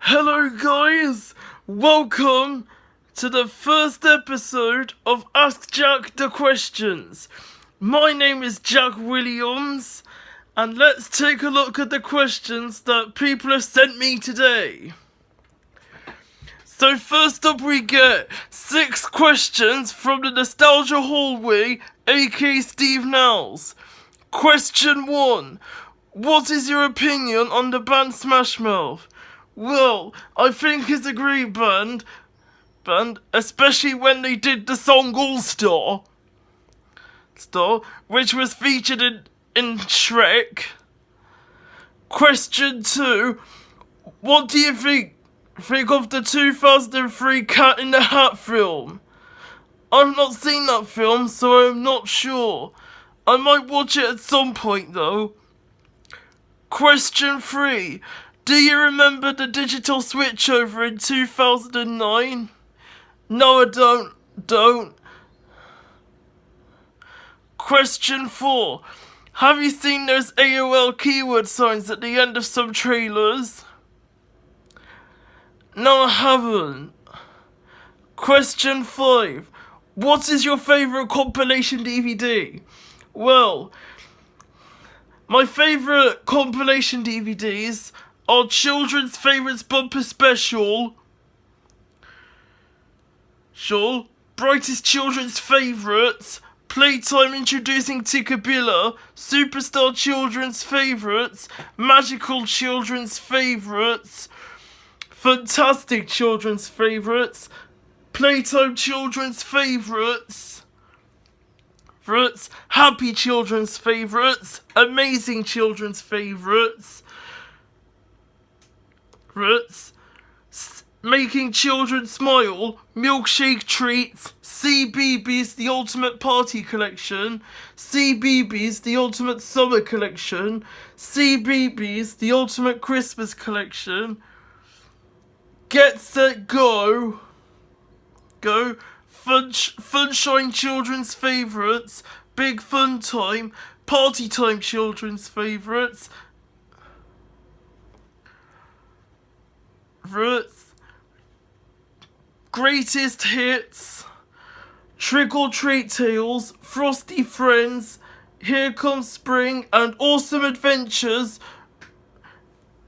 Hello guys, welcome to the first episode of Ask Jack the Questions. My name is Jack Williams, and let's take a look at the questions that people have sent me today. So first up we get 6 questions from the Nostalgia Hallway, aka Steve Niles. Question 1. What is your opinion on the band Smash Mouth? Well, I think it's a great band, especially when they did the song All Star, which was featured in Shrek. Question 2. What do you think of the 2003 Cat in the Hat film? I've not seen that film, so I'm not sure. I might watch it at some point though. Question 3. Do you remember the digital switchover in 2009? No, I don't. Question 4. Have you seen those AOL keyword signs at the end of some trailers? No, I haven't. Question 5. What is your favourite compilation DVD? Well, my favourite compilation DVDs are Children's Favourites Bumper Special, Brightest Children's Favourites, Playtime Introducing Tikkabilla, Superstar Children's Favourites, Magical Children's Favourites, Fantastic Children's Favourites, Playtime Children's Favourites, Happy Children's Favourites, Amazing Children's Favourites, Making Children Smile, Milkshake Treats, CBeebies The Ultimate Party Collection, CBeebies The Ultimate Summer Collection, CBeebies The Ultimate Christmas Collection, Get Set Go, Funshine Children's Favourites, Big Fun Time, Party Time Children's Favourites, Greatest Hits, Trick or Treat Tales, Frosty Friends, Here Comes Spring, and Awesome Adventures,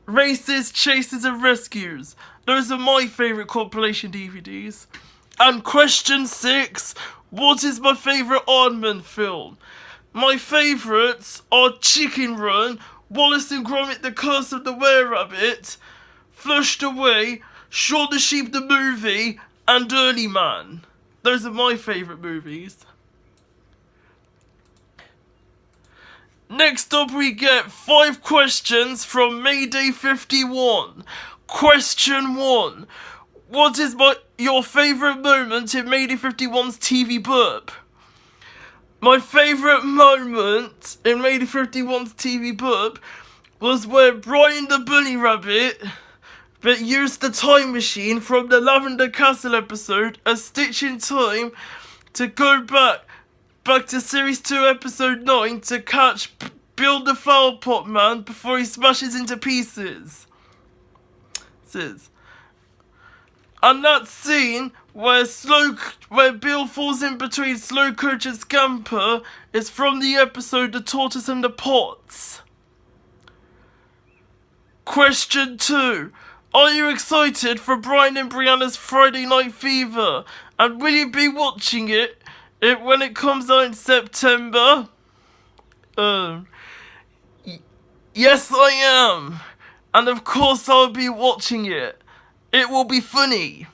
Races, Chases and Rescues. Those are my favourite compilation DVDs. And question 6. What is my favourite Aardman film? My favourites are Chicken Run, Wallace and Gromit The Curse of the Were-Rabbit, Flushed Away, Shaun the Sheep the Movie, and Early Man. Those are my favourite movies. Next up we get 5 questions from Mayday 51. Question 1. What is your favourite moment in Mayday 51's TV burp? My favourite moment in Mayday 51's TV burp was where Brian the Bunny Rabbit used the time machine from the Lavender Castle episode as Stitch in Time to go back to Series 2 Episode 9 to catch Bill the Flower Pot Man before he smashes into pieces. And that scene where Bill falls in between Slowcoach and Scamper is from the episode The Tortoise and the Pots. Question 2. Are you excited for Brian and Brianna's Friday Night Fever? And will you be watching it when it comes out in September? Yes, I am. And of course I'll be watching it. It will be funny.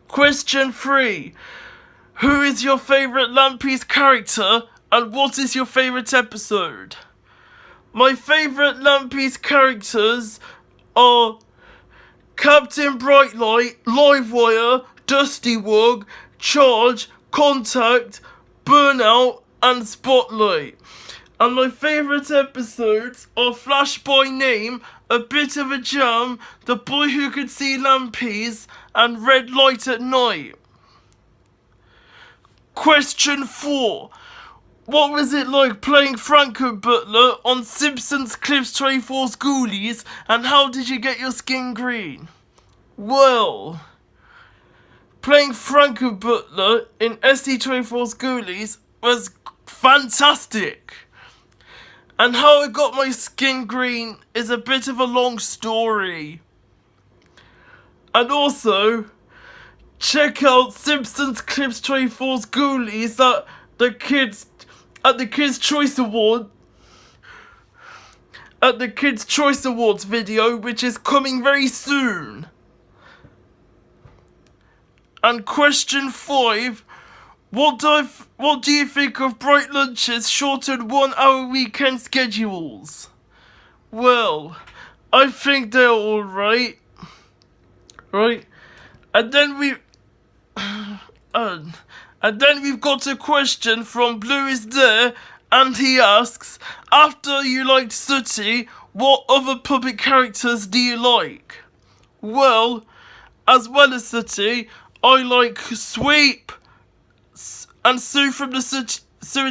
Question 3. Who is your favourite Lampies character and what is your favourite episode? My favourite Lampies characters are Captain Brightlight, Livewire, Dusty Wug, Charge, Contact, Burnout, and Spotlight. And my favourite episodes are Flash by Name, A Bit of a Jam, The Boy Who Could See Lampies, and Red Light at Night. Question 4. what was it like playing Franco Butler on Simpsons Clips 24's Ghoulies, and how did you get your skin green? Well, playing Franco Butler in SC24's Ghoulies was fantastic. And how I got my skin green is a bit of a long story. And also, check out Simpsons Clips 24's Ghoulies at the Kids Choice Awards video, which is coming very soon. And question 5, what do you think of Bright Lunch's shortened 1 hour weekend schedules? Well, I think they're alright. Right? And then we've got a question from Blue Is There, and he asks, after you liked Sooty, what other puppet characters do you like? Well as Sooty, I like Sweep and Sue and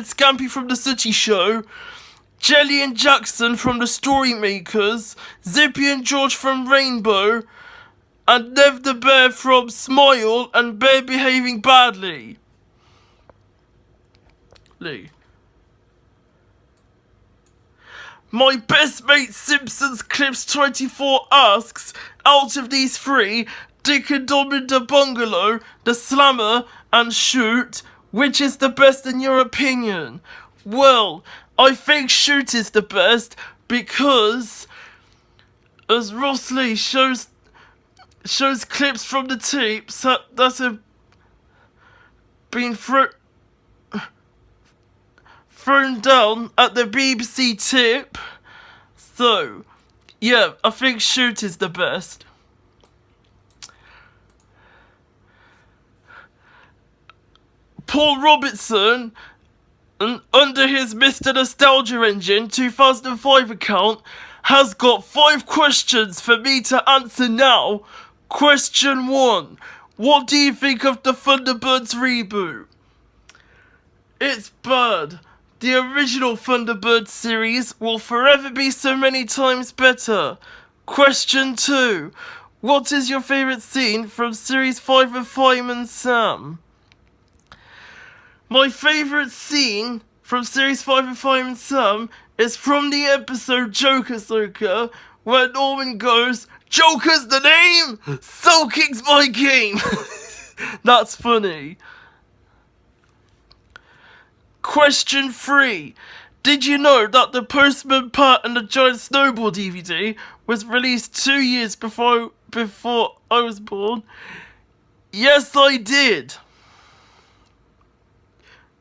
Scampy from the Sooty Show, Jelly and Jackson from the Storymakers, Zippy and George from Rainbow, and Nev the Bear from Smile and Bear Behaving Badly. My best mate Simpsons Clips 24 asks, out of these 3, Dick and Dom in the Bungalow, The Slammer, and Shoot, which is the best in your opinion? Well, I think Shoot is the best because, as Ross Lee shows clips from the tapes that have been thrown down at the BBC tip. So, yeah, I think Shoot is the best. Paul Robertson, under his Mr. Nostalgia Engine 2005 account, has got 5 questions for me to answer now. Question 1. What do you think of the Thunderbirds reboot? It's bad. The original Thunderbirds series will forever be so many times better. Question 2. What is your favourite scene from Series 5 of Fireman Sam? My favourite scene from Series 5 of Fireman Sam is from the episode Joker Soaker, where Norman goes, "Joker's the name! Soaking's my game!" That's funny. Question 3. Did you know that the Postman Pat and the Giant Snowball DVD was released 2 years before I was born? Yes, I did.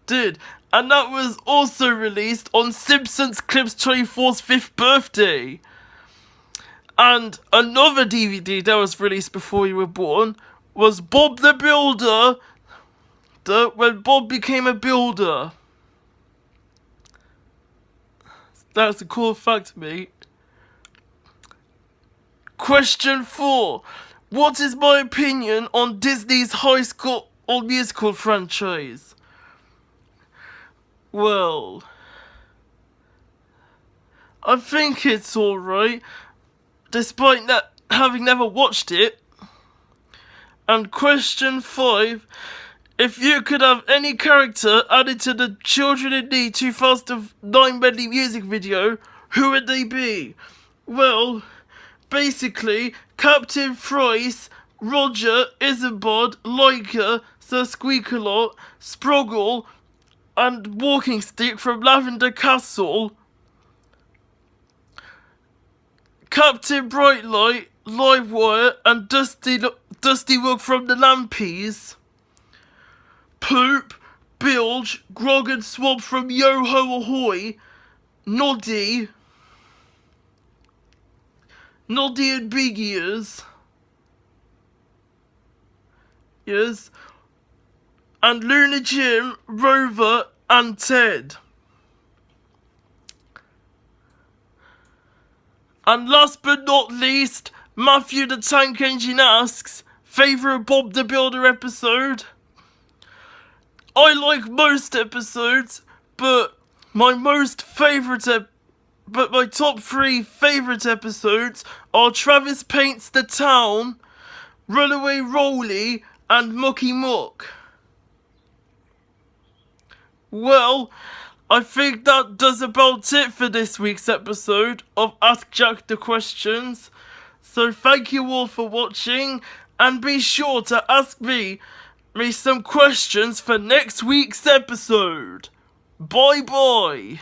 And that was also released on Simpsons Clips 24's 5th birthday. And another DVD that was released before you were born was Bob the Builder, when Bob became a builder. That's a cool fact, mate. Question 4. What is my opinion on Disney's High School Musical franchise? Well, I think it's alright, despite having never watched it. And question 5. If you could have any character added to the Children in Need 2009 medley music video, who would they be? Well, basically, Captain Thrice, Roger, Isambard, Leica, Sir Squeakalot, Sproggle, and Walking Stick from Lavender Castle, Captain Brightlight, Livewire, and Dusty Wug from the Lampies, Poop, Bilge, Grog and Swab from Yo Ho Ahoy, Noddy and Big Ears, yes, and Luna Jim, Rover, and Ted. And last but not least, Matthew the Tank Engine asks, favourite Bob the Builder episode? I like most episodes, But my top 3 favourite episodes are Travis Paints the Town, Runaway Rolly, and Mucky Muck. Well, I think that does about it for this week's episode of Ask Jack the Questions. So thank you all for watching, and be sure to ask me some questions for next week's episode. Bye bye.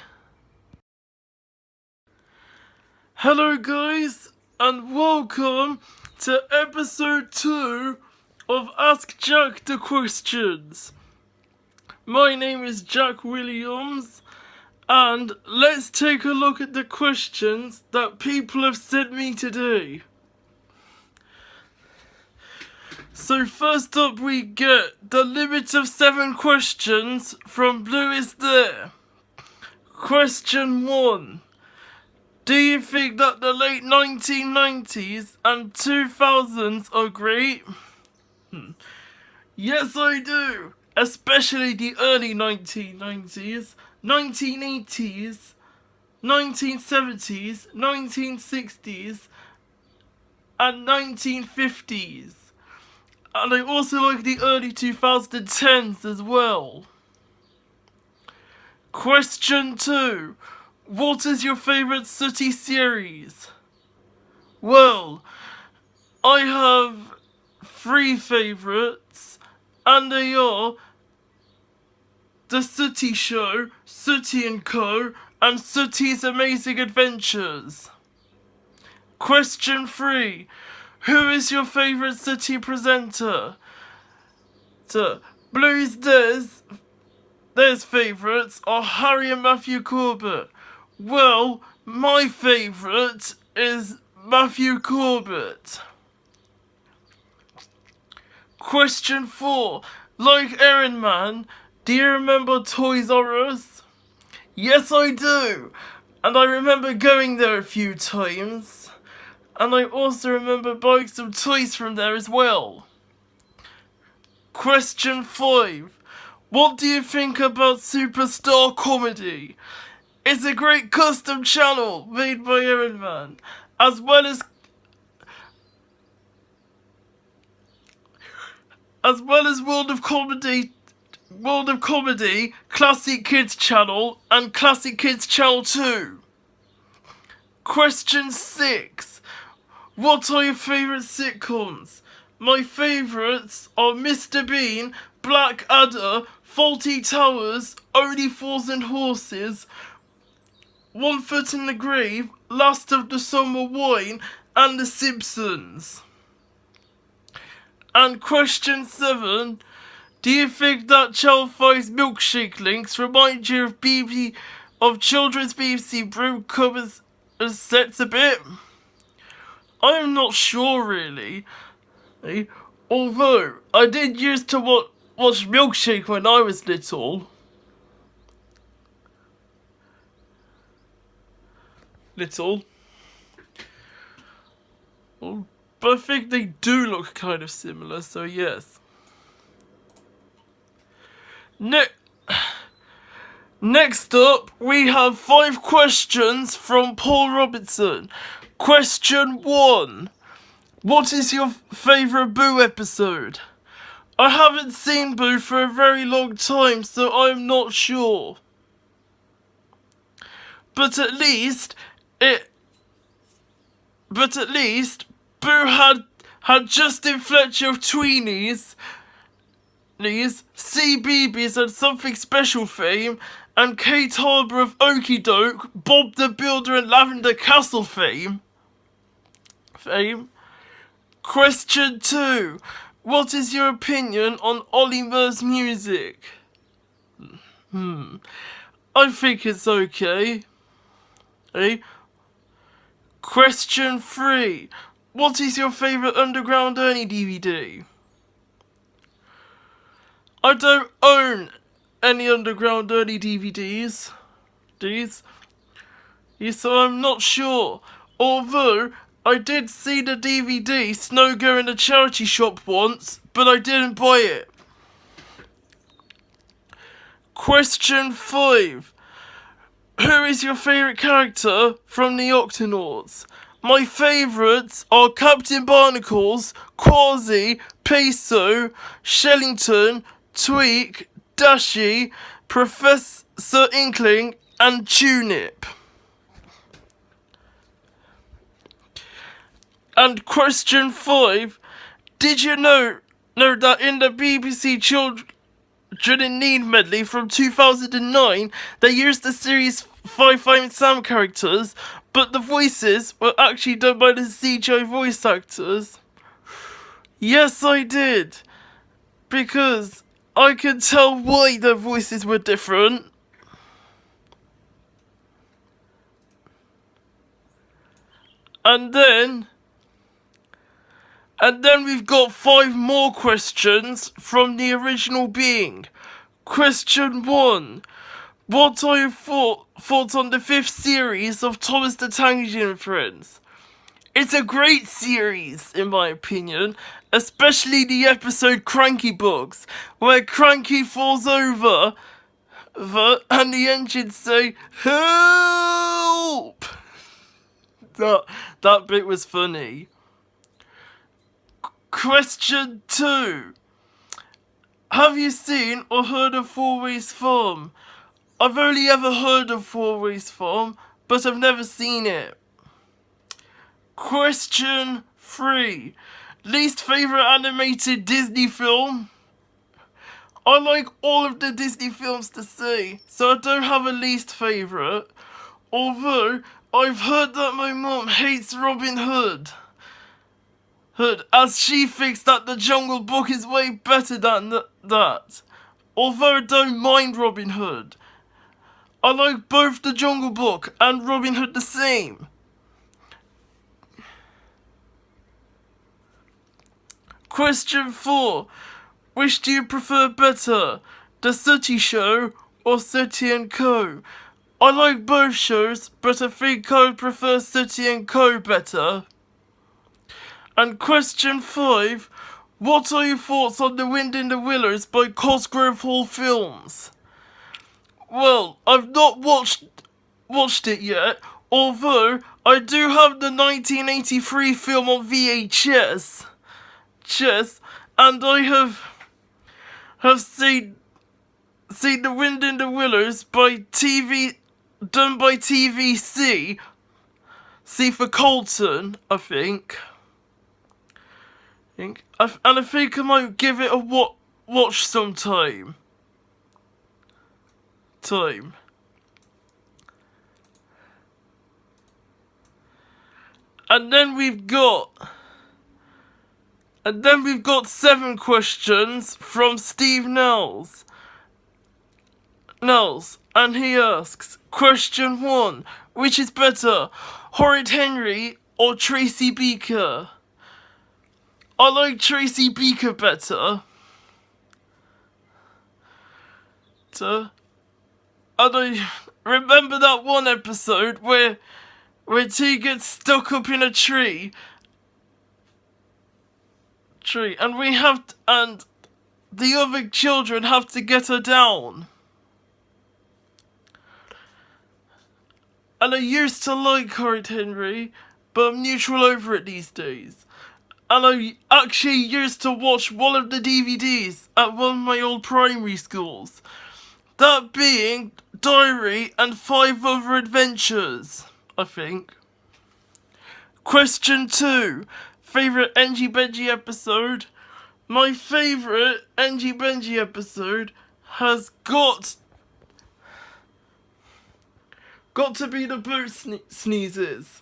Hello guys, and welcome to episode 2 of Ask Jack the Questions. My name is Jack Williams, and let's take a look at the questions that people have sent me today. So first up we get the limit of 7 questions from Blue Is There. Question 1. Do you think that the late 1990s and 2000s are great? Yes, I do. Especially the early 1990s, 1980s, 1970s, 1960s, and 1950s. And I also like the early 2010s as well. Question 2. What is your favourite Sooty series? Well, I have 3 favourites, and they are The Sooty Show, Sooty and Co, and Sooty's Amazing Adventures. Question 3. Who is your favourite Sooty presenter? Blue Is There's favourites are Harry and Matthew Corbett. Well, my favourite is Matthew Corbett. Question 4. Like Iron Man, do you remember Toys R Us? Yes, I do. And I remember going there a few times. And I also remember buying some toys from there as well. Question 5. What do you think about Superstar Comedy? It's a great custom channel made by Iron Man, as well as World of Comedy, Classic Kids Channel, and Classic Kids Channel 2. Question 6. What are your favourite sitcoms? My favourites are Mr. Bean, Blackadder, Fawlty Towers, Only Fools and Horses, One Foot in the Grave, Last of the Summer Wine, and The Simpsons. And question 7. Do you think that Channel 5's milkshake links remind you of children's BBC brew covers sets a bit? I am not sure really. Although I did used to watch Milkshake when I was little. Well, but I think they do look kind of similar, so yes. Next up, we have 5 questions from Paul Robinson. Question 1. What is your favourite Boo episode? I haven't seen Boo for a very long time, so I'm not sure. But at least Boo had Justin Fletcher of Tweenies, CBeebies and Something Special fame, and Kate Harbour of Okie Doke, Bob the Builder and Lavender Castle fame. Question 2. What is your opinion on Ollie Murs' music? I think it's okay. Question 3. What is your favourite Underground Ernie DVD? I don't own any Underground Ernie DVDs. So I'm not sure. Although I did see the DVD Snow Go in a charity shop once, but I didn't buy it. Question 5. Who is your favourite character from the Octonauts? My favourites are Captain Barnacles, Quasi, Peso, Shellington, Tweak, Dashi, Professor Inkling, and Tunip. And question 5. Did you know that in the BBC Children in Need medley from 2009, they used the series 5 Sam characters, but the voices were actually done by the CGI voice actors? Yes, I did. Because I could tell why their voices were different. And then we've got 5 more questions from the original being. Question 1. What are your thoughts on the 5th series of Thomas the Tank Engine and Friends? It's a great series, in my opinion, especially the episode Cranky Bugs, where Cranky falls over and the engines say, "Help!" That bit was funny. Question 2. Have you seen or heard of Four Ways Farm? I've only ever heard of Four Ways Farm, but I've never seen it. Question 3. Least favourite animated Disney film? I like all of the Disney films to see, so I don't have a least favourite. Although, I've heard that my mum hates Robin Hood, as she thinks that The Jungle Book is way better than that. Although I don't mind Robin Hood. I like both The Jungle Book and Robin Hood the same. Question 4. Which do you prefer better, The Sooty Show or Sooty and Co? I like both shows, but I think I would prefer Sooty and Co better. And question 5. What are your thoughts on The Wind in the Willows by Cosgrove Hall Films? Well, I've not watched it yet, although I do have the 1983 film on VHS. And I have seen The Wind in the Willows done by TVC. C for Colton, I think. And I think I might give it a watch sometime. And then we've got 7 questions from Steve Nells, and he asks, question 1, which is better, Horrid Henry or Tracy Beaker? I like Tracy Beaker better. And I remember that one episode where T gets stuck up in a tree, and the other children have to get her down. And I used to like Horrid Henry, but I'm neutral over it these days. And I actually used to watch one of the DVDs at one of my old primary schools. That being Diary and 5 Other Adventures, I think. Question 2. Favourite Engie Benji episode? My favourite Engie Benji episode has got to be the boot sneezes.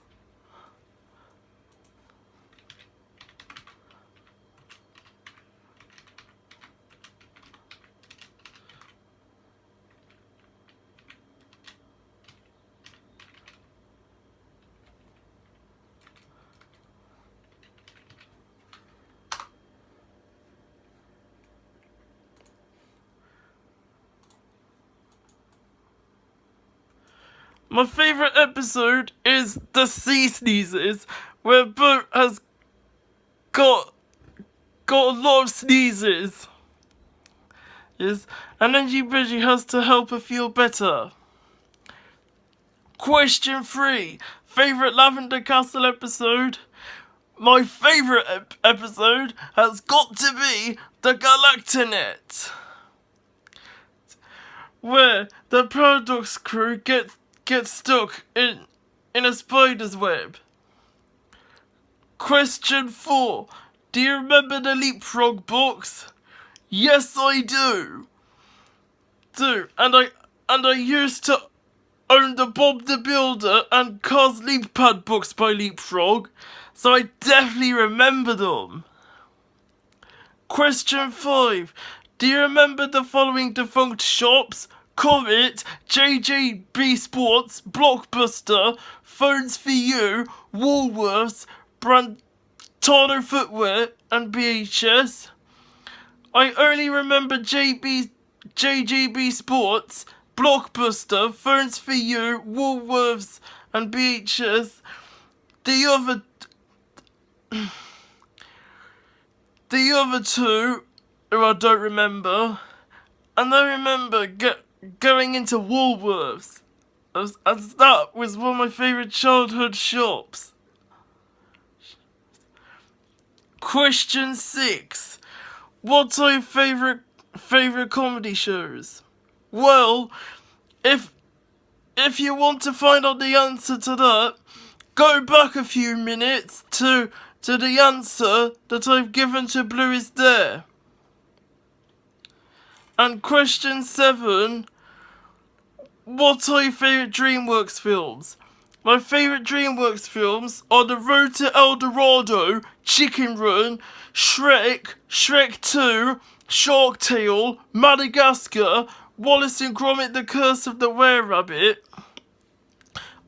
My favourite episode is The Sea Sneezes, where Bert has got a lot of sneezes. is, and anybody has to help her feel better. Question 3. Favourite Lavender Castle episode? My favourite episode has got to be the Galactanet, where the Paradox crew gets stuck in a spider's web. Question 4. Do you remember the Leapfrog box? Yes, I do. And I used to own the Bob the Builder and Cars LeapPad books by Leapfrog, so I definitely remember them. Question 5. Do you remember the following defunct shops? Comet, JJB Sports, Blockbuster, Phones for You, Woolworths, Brantano Footwear, and BHS. I only remember JJB Sports, Blockbuster, Phones for You, Woolworths, and BHS. The other two, who I don't remember. And I remember going into Woolworths, as that was one of my favourite childhood shops. Question 6. What's your favourite comedy shows? Well, if you want to find out the answer to that, go back a few minutes to the answer that I've given to Blue Is There. And question 7. What are your favourite DreamWorks films? My favourite DreamWorks films are The Road to El Dorado, Chicken Run, Shrek, Shrek 2, Shark Tale, Madagascar, Wallace and Gromit: The Curse of the Were-Rabbit,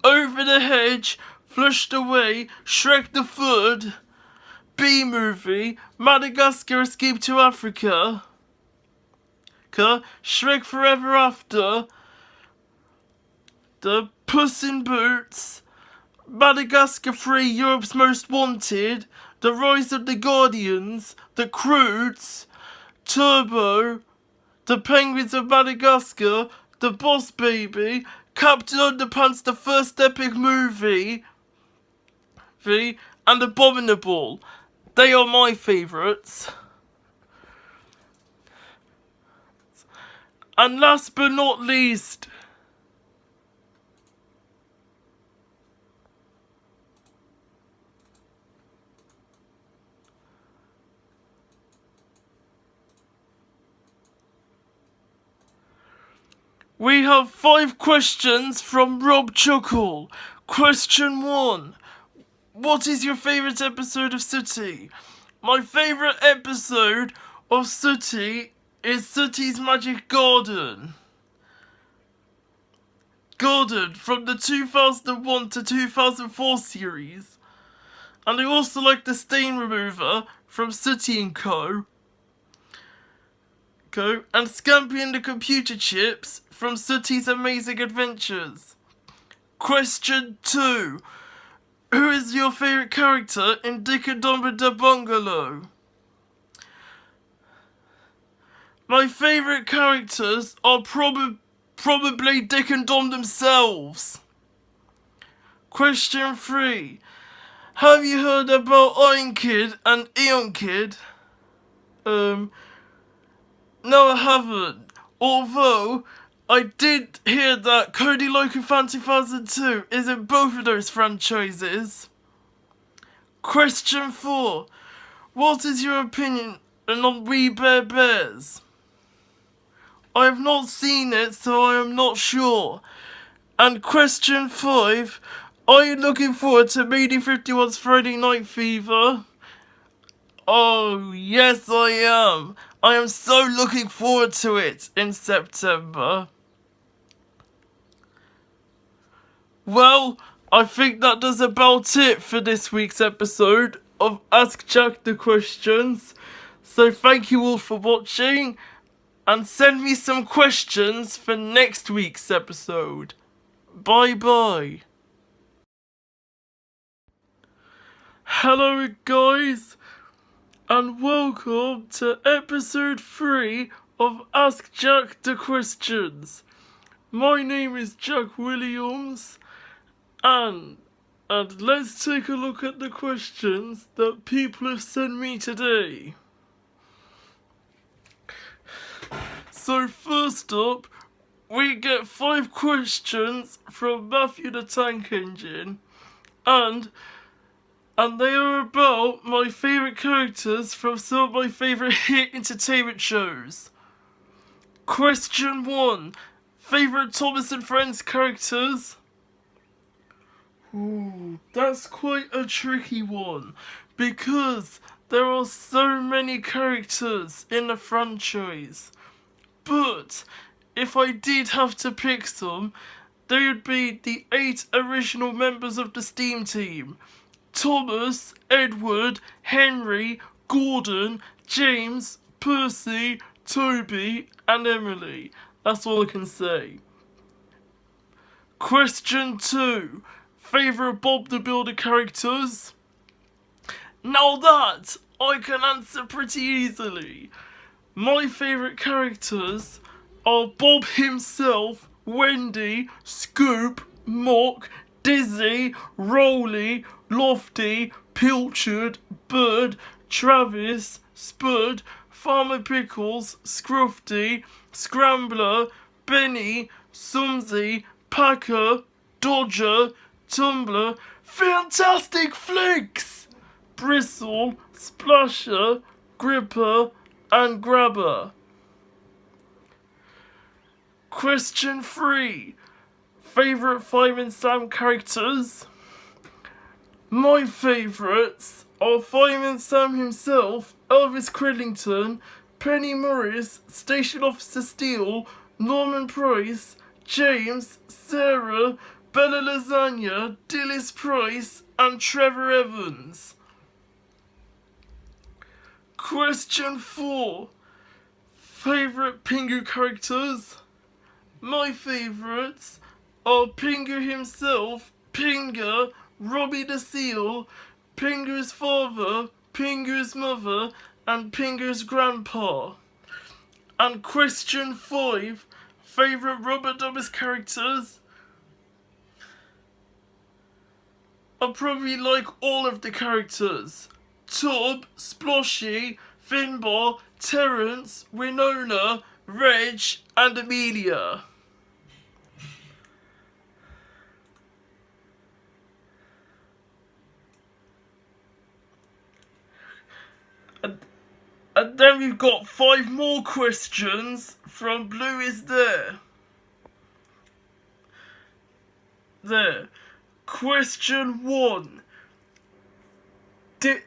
Over the Hedge, Flushed Away, Shrek the Third, B-Movie, Madagascar: Escape to Africa, Shrek Forever After, The Puss in Boots, Madagascar 3, Europe's Most Wanted, The Rise of the Guardians, The Croods, Turbo, The Penguins of Madagascar, The Boss Baby, Captain Underpants: The First Epic Movie, and Abominable. They are my favourites. And last but not least, we have 5 questions from Rob Chuckle. Question 1. What is your favourite episode of Sooty? My favourite episode of Sooty is Sooty's Magic Garden. From the 2001 to 2004 series. And I also like the Stain Remover from Sooty & Co. And Scampy and the Computer Chips from Sooty's Amazing Adventures. Question 2. Who is your favourite character in Dick and Dumber the Bungalow? My favourite characters are probably Dick and Dom themselves. Question 3. Have you heard about Iron Kid and Eon Kid? No, I haven't. Although, I did hear that Cody Loco Fan 2002 is in both of those franchises. Question 4. What is your opinion on We Bare Bears? I have not seen it, so I am not sure. And question 5. Are you looking forward to Media 51's Friday Night Fever? Oh, yes I am. I am so looking forward to it in September. Well, I think that does about it for this week's episode of Ask Jack the Questions. So thank you all for watching, and send me some questions for next week's episode. Bye bye. Hello guys, and welcome to episode 3 of Ask Jack the Questions. My name is Jack Williams, and let's take a look at the questions that people have sent me today. So first up, we get 5 questions from Matthew the Tank Engine, and they are about my favourite characters from some of my favourite hit entertainment shows. Question 1. Favourite Thomas and Friends characters? Ooh, that's quite a tricky one, because there are so many characters in the franchise. But if I did have to pick some, they would be the 8 original members of the STEAM team. Thomas, Edward, Henry, Gordon, James, Percy, Toby, and Emily. That's all I can say. Question 2. Favourite Bob the Builder characters? Now that I can answer pretty easily. My favourite characters are Bob himself, Wendy, Scoop, Mock, Dizzy, Rolly, Lofty, Pilchard, Bird, Travis, Spud, Farmer Pickles, Scruffy, Scrambler, Benny, Sumsy, Packer, Dodger, Tumbler, Fantastic Flicks, Bristle, Splasher, Gripper, and Grabber. Question 3. Favourite Fireman Sam characters? My favourites are Fireman Sam himself, Elvis Cridlington, Penny Morris, Station Officer Steele, Norman Price, James, Sarah, Bella Lasagna, Dillis Price, and Trevor Evans. Question 4. Favourite Pingu characters? My favourites are Pingu himself, Pinga, Robbie the Seal, Pingu's father, Pingu's mother, and Pingu's grandpa. And question 5. Favourite Rubber Dubbers characters? I probably like all of the characters. Tub, Sploshy, Finbar, Terence, Winona, Reg, and Amelia. And then we've got 5 more questions from Blue Is There. There. Question 1. Do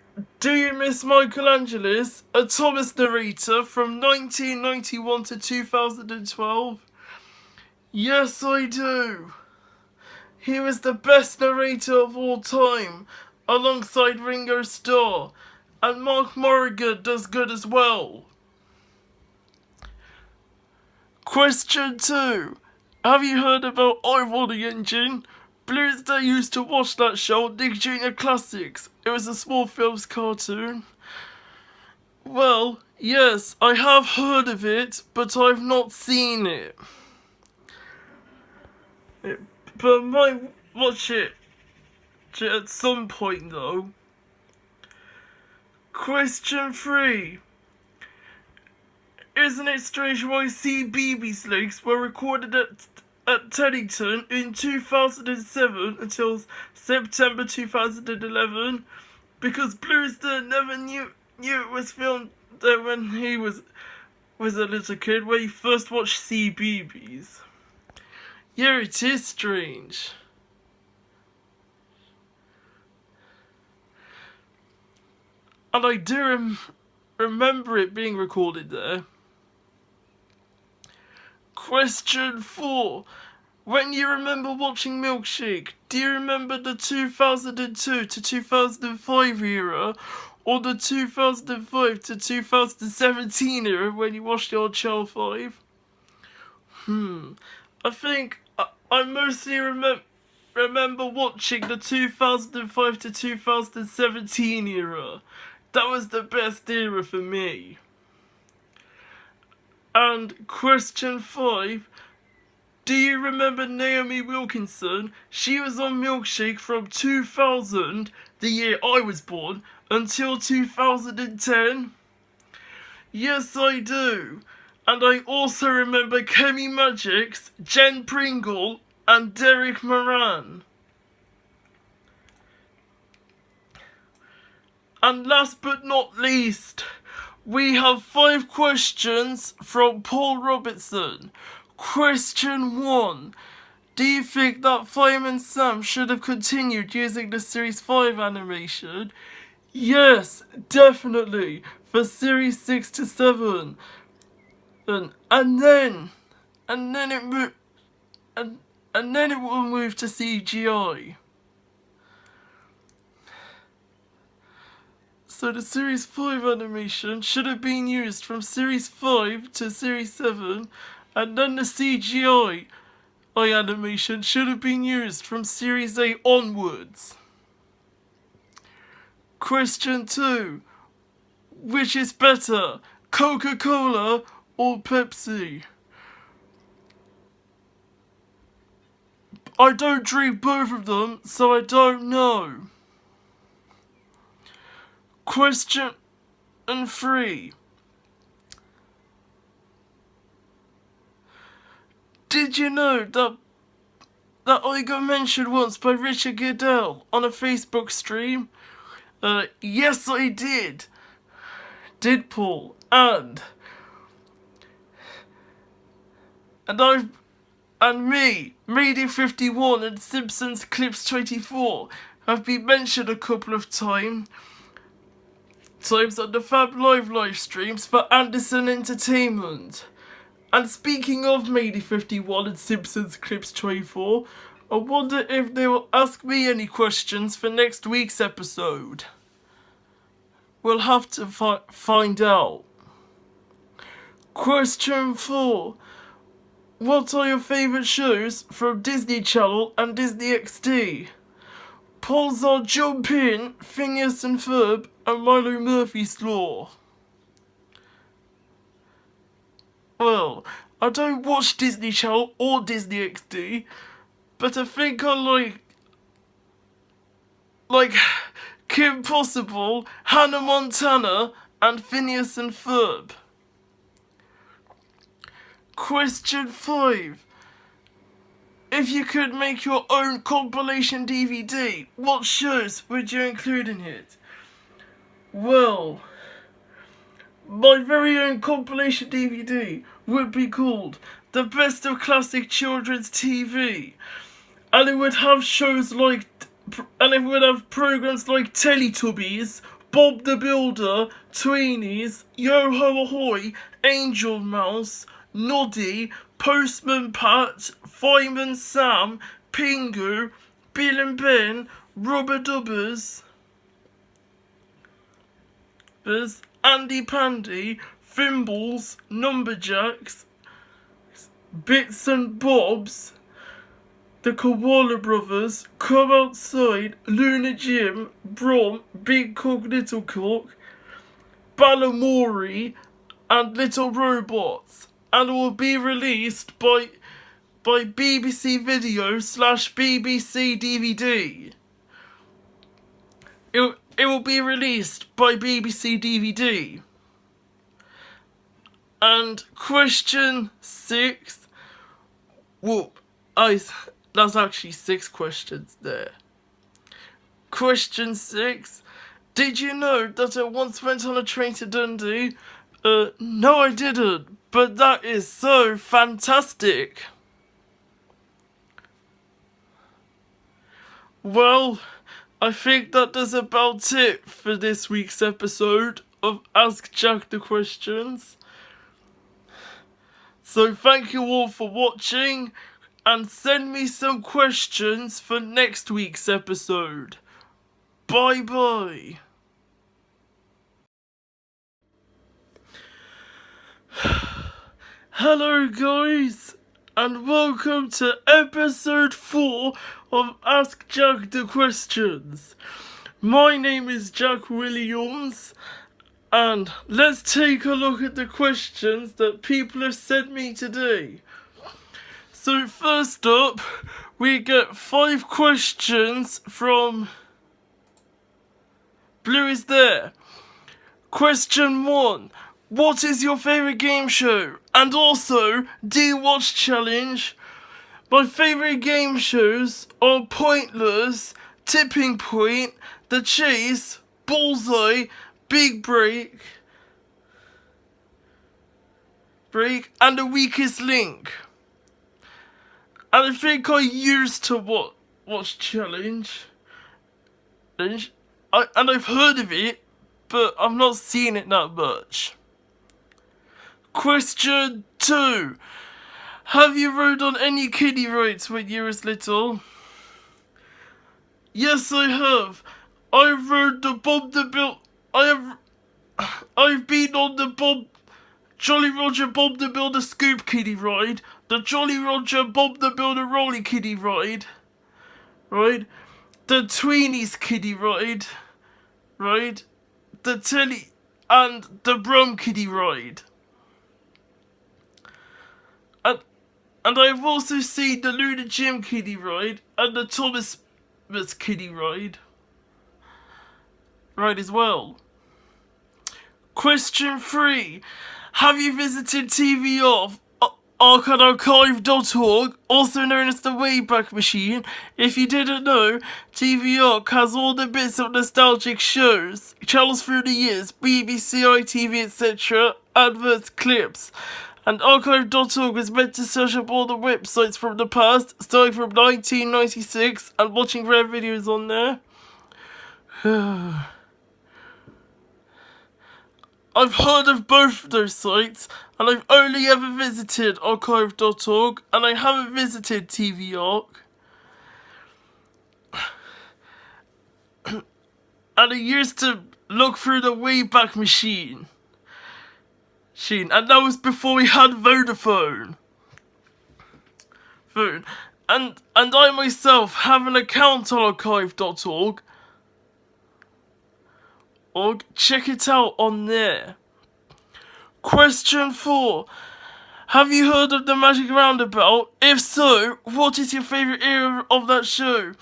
you miss Michelangelis, a Thomas narrator from 1991 to 2012? Yes, I do. He was the best narrator of all time, alongside Ringo Starr, and Mark Morrigan does good as well. Question 2. Have you heard about Eyeball the Engine? Blues Day used to watch that show on Nick Jr. Classics. It was a Small Films cartoon. Well, yes, I have heard of it, but I've not seen it. But I might watch it at some point though. Question 3. Isn't it strange why CBeebies leaks were recorded at Teddington in 2007 until September 2011? Because Bluestar never knew it was filmed there when he was a little kid, when he first watched CBeebies. Yeah, it is strange. And I do remember it being recorded there. Question 4. When you remember watching Milkshake, do you remember the 2002 to 2005 era, or the 2005 to 2017 era when you watched Old Child 5? I think I mostly remember watching the 2005 to 2017 era. That was the best era for me. And question 5. Do you remember Naomi Wilkinson? She was on Milkshake from 2000, the year I was born, until 2010. Yes, I do. And I also remember Kemi Magix, Jen Pringle, and Derek Moran. And last but not least, we have 5 questions from Paul Robertson. Question 1. Do you think that Fireman Sam should have continued using the Series 5 animation? Yes, definitely, for Series 6 to 7. And then it will move to CGI. So the Series 5 animation should have been used from Series 5 to Series 7, and then the CGI animation should have been used from Series 8 onwards. Question 2. Which is better, Coca-Cola or Pepsi? I don't drink both of them, so I don't know. Question 3. Did you know that I got mentioned once by Richard Goodell on a Facebook stream? Yes, I did. Did Paul? And me, Media51 and Simpsons Clips 24 have been mentioned a couple of times on the Fab live streams for Anderson Entertainment. And speaking of Media51 and Simpsons Clips 24, I wonder if they will ask me any questions for next week's episode. We'll have to find out. Question 4. What are your favourite shows from Disney Channel and Disney XD? Polls are Jump In, Phineas and Ferb, and Milo Murphy's Law. Well, I don't watch Disney Channel or Disney XD, but I think I like Kim Possible, Hannah Montana, and Phineas and Ferb. Question 5. If you could make your own compilation DVD, what shows would you include in it? Well, my very own compilation DVD would be called The Best of Classic Children's TV. And it would have programs like Teletubbies, Bob the Builder, Tweenies, Yo-Ho Ahoy, Angel Mouse, Noddy, Postman Pat, Fireman Sam, Pingu, Bill and Ben, Rubber Dubbers, Andy Pandy, Thimbles, Numberjacks, Bits and Bobs, the Koala Brothers, Come Outside, Luna Jim, Brom, Big Cock, Little Cock, Balamori, and Little Robots. And will be released by BBC Video / BBC DVD. It will be released by BBC DVD. And question 6. That's actually 6 questions there. Question 6. Did you know that I once went on a train to Dundee? No, I didn't. But that is so fantastic. Well, I think that does about it for this week's episode of Ask Jack the Questions. So thank you all for watching, and send me some questions for next week's episode. Bye bye. Hello guys, and welcome to episode 4 of Ask Jack the Questions. My name is Jack Williams, And let's take a look at the questions that people have sent me today. So first up, we get 5 questions from Blue is There. Question 1. What is your favourite game show? And also, do you watch Challenge? My favourite game shows are Pointless, Tipping Point, The Chase, Bullseye, Big Break, and The Weakest Link. And I think I used to watch Challenge. And I've heard of it, but I've not seen it that much. Question 2. Have you rode on any kiddie rides when you was little? Yes, I have. I rode the Bob the Builder. I've been on the Jolly Roger Bob the Builder Scoop kiddie ride, the Jolly Roger Bob the Builder Rolly kiddie ride, right? The Tweenies kiddie ride, right? The Telly and the Brum kiddie ride. And I've also seen the Lunar Jim kiddie ride and the Thomas kiddie ride as well. Question 3. Have you visited TVR archive.org, also known as the Wayback Machine? If you didn't know, TVR has all the bits of nostalgic shows, channels through the years, BBC, ITV, etc., adverts, clips. And archive.org is meant to search up all the websites from the past, starting from 1996, and watching rare videos on there. I've heard of both of those sites, and I've only ever visited archive.org, and I haven't visited TVR. And I used to look through the Wayback Machine. And that was before we had Vodafone. And I myself have an account on archive.org. Check it out on there. Question 4. Have you heard of the Magic Roundabout? If so, what is your favourite era of that show?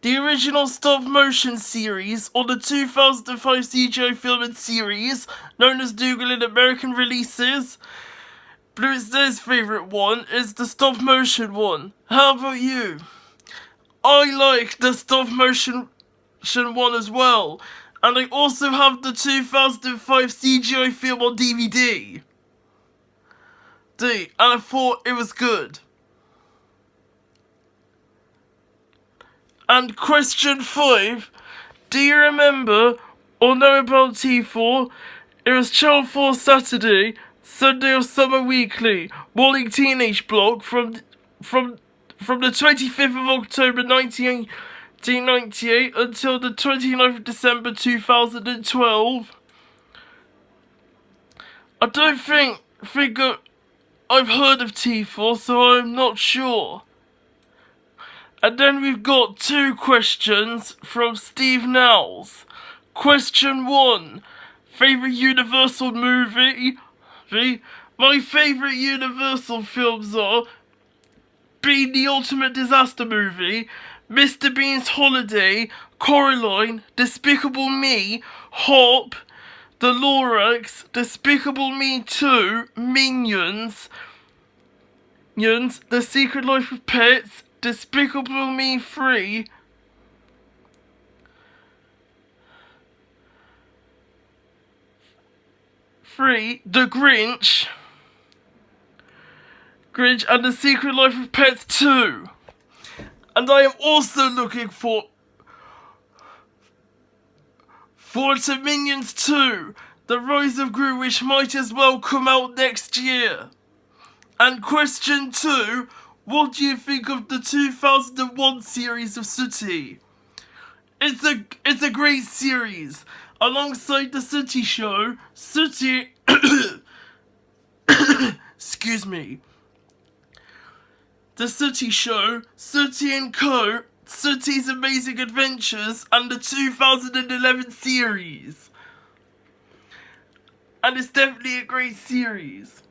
The original stop-motion series, or the 2005 CGI film and series, known as Dougal in American releases? Blue is There's favourite one is the stop-motion one. How about you? I like the stop-motion one as well. And I also have the 2005 CGI film on DVD. And I thought it was good. And question 5. Do you remember or know about T4? It was Channel 4 Saturday, Sunday or Summer Weekly, morning teenage block from the 25th of October 1998 until the 29th of December 2012. I don't think I've heard of T4, so I'm not sure. And then we've got 2 questions from Steve Nowles. Question 1. Favourite Universal movie? My favourite Universal films are Bean the Ultimate Disaster Movie, Mr. Bean's Holiday, Coraline, Despicable Me, Hop, The Lorax, Despicable Me 2, Minions, The Secret Life of Pets, Despicable Me 3, The Grinch, and The Secret Life of Pets 2. And I am also looking forward to Minions 2, The Rise of Gru, which might as well come out next year. And question 2, what do you think of the 2001 series of Sooty? It's a great series. Alongside the Sooty Show, Sooty excuse me. The Sooty Show, Sooty and Co., Sooty's Amazing Adventures, and the 2011 series. and it's definitely a great series.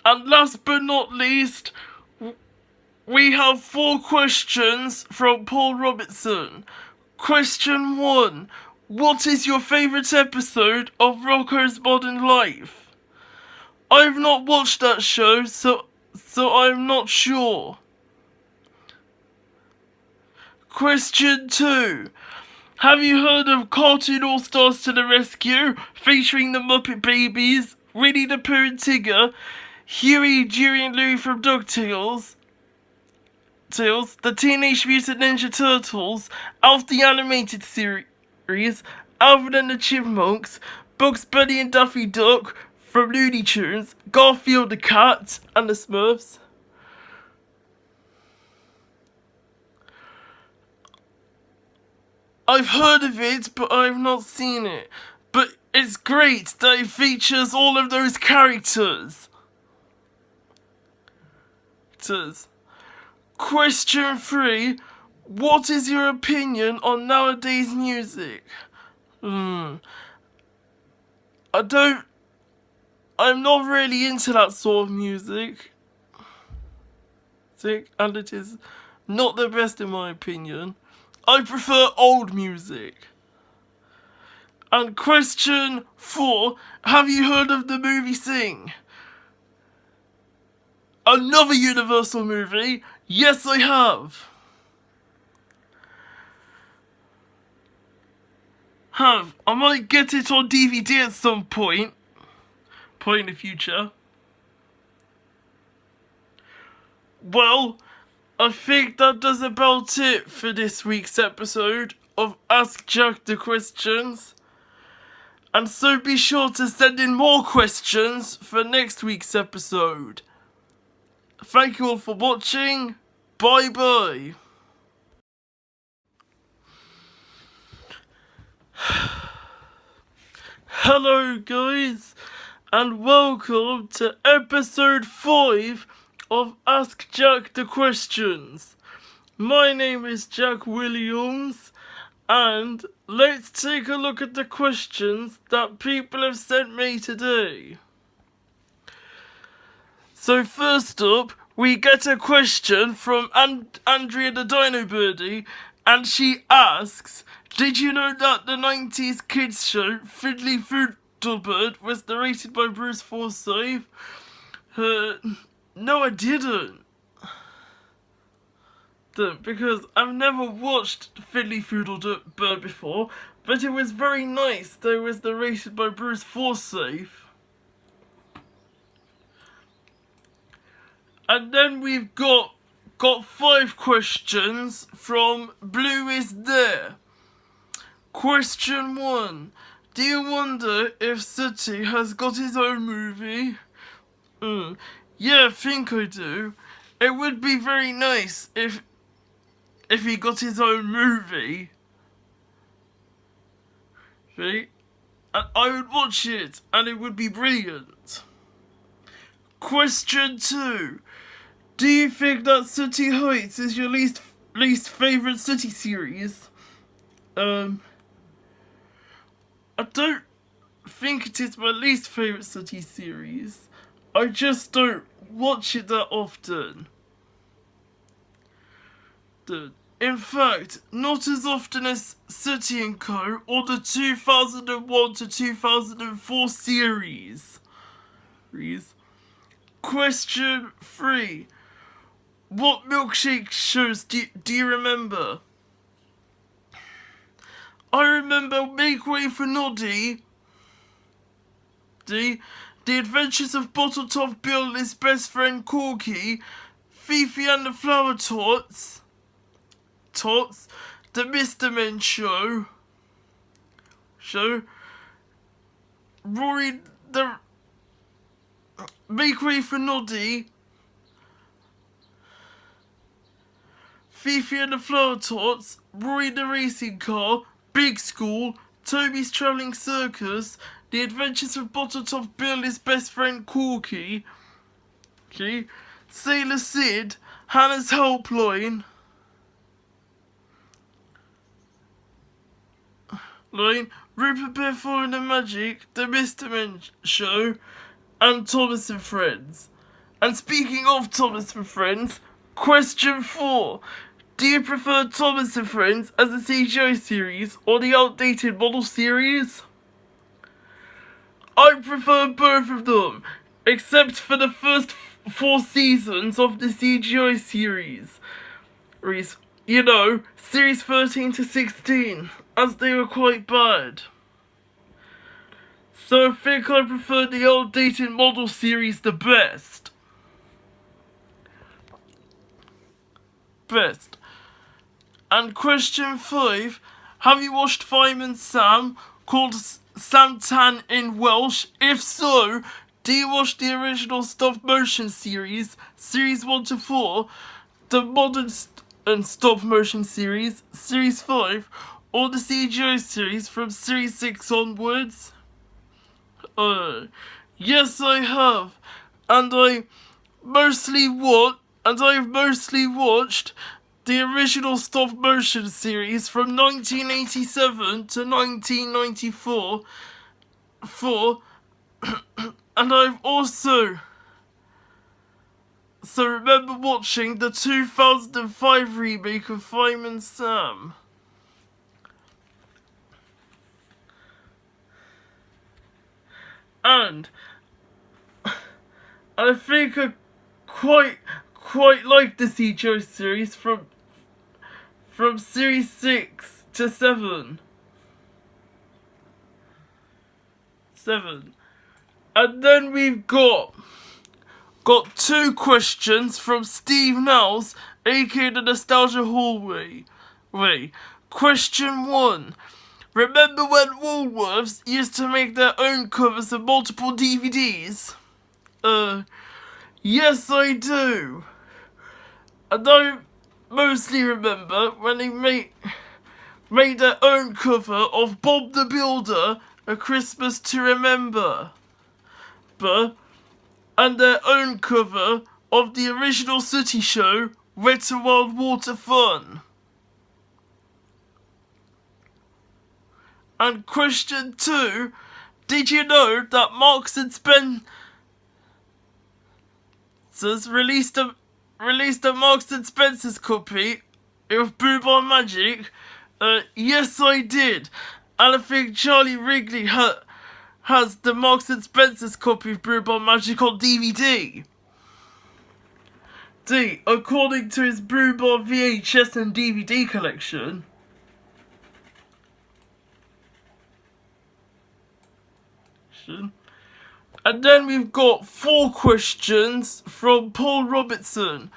And last but not least, we have 4 questions from Paul Robertson. Question 1. What is your favourite episode of Rocko's Modern Life? I've not watched that show, so I'm not sure. Question 2. Have you heard of Cartoon All-Stars to the Rescue, featuring the Muppet Babies, Winnie the Pooh and Tigger, Huey, Dewey and Louie from DuckTales, the Teenage Mutant Ninja Turtles, Alf the Animated Series, Alvin and the Chipmunks, Bugs Bunny and Daffy Duck from Looney Tunes, Garfield the Cat, and the Smurfs? I've heard of it, but I've not seen it. But it's great that it features all of those characters. Question 3. What is your opinion on nowadays music? I'm not really into that sort of music. And it is not the best in my opinion. I prefer old music. And question 4. Have you heard of the movie Sing? Another Universal movie? Yes, I have. I might get it on DVD at some point in the future. Well, I think that does about it for this week's episode of Ask Jack the Questions. And so be sure to send in more questions for next week's episode. Thank you all for watching. Bye bye. Hello guys, and welcome to episode 5 of Ask Jack the Questions. My name is Jack Williams, and let's take a look at the questions that people have sent me today. So first up, we get a question from Andrea the Dino Birdie, and she asks, did you know that the 90s kids show Fiddly Fiddlebird was narrated by Bruce Forsyth? No, I didn't. Because I've never watched Fiddly Fiddlebird before, but it was very nice that it was narrated by Bruce Forsyth. And then we've got 5 questions from Blue Is There. Question 1. Do you wonder if Sooty has got his own movie? Yeah, I think I do. It would be very nice if he got his own movie. See? And I would watch it, and it would be brilliant. Question 2. Do you think that Sooty Heights is your least favourite Sooty series? I don't think it is my least favourite Sooty series. I just don't watch it that often. In fact, not as often as Sooty and Co. or the 2001 to 2004 series. Question 3. What milkshake shows do you remember? I remember Make Way for Noddy, The Adventures of Bottle Top Bill and his best friend Corky, Fifi and the Flower Tots, The Mr. Men Show, Rory the Make Way for Noddy, Fifi and the Flower Tots, Rory the Racing Car, Big School, Toby's Travelling Circus, The Adventures of Bottle Top Bill and his best friend Corky, Sailor Sid, Hannah's Helpline, Line, Rupert Bear and the Magic, The Mr. Men Show, and Thomas and Friends. And speaking of Thomas and Friends, question 4. Do you prefer Thomas and Friends as a CGI series or the outdated model series? I prefer both of them, except for the first 4 seasons of the CGI series. You know, series 13 to 16, as they were quite bad. So I think I prefer the outdated model series the best. And question 5, have you watched Fireman Sam, called Sam Tan in Welsh? If so, do you watch the original stop motion series 1 to 4, the modern and stop motion series 5, or the CGI series from series 6 onwards? Yes, I have, and I've mostly watched the original stop motion series from 1987 to 1994, and I've also remember watching the 2005 remake of Fireman Sam. And I think I quite like the CGI series from series 6 to 7. And then we've got 2 questions from Steve Niles, aka the Nostalgia Hallway. Question 1. Remember when Woolworths used to make their own covers of multiple DVDs? Yes, I do. And I mostly remember when they made their own cover of Bob the Builder, A Christmas to Remember, and their own cover of the original Sooty Show, Wet and Wild Water Fun. And question 2, did you know that Marks and Spencer's released a Marks and Spencer's copy of Boo Bar Magic? Yes, I did. And I think Charlie Wrigley has the Marks and Spencer's copy of Boo Bar Magic on DVD. According to his Brew Bar VHS and DVD collection. And then we've got 4 questions from Paul Robertson.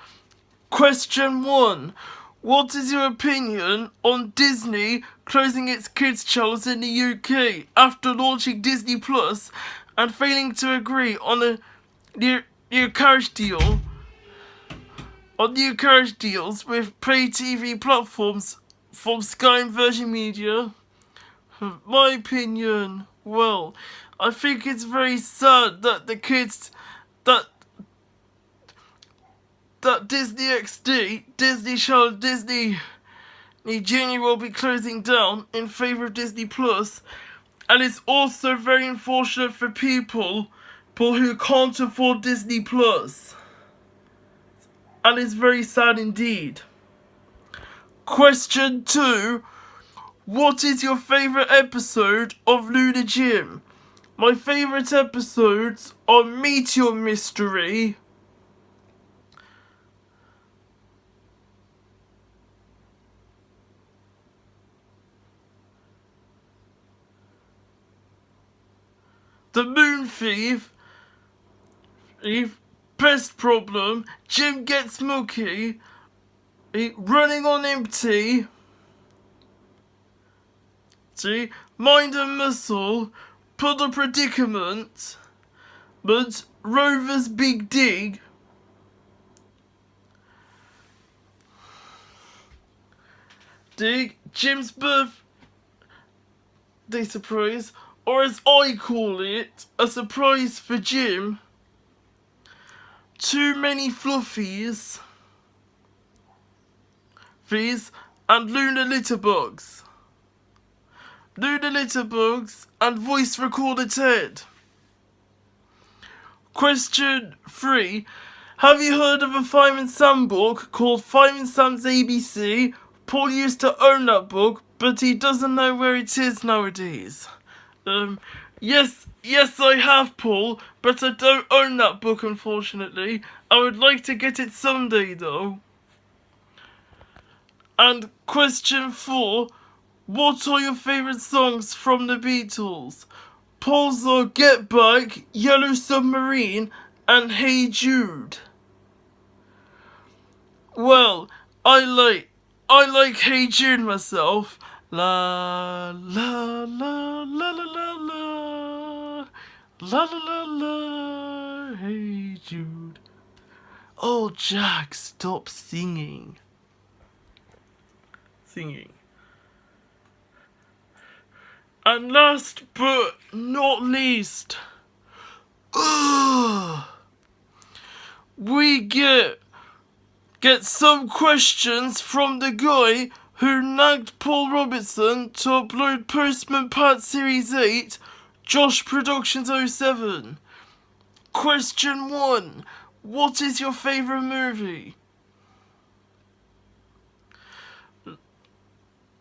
Question 1. What is your opinion on Disney closing its kids' channels in the UK after launching Disney Plus and failing to agree on a new carriage deals with pay TV platforms from Sky and Virgin Media? My opinion, well, I think it's very sad that the kids that Disney XD, Disney Channel, Disney Junior will be closing down in favour of Disney Plus, and it's also very unfortunate for people who can't afford Disney Plus, and it's very sad indeed. Question 2. What is your favourite episode of Lunar Gym? My favourite episodes are Meteor Mystery, The Moon Thief, Pest Problem, Jim Gets Mookie, Running on Empty, Mind and Muscle, Put a Predicament, but Rover's Big Dig, Jim's Birthday Surprise, or as I call it, a surprise for Jim, Too Many Fluffies, and Lunar Litterbugs. Lunar Litterbugs, and Voice Recorder Ted. Question 3. Have you heard of a Fireman Sam book called Fireman Sam's ABC? Paul used to own that book, but he doesn't know where it is nowadays. Yes, I have, Paul, but I don't own that book, unfortunately. I would like to get it someday, though. And question 4. What are your favourite songs from the Beatles? Paul's are Get Back, Yellow Submarine, and Hey Jude. Well, I like Hey Jude myself. La la la la la la la la la la. Hey Jude. Oh Jack, stop singing. And last but not least, we get some questions from the guy who nagged Paul Robertson to upload Postman Pat Series 8, Josh Productions 07. Question 1. What is your favourite movie?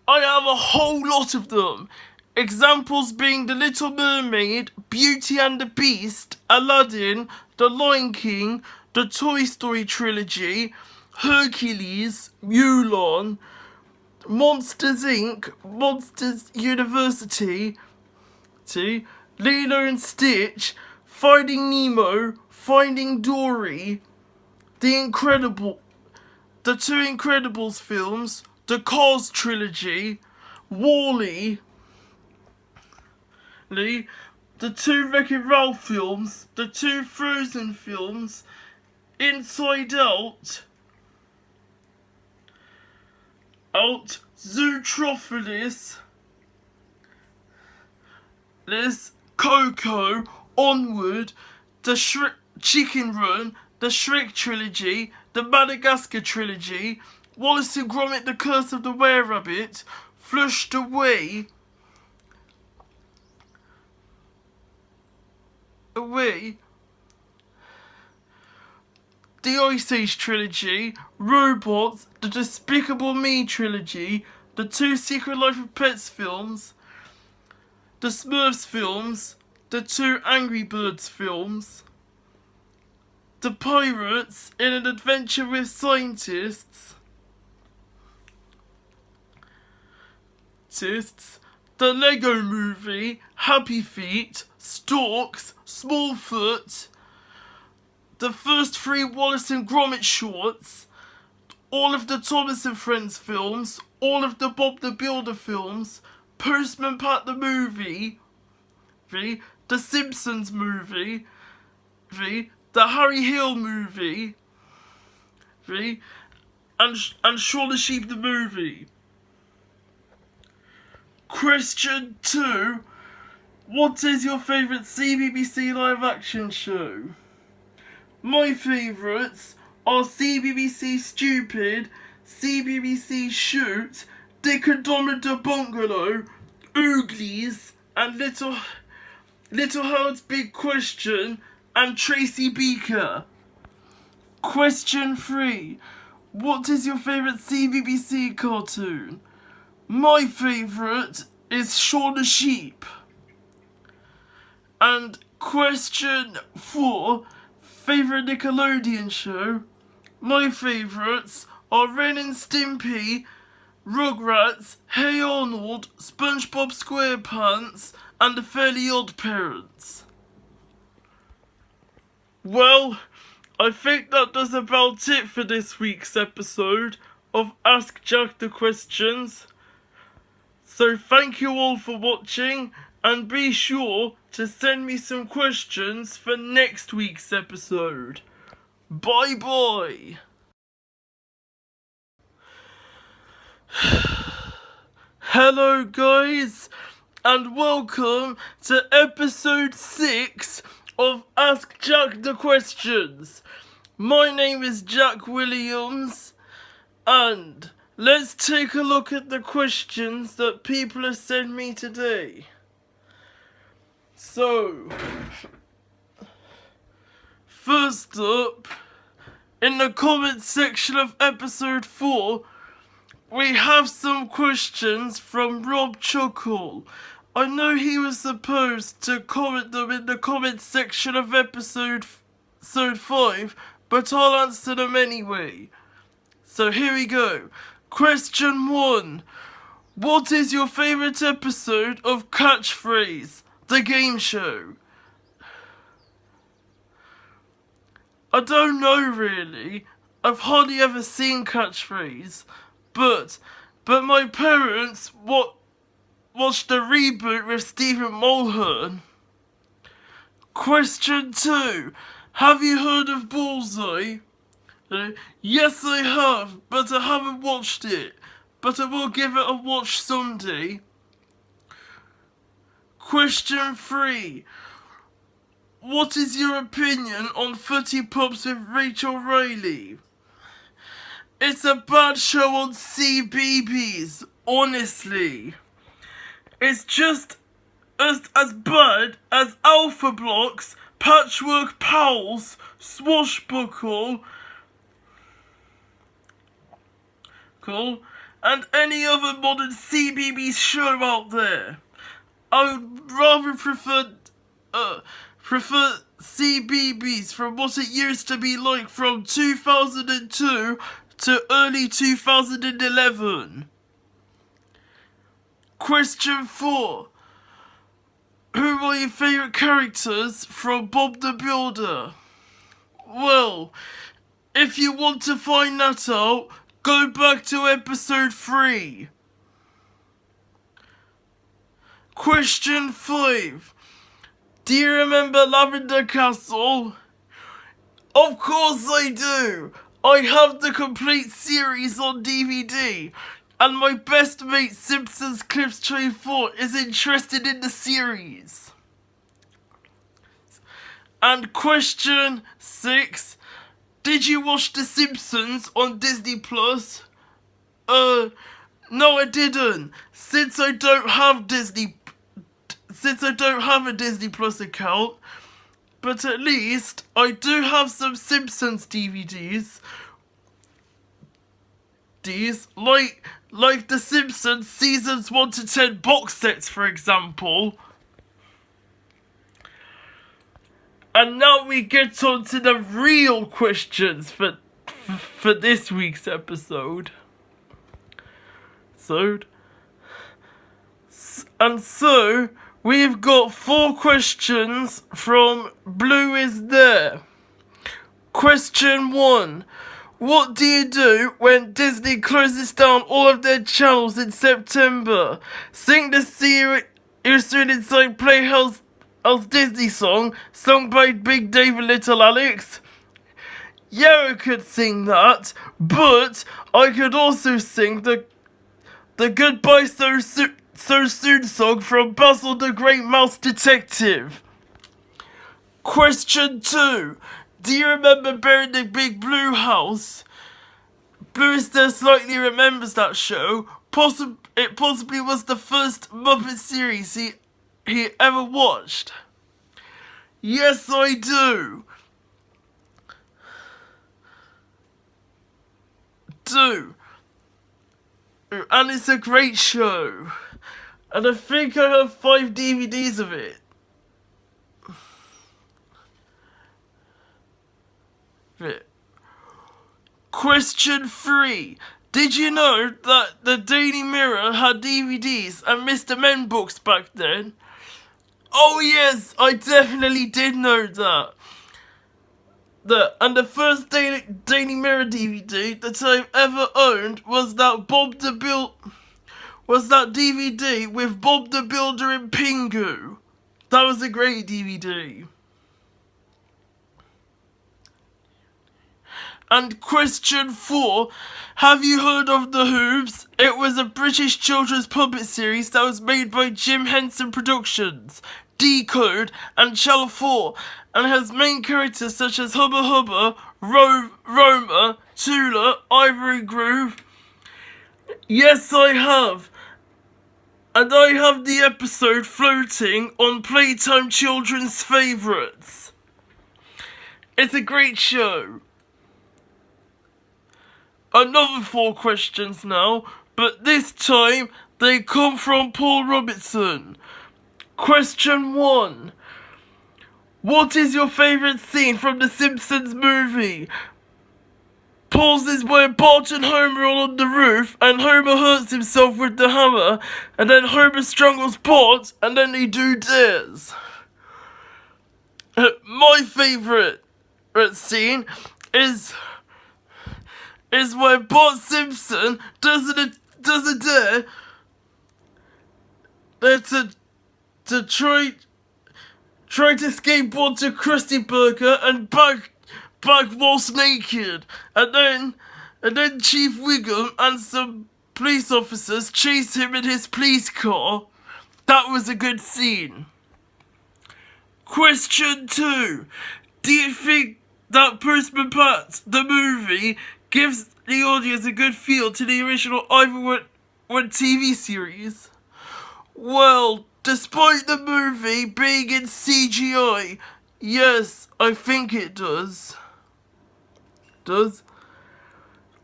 I have a whole lot of them. Examples being The Little Mermaid, Beauty and the Beast, Aladdin, The Lion King, the Toy Story trilogy, Hercules, Mulan, Monsters Inc., Monsters University, Lilo and Stitch, Finding Nemo, Finding Dory, The Two Incredibles films, the Cars trilogy, WALL-E, the 2 Wreck-It Ralph films, the 2 Frozen films, Inside Out, Zootropolis, Coco, Onward, the Chicken Run, the Shrek trilogy, the Madagascar trilogy, Wallace and Gromit: The Curse of the Were-Rabbit, Flushed Away, the Ice Age trilogy, Robots, the Despicable Me trilogy, the 2 Secret Life of Pets films, the Smurfs films, the 2 Angry Birds films, the Pirates in an Adventure with Scientists, the Lego Movie, Happy Feet, Storks, Smallfoot, the first 3 Wallace and Gromit shorts, all of the Thomas and Friends films, all of the Bob the Builder films, Postman Pat the movie, the Simpsons movie, the Harry Hill movie, and Shaun the Sheep the movie. Question 2. What is your favourite CBBC live action show? My favourites are CBBC Stupid, CBBC Shoot, Dick and Donna the Bungalow, Ooglies, and Little Howard's Big Question, and Tracy Beaker. Question 3. What is your favourite CBBC cartoon? My favourite is Shaun the Sheep. And question 4. Favourite Nickelodeon show? My favourites are Ren and Stimpy, Rugrats, Hey Arnold, SpongeBob SquarePants, and The Fairly Odd Parents. Well, I think that does about it for this week's episode of Ask Jack the Questions. So thank you all for watching, and be sure to send me some questions for next week's episode. Bye bye! Hello guys, and welcome to episode 6 of Ask Jack the Questions. My name is Jack Williams, and let's take a look at the questions that people have sent me today. So, first up, in the comments section of episode 4, we have some questions from Rob Chuckle. I know he was supposed to comment them in the comments section of episode 5, but I'll answer them anyway. So here we go. Question 1. What is your favourite episode of Catchphrase, the game show? I don't know really. I've hardly ever seen Catchphrase, but my parents watched the reboot with Stephen Mulhern. Question 2. Have you heard of Bullseye? Yes, I have, but I haven't watched it. But I will give it a watch someday. Question 3. What is your opinion on Footy Pops with Rachel Riley? It's a bad show on CBeebies, honestly. It's just as bad as Alpha Blocks, Patchwork Pals, Swashbuckle, and any other modern CBeebies show out there. I would rather prefer CBeebies from what it used to be like from 2002 to early 2011. Question 4. Who are your favourite characters from Bob the Builder? Well, if you want to find that out, go back to episode 3. Question 5. Do you remember Lavender Castle? Of course I do! I have the complete series on DVD, and my best mate Simpsons Clips 24 is interested in the series. And question 6. Did you watch The Simpsons on Disney Plus? No I didn't, since I don't have a Disney Plus account. But at least I do have some Simpsons DVDs. Like the Simpsons seasons 1 to 10 box sets, for example. And now we get on to the real questions for this week's episode. So we've got 4 questions from Blue Is There. Question 1. What do you do when Disney closes down all of their channels in September? Sing the Seriously Inside Playhouse Disney song, sung by Big Dave and Little Alex? Yeah, I could sing that, but I could also sing the Goodbye So Soon song from Basil the Great Mouse Detective. Question 2. Do you remember Bear in the Big Blue House? Blue Is There slightly remembers that show. It possibly was the first Muppet series he ever watched. Yes, I do. And it's a great show. And I think I have 5 DVDs of it. Question 3. Did you know that the Daily Mirror had DVDs and Mr. Men books back then? Oh yes, I definitely did know that. And the first Daily Mirror DVD that I've ever owned was that DVD with Bob the Builder and Pingu. That was a great DVD. And question 4, have you heard of The Hoobs? It was a British children's puppet series that was made by Jim Henson Productions, Decode and Channel 4, and has main characters such as Hubba Hubba, Roma, Tula, Ivory Groove, Yes, I have. And I have the episode floating on Playtime Children's Favourites. It's a great show. Another 4 questions now, but this time they come from Paul Robertson. Question 1. What is your favourite scene from the Simpsons movie? Paul's is where Bart and Homer are on the roof, and Homer hurts himself with the hammer, and then Homer strangles Bart, and then they do theirs. My favourite scene is where Bart Simpson does a dare to try to skateboard to Krusty Burger and back whilst naked, and then Chief Wiggum and some police officers chase him in his police car. That was a good scene. Question 2. Do you think that Postman Pat, the movie, gives the audience a good feel to the original Ivan One TV series? Well, despite the movie being in CGI, yes, I think it does.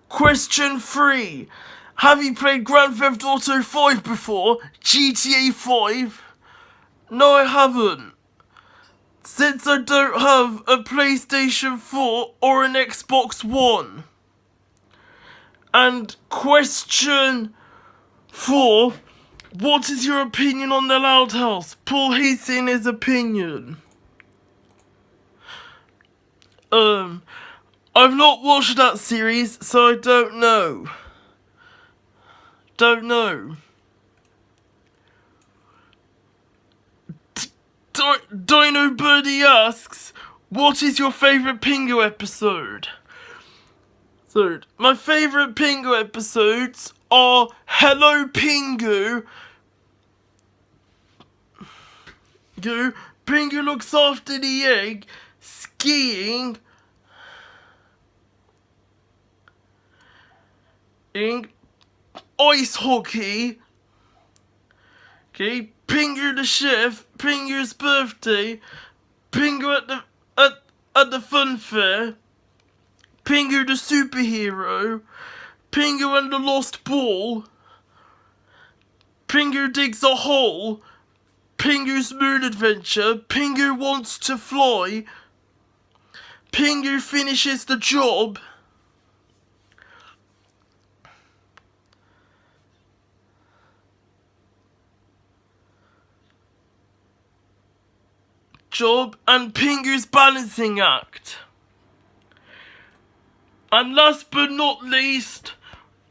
Question 3. Have you played Grand Theft Auto 5 before? GTA 5? No, I haven't. Since I don't have a PlayStation 4 or an Xbox One. And question 4. What is your opinion on The Loud House? Paul hating his opinion. I've not watched that series, so I don't know. Dino Birdie asks, what is your favourite Pingu episode? So, my favourite Pingu episodes are Hello Pingu. Pingu looks after the egg, skiing, ice hockey, Pingu the chef, Pingu's birthday, Pingu at the fun fair, Pingu the superhero, Pingu and the lost ball, Pingu digs a hole, Pingu's moon adventure, Pingu wants to fly, Pingu finishes the job, and Pingu's balancing act. And last but not least,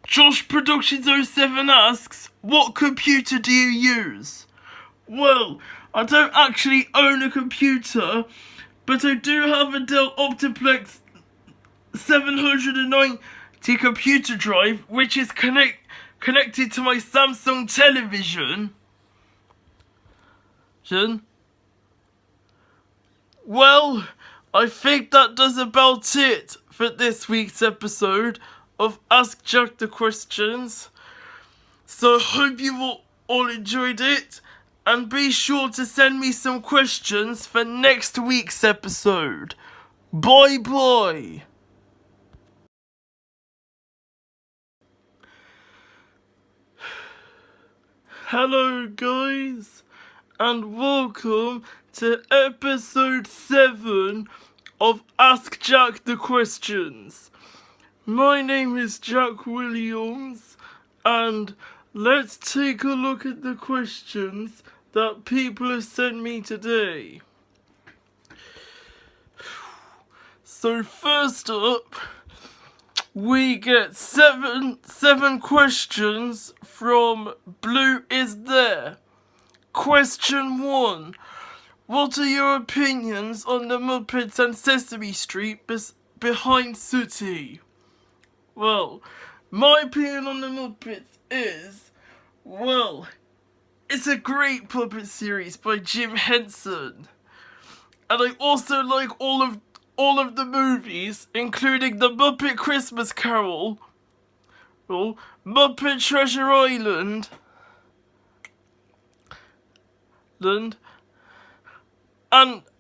Josh Productions 07 asks, what computer do you use? Well, I don't actually own a computer, but I do have a Dell Optiplex 790 computer drive, which is connected to my Samsung television. Well, I think that does about it for this week's episode of Ask Jack the Questions. So I hope you all enjoyed it, and be sure to send me some questions for next week's episode. Bye bye. Hello guys, and welcome to episode 7 of Ask Jack the Questions. My name is Jack Williams, and let's take a look at the questions that people have sent me today. So first up, we get seven questions from Blue Is There. Question 1. What are your opinions on the Muppets and Sesame Street behind Sooty? Well, my opinion on the Muppets is, well, it's a great puppet series by Jim Henson. And I also like all of the movies, including The Muppet Christmas Carol, Well, Muppet Treasure Island. And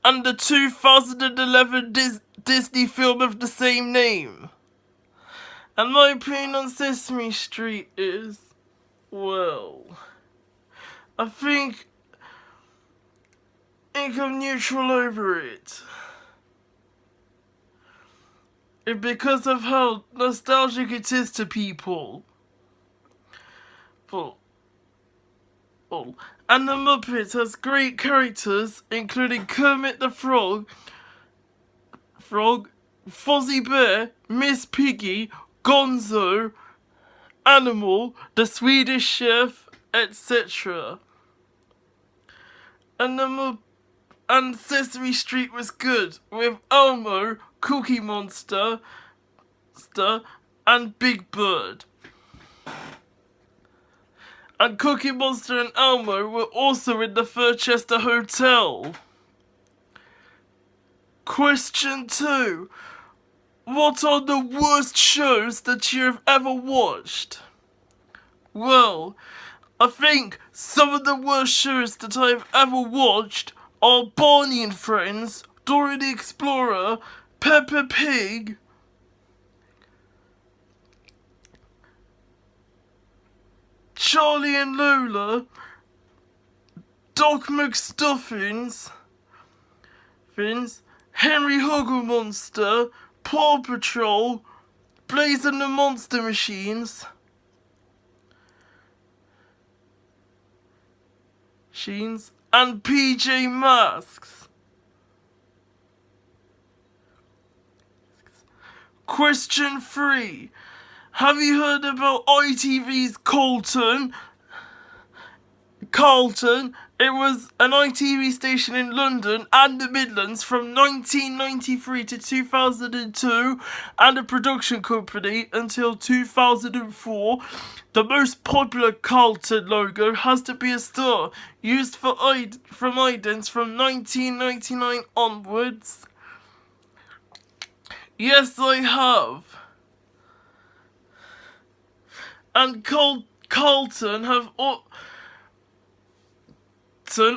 the 2011 Disney film of the same name. And my opinion on Sesame Street is, well, I think I'm neutral over it. Because of how nostalgic it is to people. Well, and the Muppets has great characters, including Kermit the Frog, Fozzie Bear, Miss Piggy, Gonzo, Animal, the Swedish Chef, etc. And Sesame Street was good, with Elmo, Cookie Monster, and Big Bird. And Cookie Monster and Elmo were also in the Furchester Hotel. Question 2. What are the worst shows that you have ever watched? Well, I think some of the worst shows that I have ever watched are Barney and Friends, Dora the Explorer, Peppa Pig, Charlie and Lola, Doc McStuffins, Henry Hugglemonster, Paw Patrol, Blaze and the Monster Machines, and PJ Masks. Question 3. Have you heard about ITV's Carlton? It was an ITV station in London and the Midlands from 1993 to 2002 and a production company until 2004. The most popular Carlton logo has to be a star used from idents from 1999 onwards. Yes, I have. And Carlton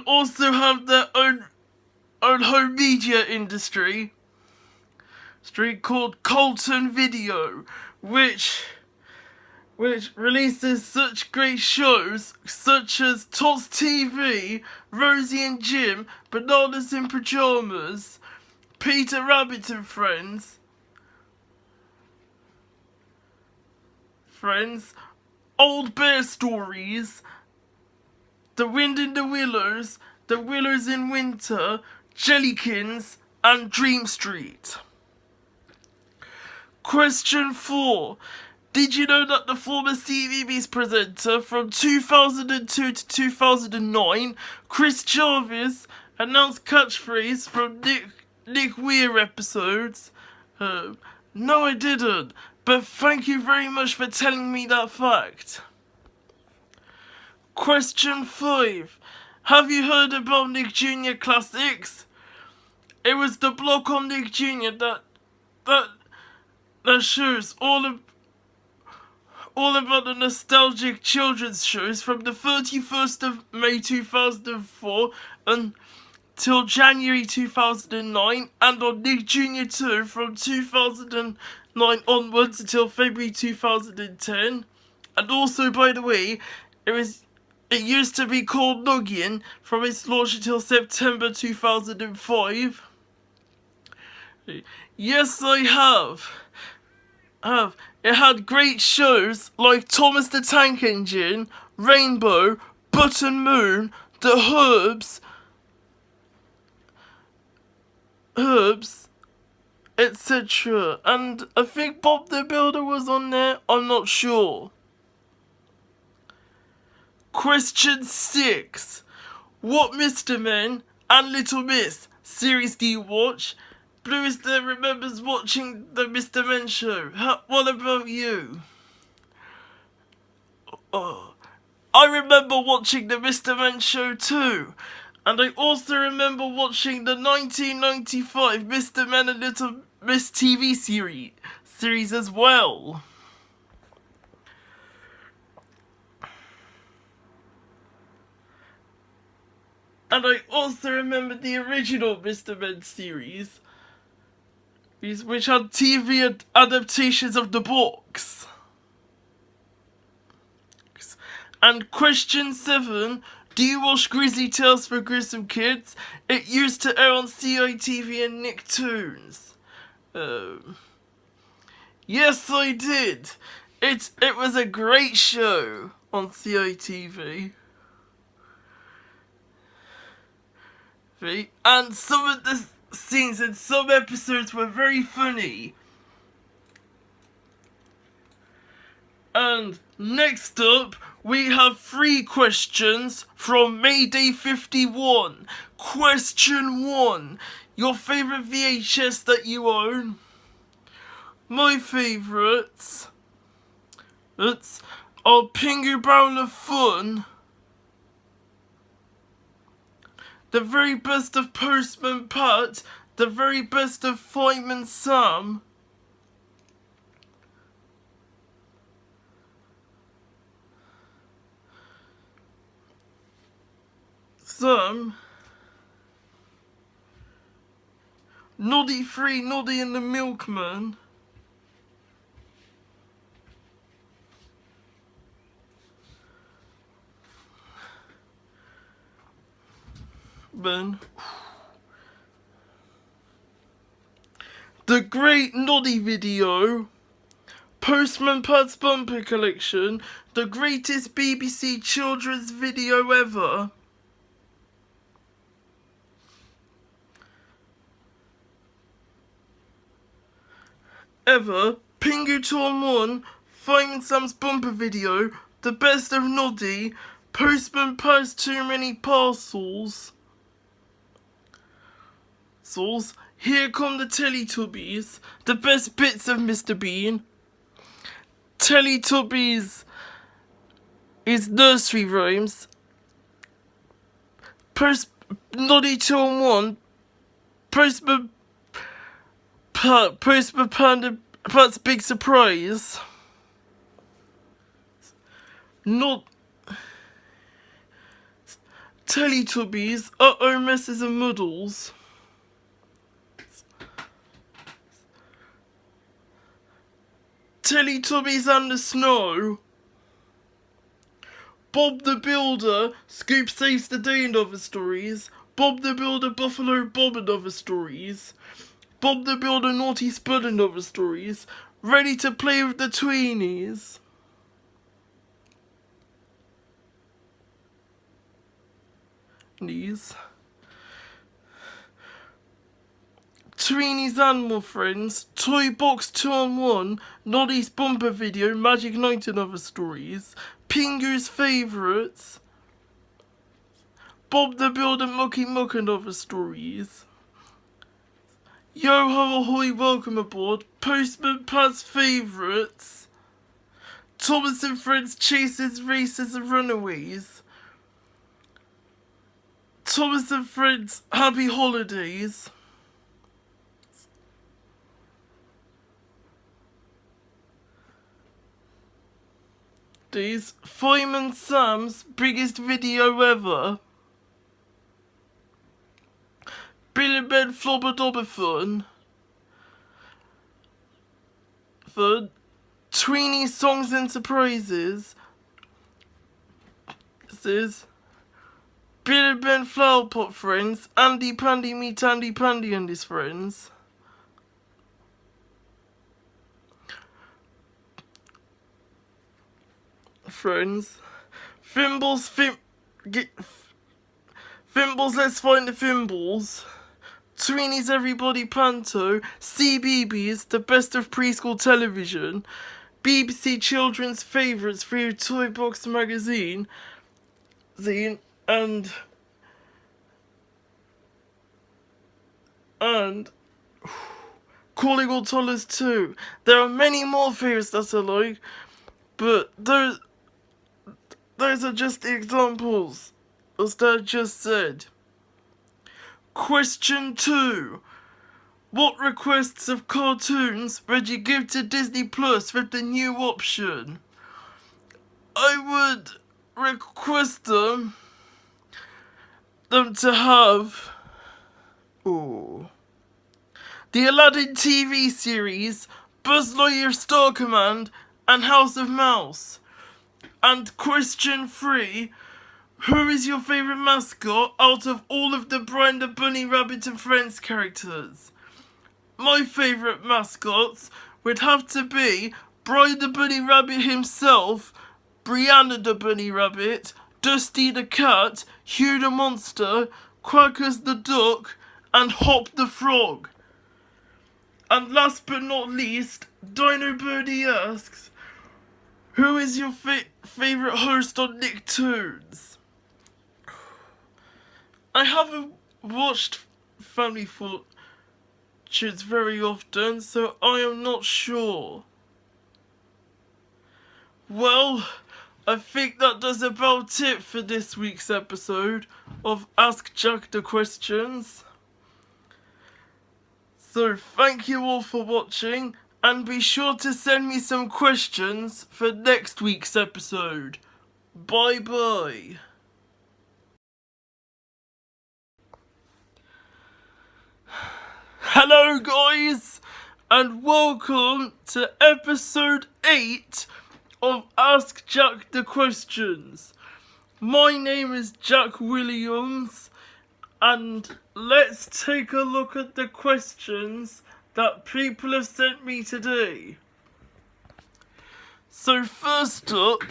also have their own home media industry called Carlton Video, which releases such great shows such as Tots TV, Rosie and Jim, Bananas in Pyjamas, Peter Rabbit and Friends, Old Bear Stories, The Wind in the Willows, The Willows in Winter, Jellykins, and Dream Street. Question 4. Did you know that the former CVBS presenter from 2002 to 2009, Chris Jarvis, announced catchphrase from Nick Weir episodes? No, I didn't, but thank you very much for telling me that fact. Question 5. Have you heard about Nick Jr. Classics? It was the blog on Nick Jr. that shows all about the nostalgic children's shows from the 31st of May 2004 until January 2009, and on Nick Jr. 2 from 2009 onwards until February 2010. And also, by the way, it used to be called Noggin from its launch until September 2005. Yes, I have. It had great shows like Thomas the Tank Engine, Rainbow, Button Moon, The Herbs, etc. And I think Bob the Builder was on there, I'm not sure. Question 6. What Mr. Men and Little Miss series do you watch? Blues there remembers watching the Mr. Men show. What about you? I remember watching the Mr. Men show too. And I also remember watching the 1995 Mr. Men and Little Miss TV series as well. And I also remember the original Mr. Men series, which had TV adaptations of the books. And question 7, do you watch Grizzly Tales for Gruesome Kids? It used to air on CITV and Nicktoons. Yes, I did. It was a great show on CITV. And some of the scenes in some episodes were very funny. And next up, we have 3 questions from Mayday 51. Question 1. Your favourite VHS that you own? My favourites are Pingu Barrel of Fun, The Very Best of Postman Pat, The Very Best of Fireman Sam, Noddy Free, Noddy and the Milkman, The Great Noddy Video, Postman Pat's Bumper Collection, the greatest BBC children's video ever, Pingu Tom 1, Fireman Sam's Bumper Video, The Best of Noddy, Postman Pat's Too Many Parcels, Here Come the Teletubbies, The Best Bits of Mr. Bean, Teletubbies is Nursery Rhymes, Noddy 2 on 1, Postman Panda Pat's Big Surprise, Teletubbies, Uh-Oh Messes and Muddles, Teletubbies and the Snow, Bob the Builder, Scoop Saves the Day and Other Stories, Bob the Builder, Buffalo Bob and Other Stories, Bob the Builder, Naughty Spud and Other Stories, Ready to Play with the Tweenies, Tweenies Animal Friends, Toy Box 2 on 1, Noddy's Bumper Video, Magic Night and Other Stories, Pingu's Favourites, Bob the Builder, Mucky Muck and Other Stories, Yo Ho Ahoy, Welcome Aboard, Postman Pat's Favourites, Thomas and Friends, Chasers, Races and Runaways, Thomas and Friends, Happy Holidays, Fireman Sam's Biggest Video Ever, Bill and Ben Flobber Dobber Fun, Tweenie Songs and Surprises, Bill and Ben Flower Pot Friends, Andy Pandy Meet Andy Pandy and his friends, Fimbles, Let's Find the Fimbles, Tweenies Everybody Panto, CBeebies, The Best of Preschool Television, BBC Children's Favourites through Toy Box Magazine, and Calling All Toddlers 2. There are many more favourites that I like, but those are just the examples, as Dad just said. Question 2. What requests of cartoons would you give to Disney Plus with the new option? I would request them them to have the Aladdin TV series, Buzz Lightyear Star Command, and House of Mouse. And question 3, who is your favourite mascot out of all of the Brian the Bunny Rabbit and Friends characters? My favourite mascots would have to be Brian the Bunny Rabbit himself, Brianna the Bunny Rabbit, Dusty the Cat, Hugh the Monster, Quackers the Duck, and Hop the Frog. And last but not least, Dino Birdie asks, who is your favourite host on Nicktoons? I haven't watched Family Fortunes very often, so I am not sure. Well, I think that does about it for this week's episode of Ask Jack the Questions. So thank you all for watching, and be sure to send me some questions for next week's episode. Bye bye. Hello guys, and welcome to episode 8 of Ask Jack the Questions. My name is Jack Williams, and let's take a look at the questions that people have sent me today. So first up,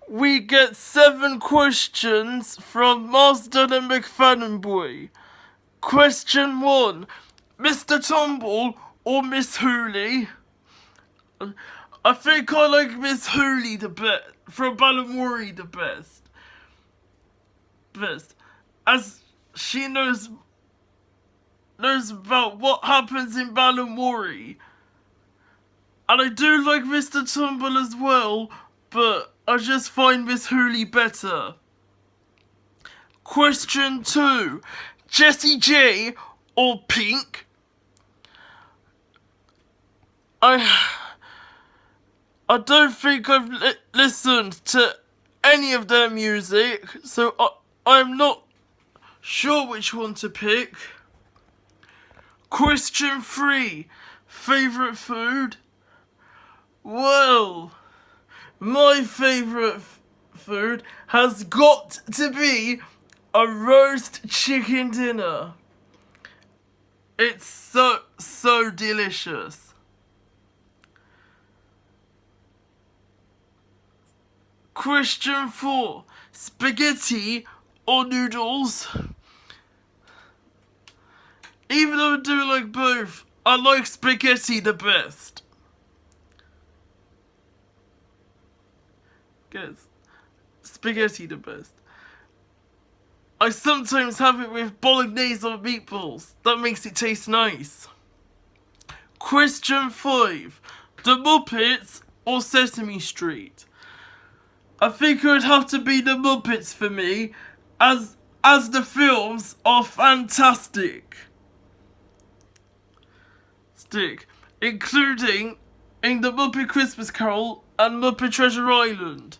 we get 7 questions from Marsden and McFadden Boy. Question 1, Mr. Tumble or Miss Hooley? I think I like Miss Hooley the best, from Balamory the best, as she knows about what happens in Balamory. And I do like Mr. Tumble as well, but I just find Miss Hooley better. Question 2, Jessie J or Pink? I don't think I've listened to any of their music, so I'm not sure which one to pick. Question 3, favourite food? Well, my favourite food has got to be a roast chicken dinner. It's so delicious. Question 4, spaghetti or noodles? Even though I do like both, I like spaghetti the best. Guess, spaghetti the best. I sometimes have it with bolognese or meatballs. That makes it taste nice. Question 5, The Muppets or Sesame Street? I think it would have to be The Muppets for me, as the films are fantastic. Including in The Muppet Christmas Carol and Muppet Treasure Island.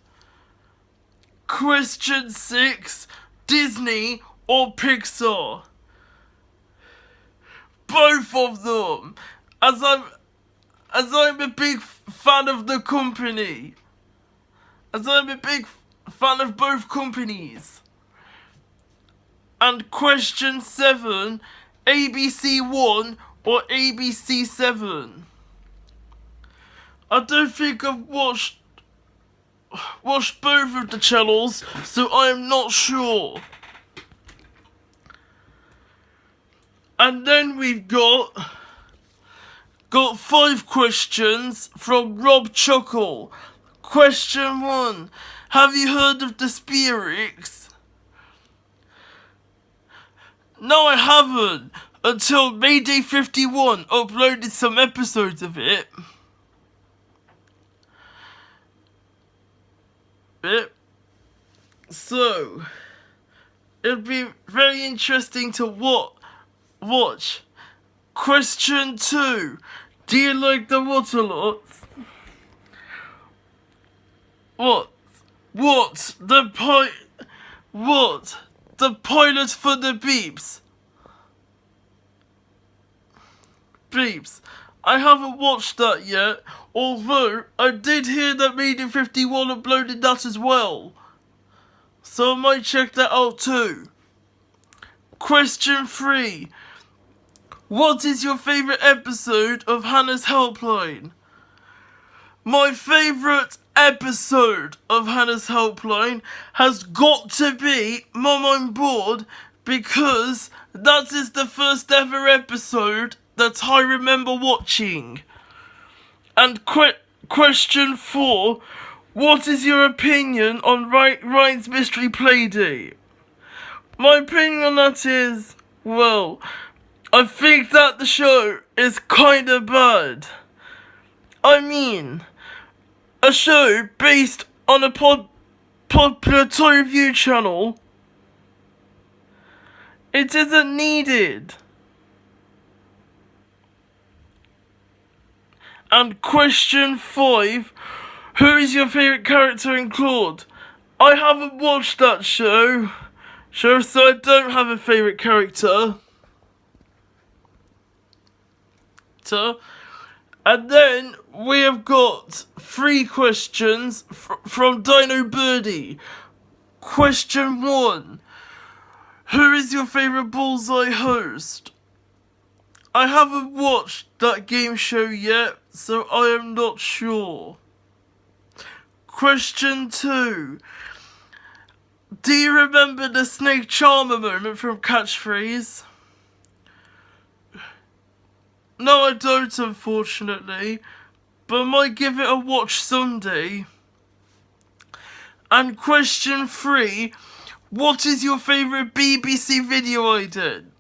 Question 6, Disney or Pixar? Both of them, as I'm a big fan of the company. As I'm a big fan of both companies. And question 7, ABC 1 or ABC 7? I don't think I've watched both of the channels, so I am not sure. And then we've got 5 questions from Rob Chuckle. Question 1, have you heard of the Spearix? No, I haven't, until Mayday 51 uploaded some episodes of it. So, it'd be very interesting to watch. Question 2, do you like the Waterlots? What the pilot for the Beeps. I haven't watched that yet, although I did hear that Media 51 uploaded that as well. So I might check that out too. Question 3. What is your favourite episode of Hannah's Helpline? My favourite episode of Hannah's Helpline has got to be Mum, I'm Bored, because that is the first ever episode that I remember watching. And question 4. What is your opinion on Ryan's Mystery Playdate? My opinion on that is, well, I think that the show is kinda bad. I mean, a show based on a popular toy review channel, it isn't needed. And question 5, who is your favourite character in Claude? I haven't watched that show, so I don't have a favourite character. And then we have got 3 questions from Dino Birdie. Question 1, who is your favourite Bullseye host? I haven't watched that game show yet, so I am not sure. Question 2. Do you remember the Snake Charmer moment from Catchphrase? No, I don't, unfortunately, but I might give it a watch someday. And question 3. What is your favourite BBC video ident?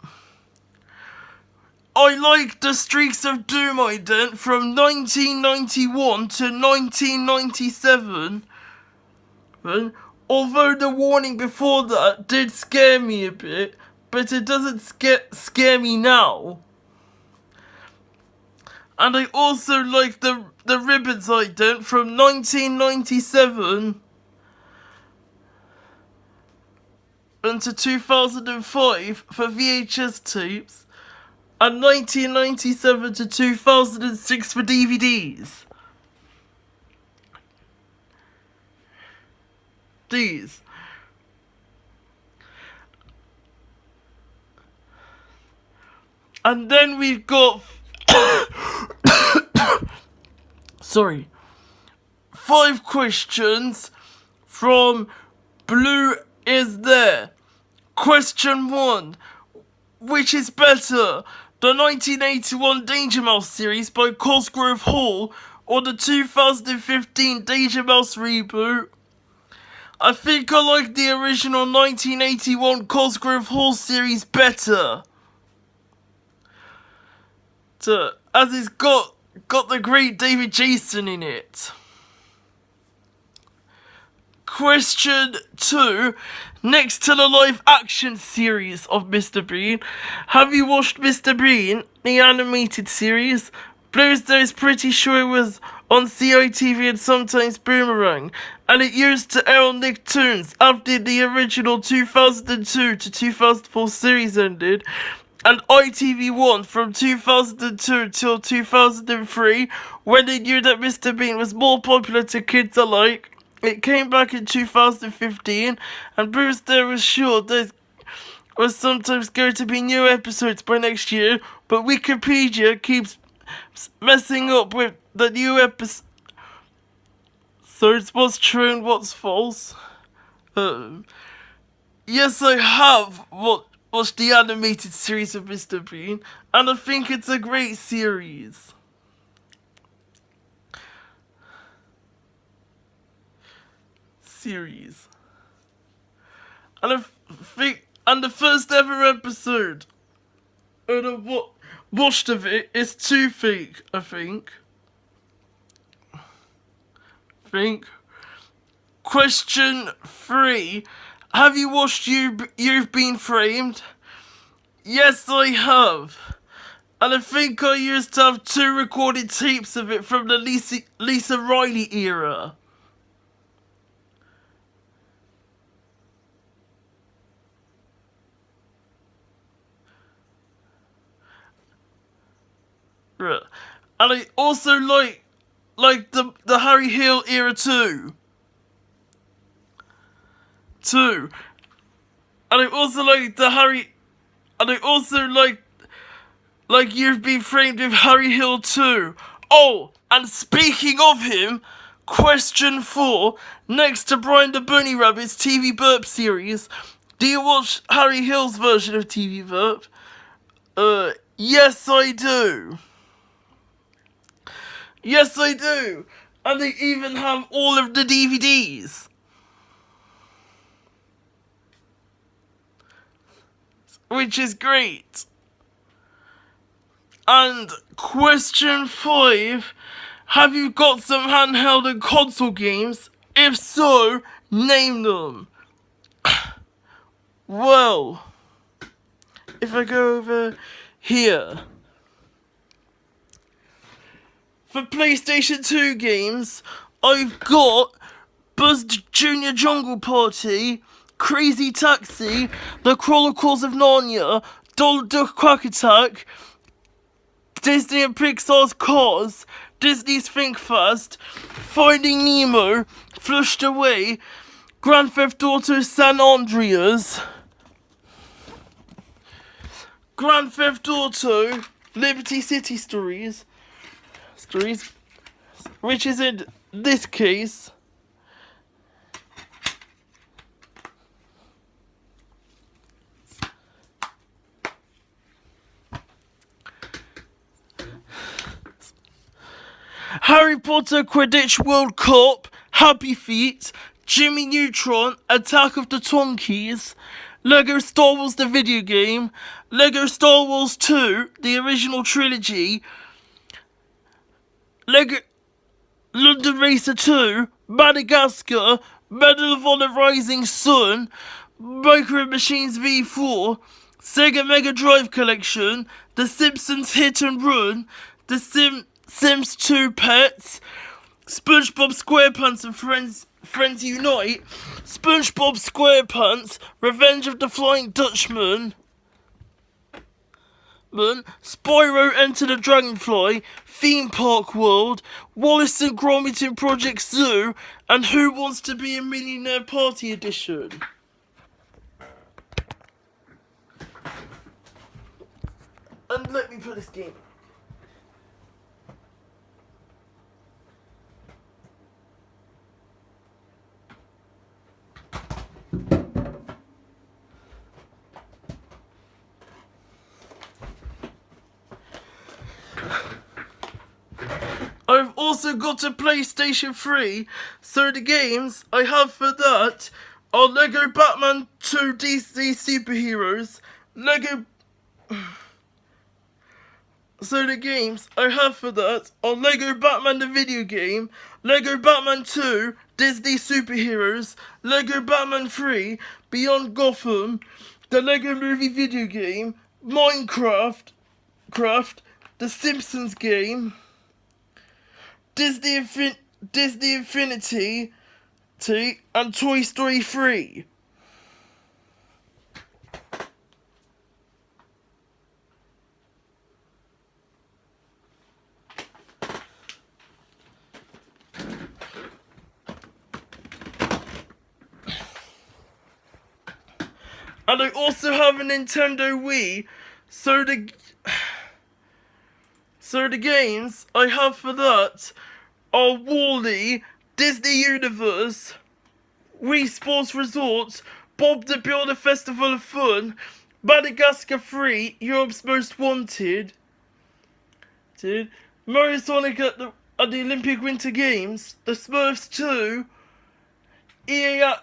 I like the Streaks of Doom ident from 1991 to 1997. Although the warning before that did scare me a bit, but it doesn't scare me now. And I also like the Ribbons ident from 1997 until 2005 for VHS tapes. And 1997 to 2006 for DVDs. And then we've got 5 questions from Blue Is There. Question 1. Which is better, the 1981 Danger Mouse series by Cosgrove Hall or the 2015 Danger Mouse reboot? I think I like the original 1981 Cosgrove Hall series better, as it's got the great David Jason in it. Question 2. Next to the live action series of Mr. Bean, have you watched Mr. Bean, the animated series? Bluesday is pretty sure it was on CITV and sometimes Boomerang, and it used to air on Nicktoons after the original 2002 to 2004 series ended, and ITV1 from 2002 till 2003, when they knew that Mr. Bean was more popular to kids alike. It came back in 2015, and Brewster was sure there was sometimes going to be new episodes by next year, but Wikipedia keeps messing up with the new episodes. What's true and what's false? Yes, I have watched the animated series of Mr. Bean, and I think it's a great series. And the first ever episode and what watched of it is too fake, I think. Question 3. Have you watched You've Been Framed? Yes, I have. And I think I used to have 2 recorded tapes of it from the Lisa Riley era. And I also like the Harry Hill era too. And I also like the Harry. And I also like You've Been Framed with Harry Hill too. Oh, and speaking of him, question 4. Next to Brian the Bunny Rabbit's TV Burp series, do you watch Harry Hill's version of TV Burp? Yes I do. Yes I do. And they even have all of the DVDs. Which is great. And question 5. Have you got some handheld and console games? If so, name them. Well, if I go over here. For PlayStation 2 games, I've got Buzz Junior Jungle Party, Crazy Taxi, The Chronicles of Narnia, Donald Duck Quack Attack, Disney and Pixar's Cars, Disney's Think Fast, Finding Nemo, Flushed Away, Grand Theft Auto San Andreas, Grand Theft Auto Liberty City Stories, which is in this case Harry Potter Quidditch World Cup, Happy Feet, Jimmy Neutron, Attack of the Twonkies, Lego Star Wars the video game, Lego Star Wars 2, the original trilogy, Lego London Racer 2, Madagascar, Medal of Honor Rising Sun, Micro Machines V4, Sega Mega Drive Collection, The Simpsons Hit and Run, The Sims 2 Pets, SpongeBob SquarePants and Friends Unite, SpongeBob SquarePants, Revenge of the Flying Dutchman, Spyro Enter the Dragonfly, Theme Park World, Wallace and Gromit in Project Zoo, and Who Wants to Be a Millionaire Party Edition. And let me put this game. I've also got a PlayStation 3, so the games I have for that are Lego Batman 2 DC Superheroes, So the games I have for that are Lego Batman the video game, Lego Batman 2 Disney Superheroes, Lego Batman 3 Beyond Gotham, the Lego Movie video game, Minecraft, the Simpsons game, Disney Infinity, and Toy Story 3. And I also have a Nintendo Wii, so the games I have for that are WALL-E, Disney Universe, Wii Sports Resort, Bob the Builder Festival of Fun, Madagascar 3, Europe's Most Wanted, Mario Sonic at the Olympic Winter Games, The Smurfs 2, EA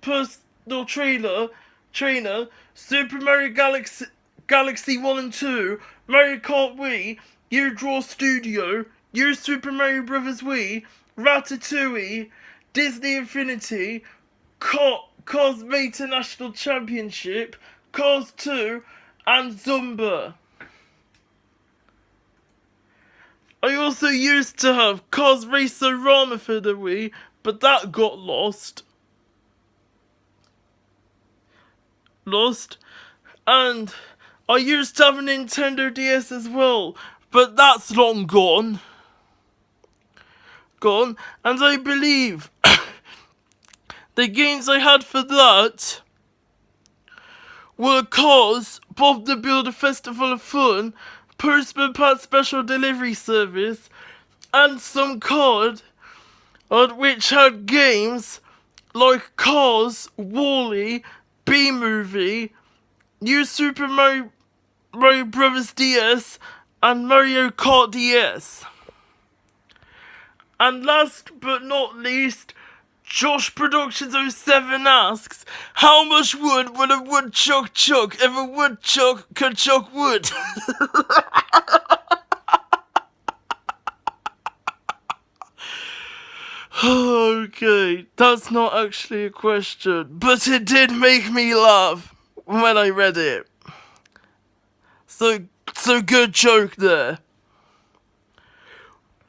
Personal Trainer, Super Mario Galaxy 1 and 2, Mario Kart Wii, U-Draw Studio, Super Mario Bros. Wii, Ratatouille, Disney Infinity, Cars Meta National Championship, Cars 2, and Zumba. I also used to have Cars Racer-Rama for the Wii, but that got lost. And I used to have a Nintendo DS as well, but that's long gone. And I believe the games I had for that were Cars, Bob the Builder Festival of Fun, Postman Pat Special Delivery Service, and some card which had games like Cars, Wall-E, B-Movie, New Super Mario Bros. DS, and Mario Kart DS. And last but not least, Josh Productions 07 asks, how much wood would a woodchuck chuck if a woodchuck could chuck wood? Okay, that's not actually a question, but it did make me laugh when I read it. So good joke there.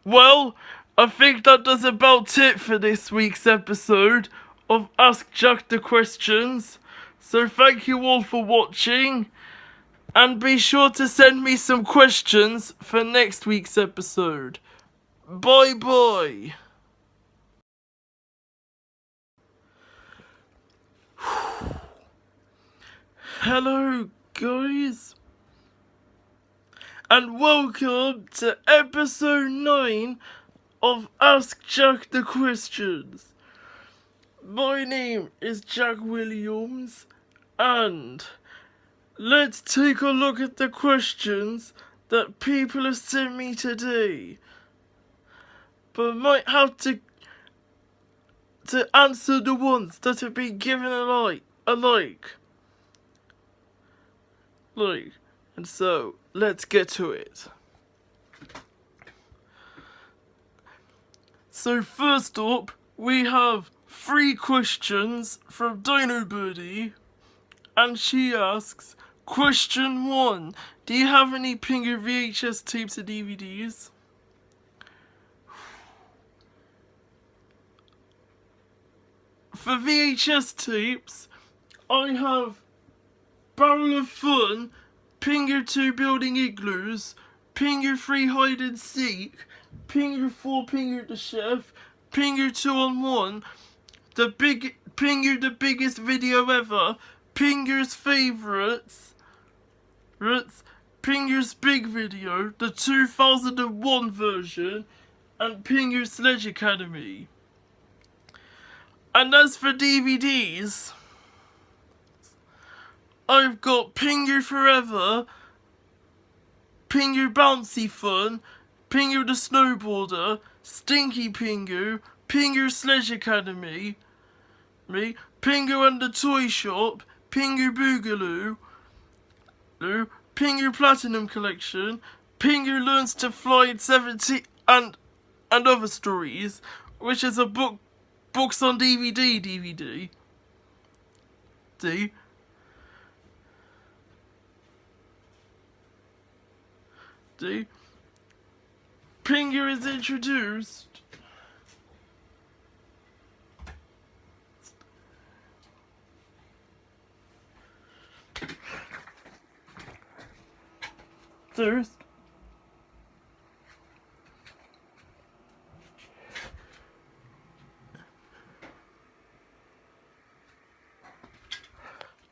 Well, I think that does about it for this week's episode of Ask Jack the Questions. So thank you all for watching, and be sure to send me some questions for next week's episode. Bye bye. Hello guys, and welcome to episode 9 of Ask Jack the Questions. My name is Jack Williams, and let's take a look at the questions that people have sent me today. But I might have to answer the ones that have been given a like. And so, let's get to it. So first up, we have 3 questions from Dino Birdie, and she asks, question 1, do you have any Pingu VHS tapes or DVDs? For VHS tapes, I have Barrel of Fun, Pingu 2 Building Igloos, Pingu 3 Hide and Seek, Pingu 4 Pingu the Chef, Pingu 2-on-1, Pingu the Biggest Video Ever, Pingu's Favourites, Pingu's Big Video, the 2001 version, and Pingu Sledge Academy. And as for DVDs, I've got Pingu Forever, Pingu Bouncy Fun, Pingu the Snowboarder, Stinky Pingu, Pingu Sledge Academy, Pingu and the Toy Shop, Pingu Boogaloo, Pingu Platinum Collection, Pingu Learns to Fly at 70, and Other Stories, which is a books on DVD. Pingu is introduced. First,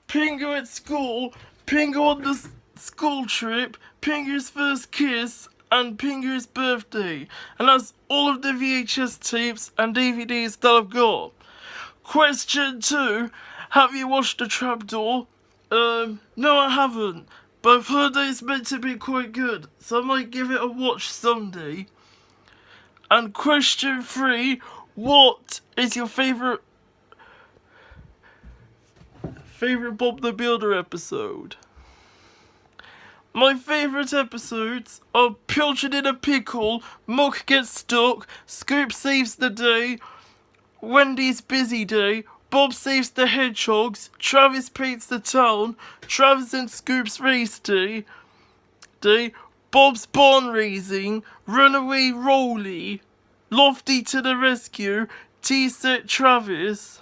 Pingu at school, Pingu on the school trip, Pingu's first kiss, and Pingu's birthday. And that's all of the VHS tapes and DVDs that I've got. Question 2, have you watched The Trapdoor? No I haven't, but I've heard that it's meant to be quite good, so I might give it a watch someday. And question 3, what is your favourite Bob the Builder episode? My favourite episodes are Pilchard in a Pickle, Muck Gets Stuck, Scoop Saves the Day, Wendy's Busy Day, Bob Saves the Hedgehogs, Travis Paints the Town, Travis and Scoop's Race Day, Bob's Barn Raising, Runaway Rolly, Lofty to the Rescue, T-Set Travis,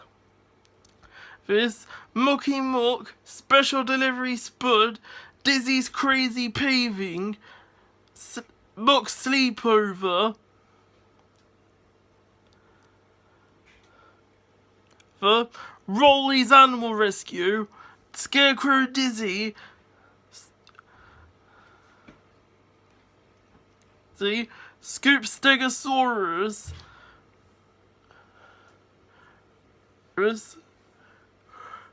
Mucky Muck, Special Delivery Spud, Dizzy's Crazy Paving, Muck Sleepover, Rolly's Animal Rescue, Scarecrow Dizzy, Scoop Stegosaurus,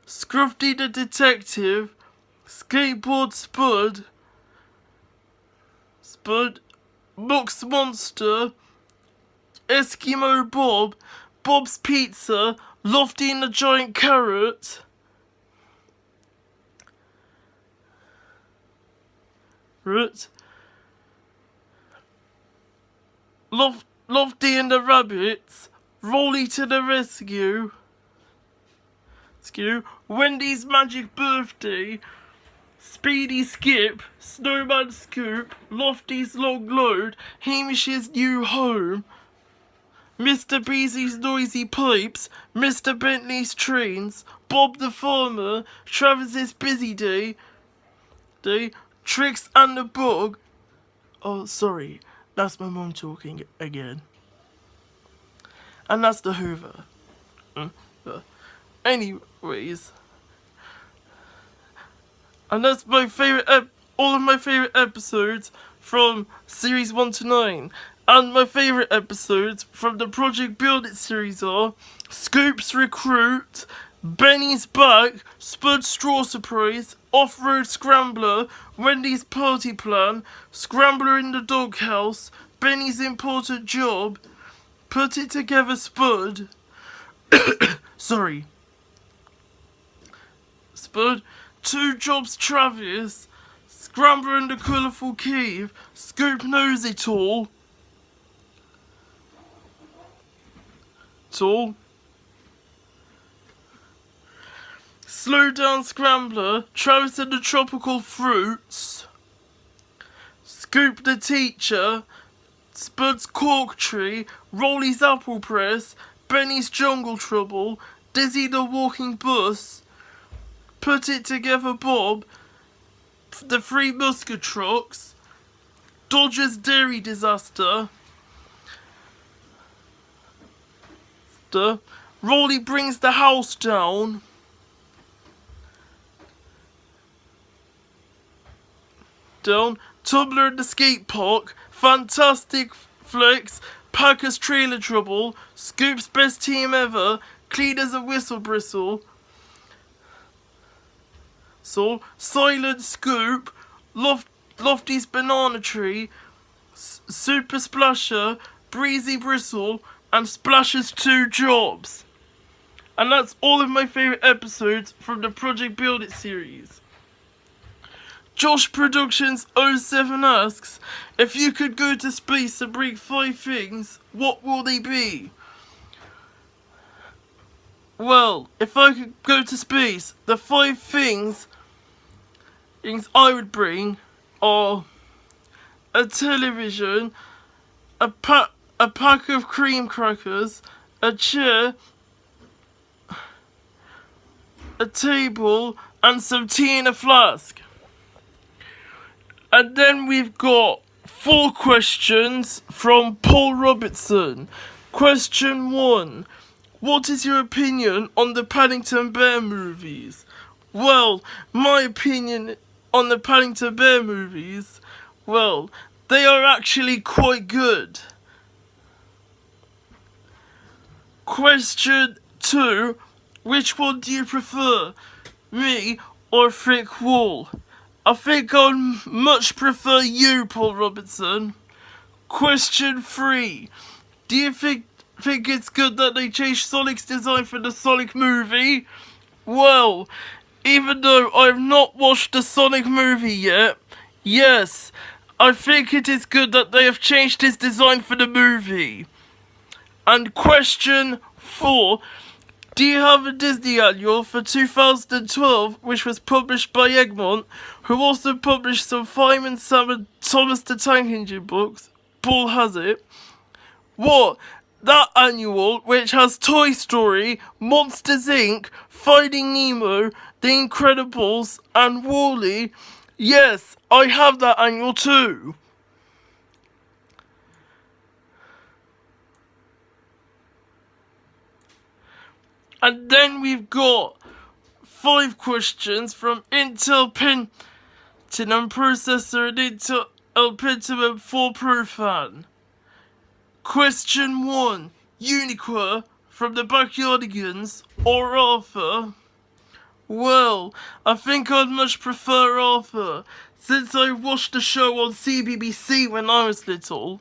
Scruffy the Detective, Skateboard Spud, Muck's Monster, Eskimo Bob, Bob's Pizza, Lofty and the Giant Carrot, Lofty and the Rabbits, Rolly to the Rescue, Wendy's Magic Birthday, Speedy Skip, Snowman Scoop, Lofty's Long Load, Hamish's New Home, Mr. Beasley's Noisy Pipes, Mr. Bentley's Trains, Bob the Farmer, Travis's Busy Day, Tricks and the Bug. Oh, sorry, that's my mum talking again. And that's the Hoover. Anyways, and that's my favorite, all of my favorite episodes from series 1 to 9. And my favorite episodes from the Project Build It series are Scoop's Recruit, Benny's Back, Spud Straw Surprise, Off-Road Scrambler, Wendy's Party Plan, Scrambler in the Doghouse, Benny's Important Job, Put It Together Spud, Spud, Two Jobs Travis, Scrambler in the Colourful Cave, Scoop Knows It All, Slow Down Scrambler, Travis and the Tropical Fruits, Scoop the Teacher, Spud's Cork Tree, Rolly's Apple Press, Benny's Jungle Trouble, Dizzy the Walking Bus, Put It Together Bob, The Three Musketrocks, Dodger's Dairy Disaster, Rolly Brings the House Down, Tumbler and the Skate Park, Fantastic Flex, Packers Trailer Trouble, Scoop's Best Team Ever, Clean as a Whistle Bristle, Silent Scoop, Lofty's Banana Tree, Super Splasher, Breezy Bristle, and Splasher's Two Jobs. And that's all of my favourite episodes from the Project Build It series. Josh Productions 07 asks, if you could go to space and bring 5 things, what will they be? Well, if I could go to space, the 5 things I would bring are a television, a pack of cream crackers, a chair, a table, and some tea in a flask. And then we've got 4 questions from Paul Robertson. Question 1. What is your opinion on the Paddington Bear movies? Well, my opinion on the Paddington Bear movies, well, they are actually quite good. Question 2. Which one do you prefer, me or Thick Wall? I think I'd much prefer you, Paul Robertson. Question 3. Do you think it's good that they changed Sonic's design for the Sonic movie? Well, even though I've not watched the Sonic movie yet, yes, I think it is good that they have changed his design for the movie. And question 4. Do you have a Disney annual for 2012, which was published by Egmont, who also published some Fireman Sam and Thomas the Tank Engine books? Paul has it. What? That annual, which has Toy Story, Monsters Inc., Finding Nemo, The Incredibles, and WALL-E, Yes, I have that annual too. And then we've got 5 questions from Intel Pentium processor and Intel Pentium M4 Pro fan. Question 1. Uniqua from the Backyardigans or Arthur? Well, I think I'd much prefer Arthur, since I watched the show on CBBC when I was little.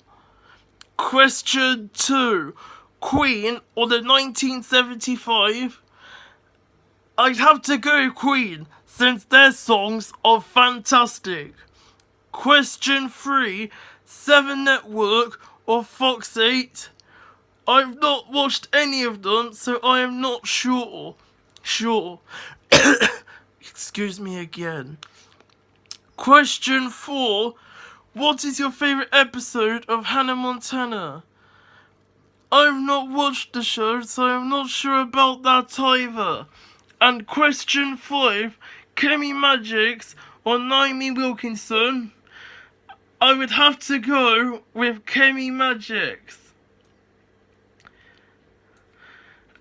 Question 2. Queen or the 1975? I'd have to go Queen, since their songs are fantastic. Question 3. 7 Network or Fox 8? I've not watched any of them, so I am not sure. Excuse me again. Question 4. What is your favourite episode of Hannah Montana? I've not watched the show, so I'm not sure about that either. And question 5. Kemi Magics or Naomi Wilkinson? I would have to go with Kemi Magics.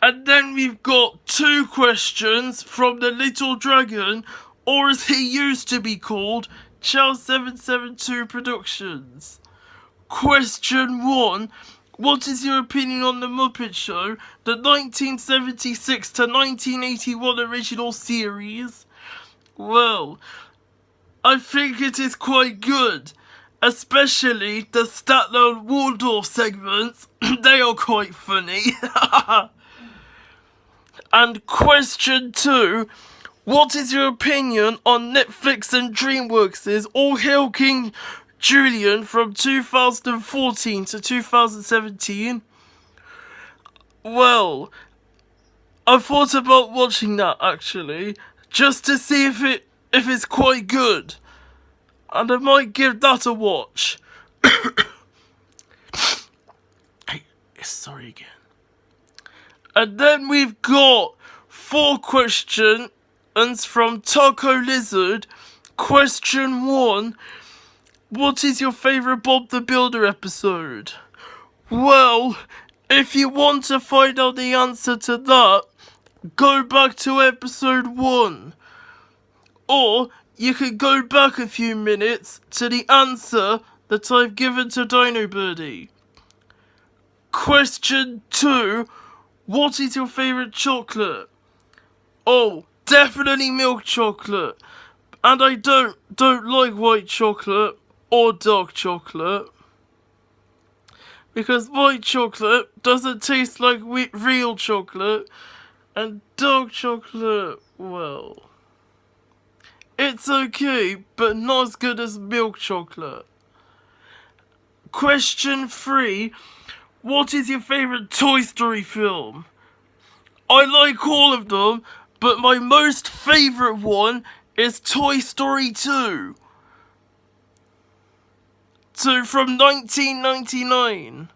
And then we've got 2 questions from the Little Dragon, or as he used to be called, Chow772 Productions. Question 1. What is your opinion on The Muppet Show, the 1976 to 1981 original series? Well, I think it is quite good, especially the Statler and Waldorf segments. They are quite funny. And question 2. What is your opinion on Netflix and DreamWorks' All Hail King Julian from 2014 to 2017? Well, I thought about watching that actually, just to see if it's quite good. And I might give that a watch. Hey, sorry again. And then we've got 4 questions from Taco Lizard. Question 1. What is your favourite Bob the Builder episode? Well, if you want to find out the answer to that, go back to episode 1. Or you could go back a few minutes to the answer that I've given to Dino Birdie. Question 2. What is your favourite chocolate? Oh, definitely milk chocolate. And I don't like white chocolate or dark chocolate. Because white chocolate doesn't taste like real chocolate. And dark chocolate, well, it's okay, but not as good as milk chocolate. Question 3. What is your favourite Toy Story film? I like all of them, but my most favourite one is Toy Story 2. So from 1999,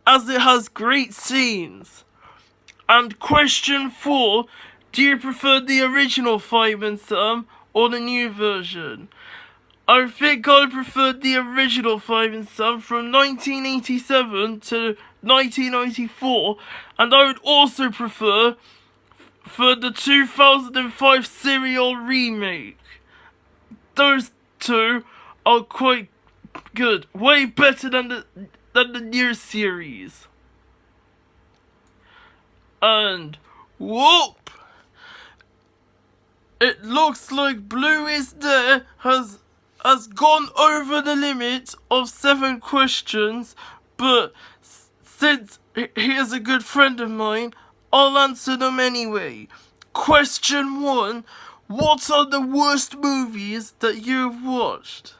as it has great scenes. And question 4, do you prefer the original Fireman Sam or the new version? I think I preferred the original Fireman Sam from 1987 to 1994, and I would also prefer for the 2005 serial remake. Those 2 are quite good, way better than the new series. And whoop! It looks like Blue is there has gone over the limit of 7 questions, but since he is a good friend of mine, I'll answer them anyway. Question 1. What are the worst movies that you've watched?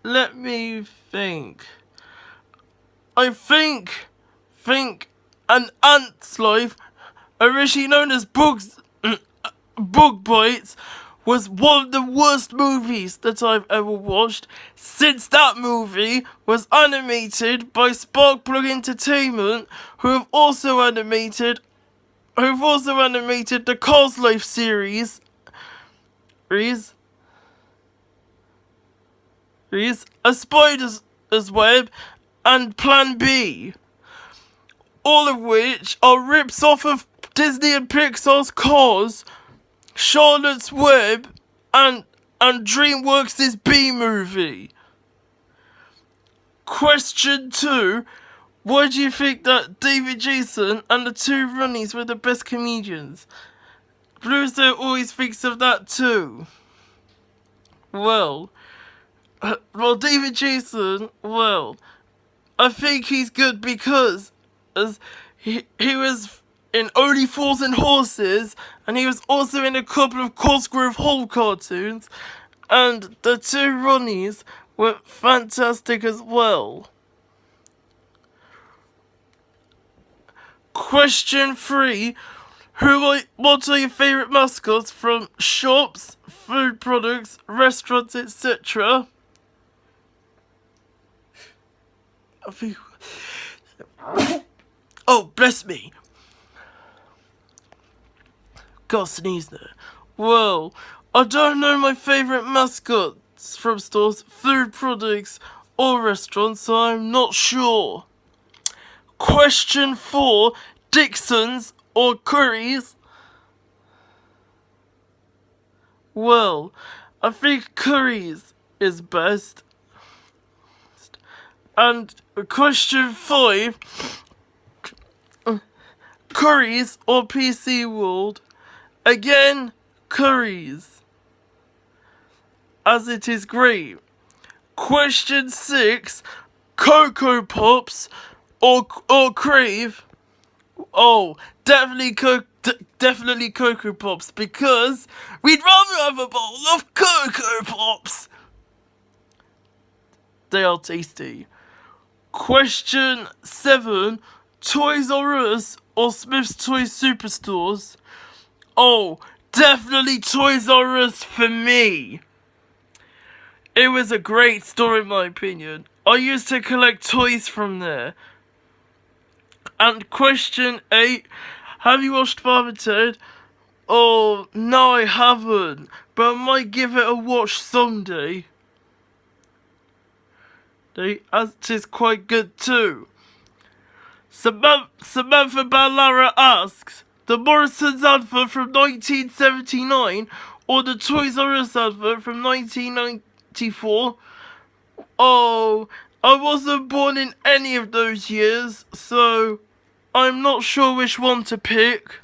Let me think. I think An Ant's Life, originally known as Bug Bites, was one of the worst movies that I've ever watched, since that movie was animated by Sparkplug Entertainment, who have also animated the Cars Life series Reese, A Spider's Web, and Plan B. All of which are rips off of Disney and Pixar's Cars, Charlotte's Web, and DreamWorks' B-movie. Question 2. Why do you think that David Jason and the two Ronnies were the best comedians? Blueso always thinks of that too. Well, David Jason, I think he's good because as he was in Only Fools and Horses, and he was also in a couple of Cosgrove Hall cartoons, and the two Ronnies were fantastic as well. Question 3. What are your favourite mascots from shops, food products, restaurants, etc.? Oh, bless me. Got a sneeze there. Well, I don't know my favourite mascots from stores, food products, or restaurants, so I'm not sure. Question 4. Dixon's or Curry's? Well, I think Curry's is best. And question 5. Curry's or PC World? Again, Curry's, as it is great. Question 6. Cocoa Pops or Crave? Oh, definitely Cocoa Pops, because we'd rather have a bowl of Cocoa Pops. They are tasty. Question 7. Toys R Us or Smith's Toy Superstores? Oh, definitely Toys R Us for me. It was a great store in my opinion. I used to collect toys from there. And question 8. Have you watched Father Ted? Oh, no I haven't, but I might give it a watch someday. As it is quite good too. Samantha Ballara asks, the Morrison's advert from 1979 or the Toys R Us advert from 1994? Oh, I wasn't born in any of those years, so I'm not sure which one to pick.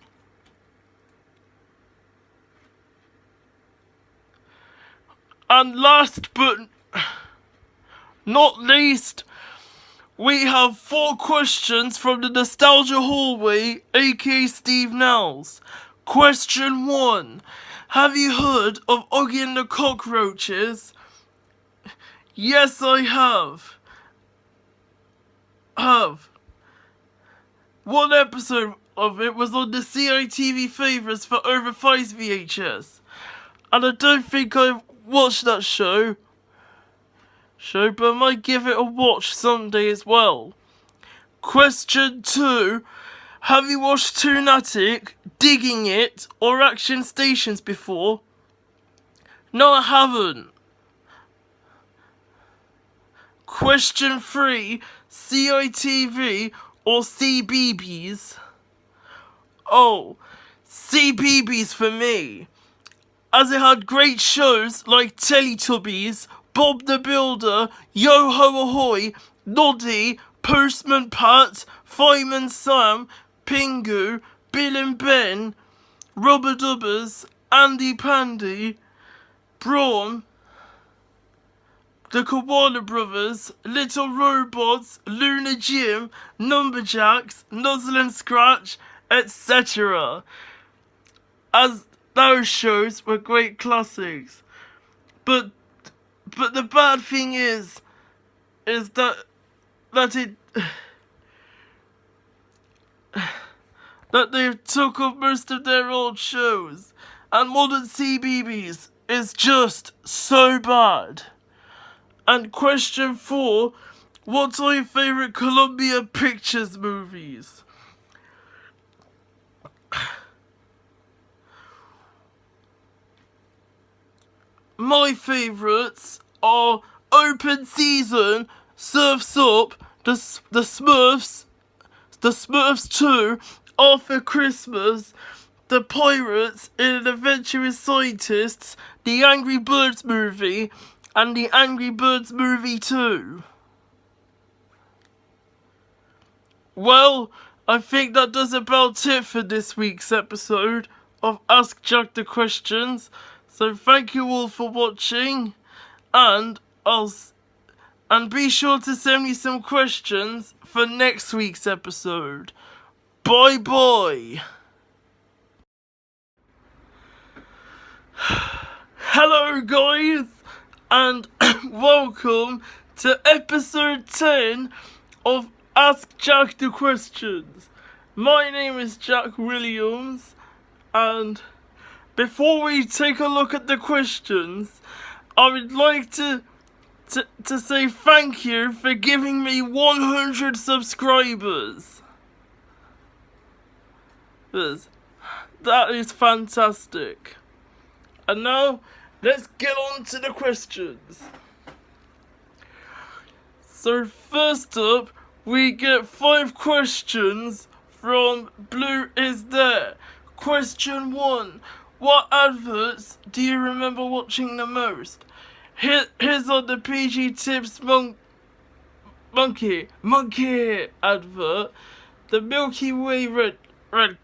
And last but not least, we have 4 questions from the Nostalgia Hallway, aka Steve Nels. Question 1. Have you heard of Oggy and the Cockroaches? Yes, I have. One episode of it was on the CITV Favourites for Over 5's VHS. And I don't think I've watched that show, but I might give it a watch someday as well. Question 2. Have you watched Toonatic, Digging It, or Action Stations before? No, I haven't. Question 3. CITV or CBeebies? Oh, CBeebies for me, as it had great shows like Teletubbies, Bob the Builder, Yo Ho Ahoy, Noddy, Postman Pat, Fireman Sam, Pingu, Bill and Ben, Rubber Dubbers, Andy Pandy, Brawn, the Koala Brothers, Little Robots, Luna Jim, Numberjacks, Nuzzle and Scratch, etc. As those shows were great classics. But the bad thing is that they took up most of their old shows, and modern CBeebies is just so bad. And question 4, what are your favourite Columbia Pictures movies? my favourites are Open Season, Surf's Up, the Smurfs 2, After Christmas, The Pirates in an Adventure with Scientists, The Angry Birds Movie, and The Angry Birds Movie 2. Well, I think that does about it for this week's episode of Ask Jack the Questions. So thank you all for watching, and be sure to send me some questions for next week's episode. Bye bye. Hello guys, and welcome to episode 10 of Ask Jack the Questions. My name is Jack Williams, and before we take a look at the questions, I would like to say thank you for giving me 100 subscribers. That is fantastic. And now, let's get on to the questions. So first up, we get 5 questions from Blue Is There. Question 1. What adverts do you remember watching the most? Here's on the PG Tips Monkey advert, the Milky Way red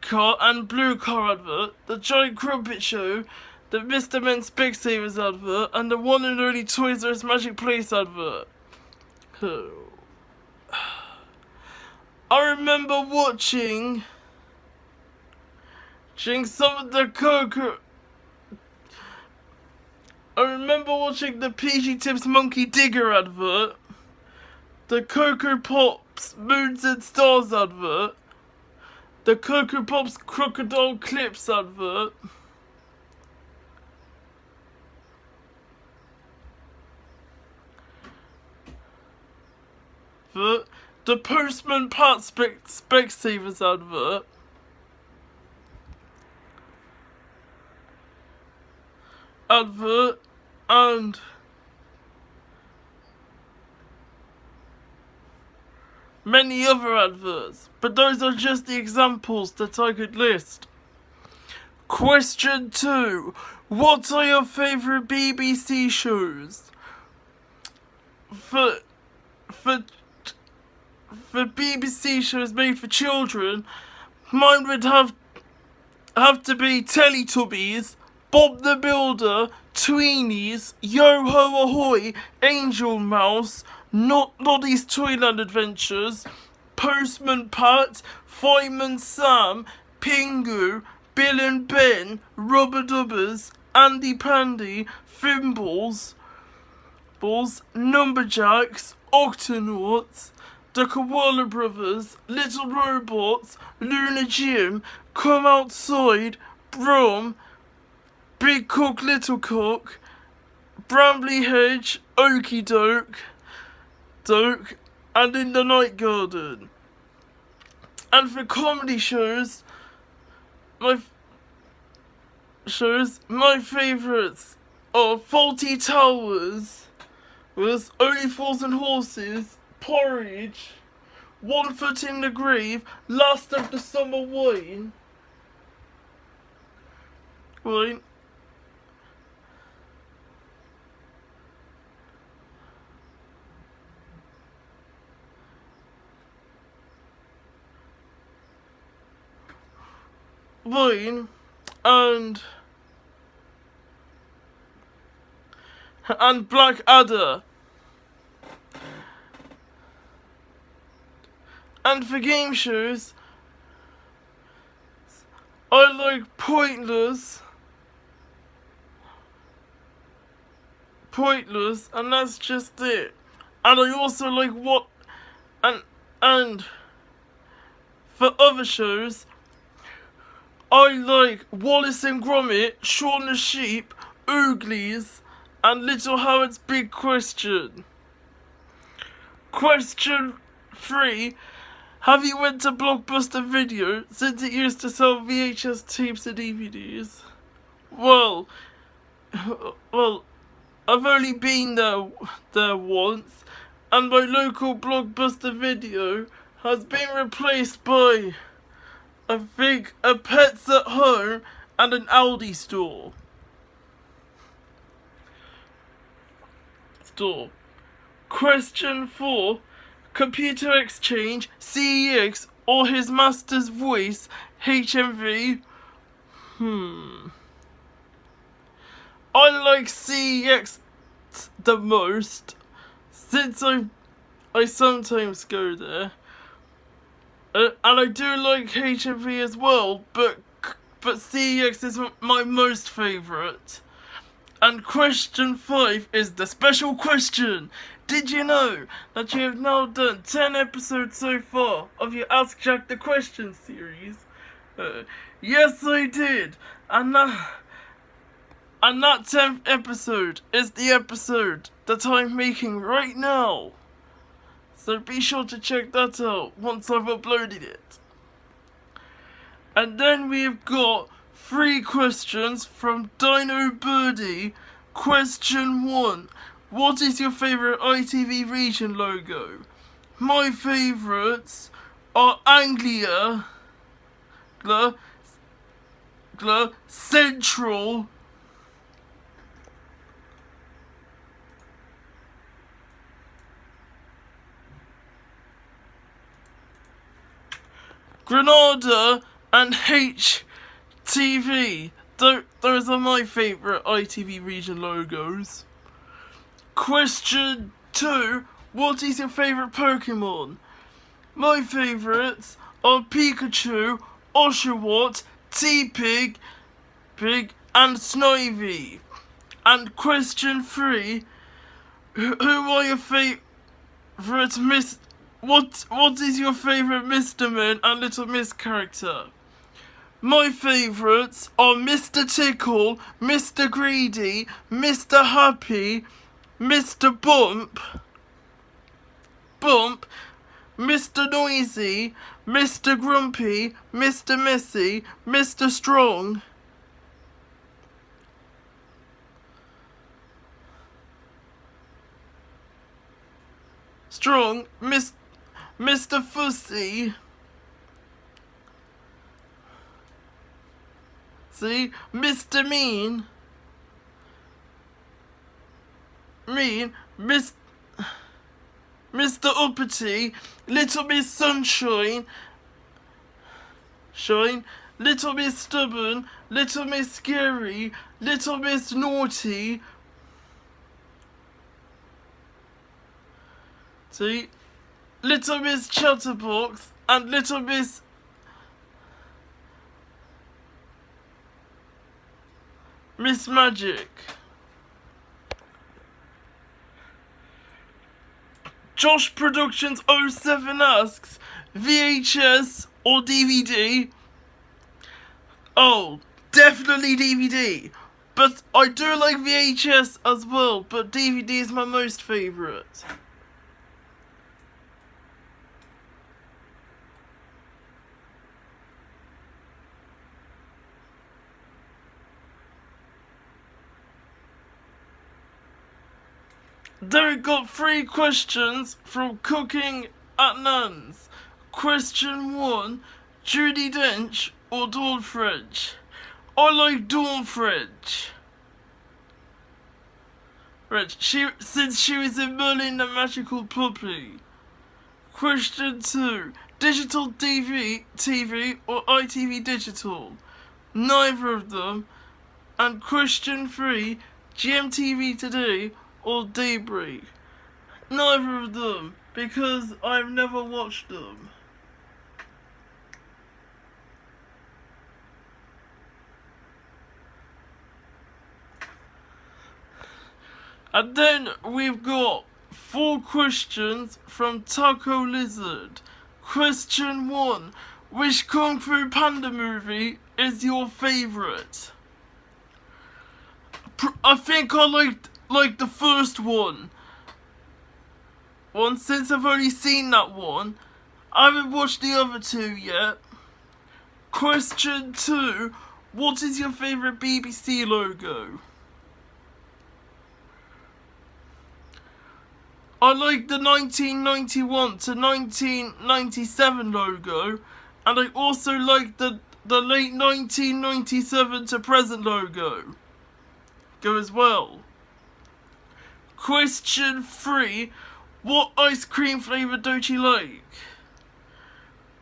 car and blue car advert, the Giant Crumpet Show, the Mr. Men Specsavers advert, and the one and only Toys R Us Magic Place advert. I remember watching some of the I remember watching the PG Tips Monkey Digger advert, the Cocoa Pops Moons and Stars advert, the Cocoa Pops Crocodile Clips advert, the Postman Pat Specsavers advert, and many other adverts, but those are just the examples that I could list. Question 2. What are your favourite BBC shows? For BBC shows made for children, mine would have to be Teletubbies, Bob the Builder, Tweenies, Yo-Ho Ahoy, Angel Mouse, Noddy's Toyland Adventures, Postman Pat, Fireman Sam, Pingu, Bill and Ben, Rubber Dubbers, Andy Pandy, Thimbles, Numberjacks, Octonauts, the Koala Brothers, Little Robots, Luna Jim, Come Outside, Brom, Big Cook, Little Cook, Bramley Hedge, Okie Doke, and In the Night Garden. And for comedy shows, my favourites are Faulty Towers, was Only Fools and Horses, Porridge, One Foot in the Grave, Last of the Summer Wine. And Blackadder. And for game shows, I like Pointless, and that's just it. And I also like and for other shows, I like Wallace and Gromit, Shaun the Sheep, Ooglies, and Little Howard's Big Question. Question 3. Have you went to Blockbuster Video since it used to sell VHS tapes and DVDs? Well, I've only been there once, and my local Blockbuster Video has been replaced by, I think, a Pets at Home and an Aldi store. Question 4. Computer Exchange, CEX, or His Master's Voice, HMV? I like CEX the most, since I sometimes go there. And I do like HMV as well, but CEX is my most favourite. And question 5 is the special question. Did you know that you have now done 10 episodes so far of your Ask Jack the Question series? Yes, I did. And that 10th episode is the episode that I'm making right now. So be sure to check that out once I've uploaded it. And then we've got 3 questions from Dino Birdie. Question 1. What is your favourite ITV region logo? My favourites are Anglia, Central, Granada, and HTV. Those are my favourite ITV region logos. Question 2. What is your favourite Pokemon? My favourites are Pikachu, Oshawott, T-Pig, and Snivy. And question 3. Who are your favourite What is your favourite Mr. Min and Little Miss character? My favourites are Mr. Tickle, Mr. Greedy, Mr. Happy, Mr. Bump, Mr. Noisy, Mr. Grumpy, Mr. Messy, Mr. Strong, Mr. Fussy, see, Mr. Mean, Mr. Uppity, Little Miss Sunshine, Little Miss Stubborn, Little Miss Scary, Little Miss Naughty, see, Little Miss Chatterbox, and Little Miss Magic. Josh Productions 07 asks, VHS or DVD? Oh, definitely DVD. But I do like VHS as well, but DVD is my most favourite. Then we got 3 questions from Cooking at Nan's. Question 1. Judi Dench or Dawn French? I like Dawn French. Since she was in Merlin the Magical Puppy. Question 2. Digital TV or ITV Digital? Neither of them. And question 3. GMTV Today or Daybreak? Neither of them, because I've never watched them. And then we've got 4 questions from Taco Lizard. Question 1. Which Kung Fu Panda movie is your favourite? I think I like the first one, since I've only seen that one. I haven't watched the other 2 yet. Question 2. What is your favourite BBC logo? I like the 1991 to 1997 logo, and I also like the late 1997 to present logo. Go as well. Question 3. What ice cream flavour don't you like?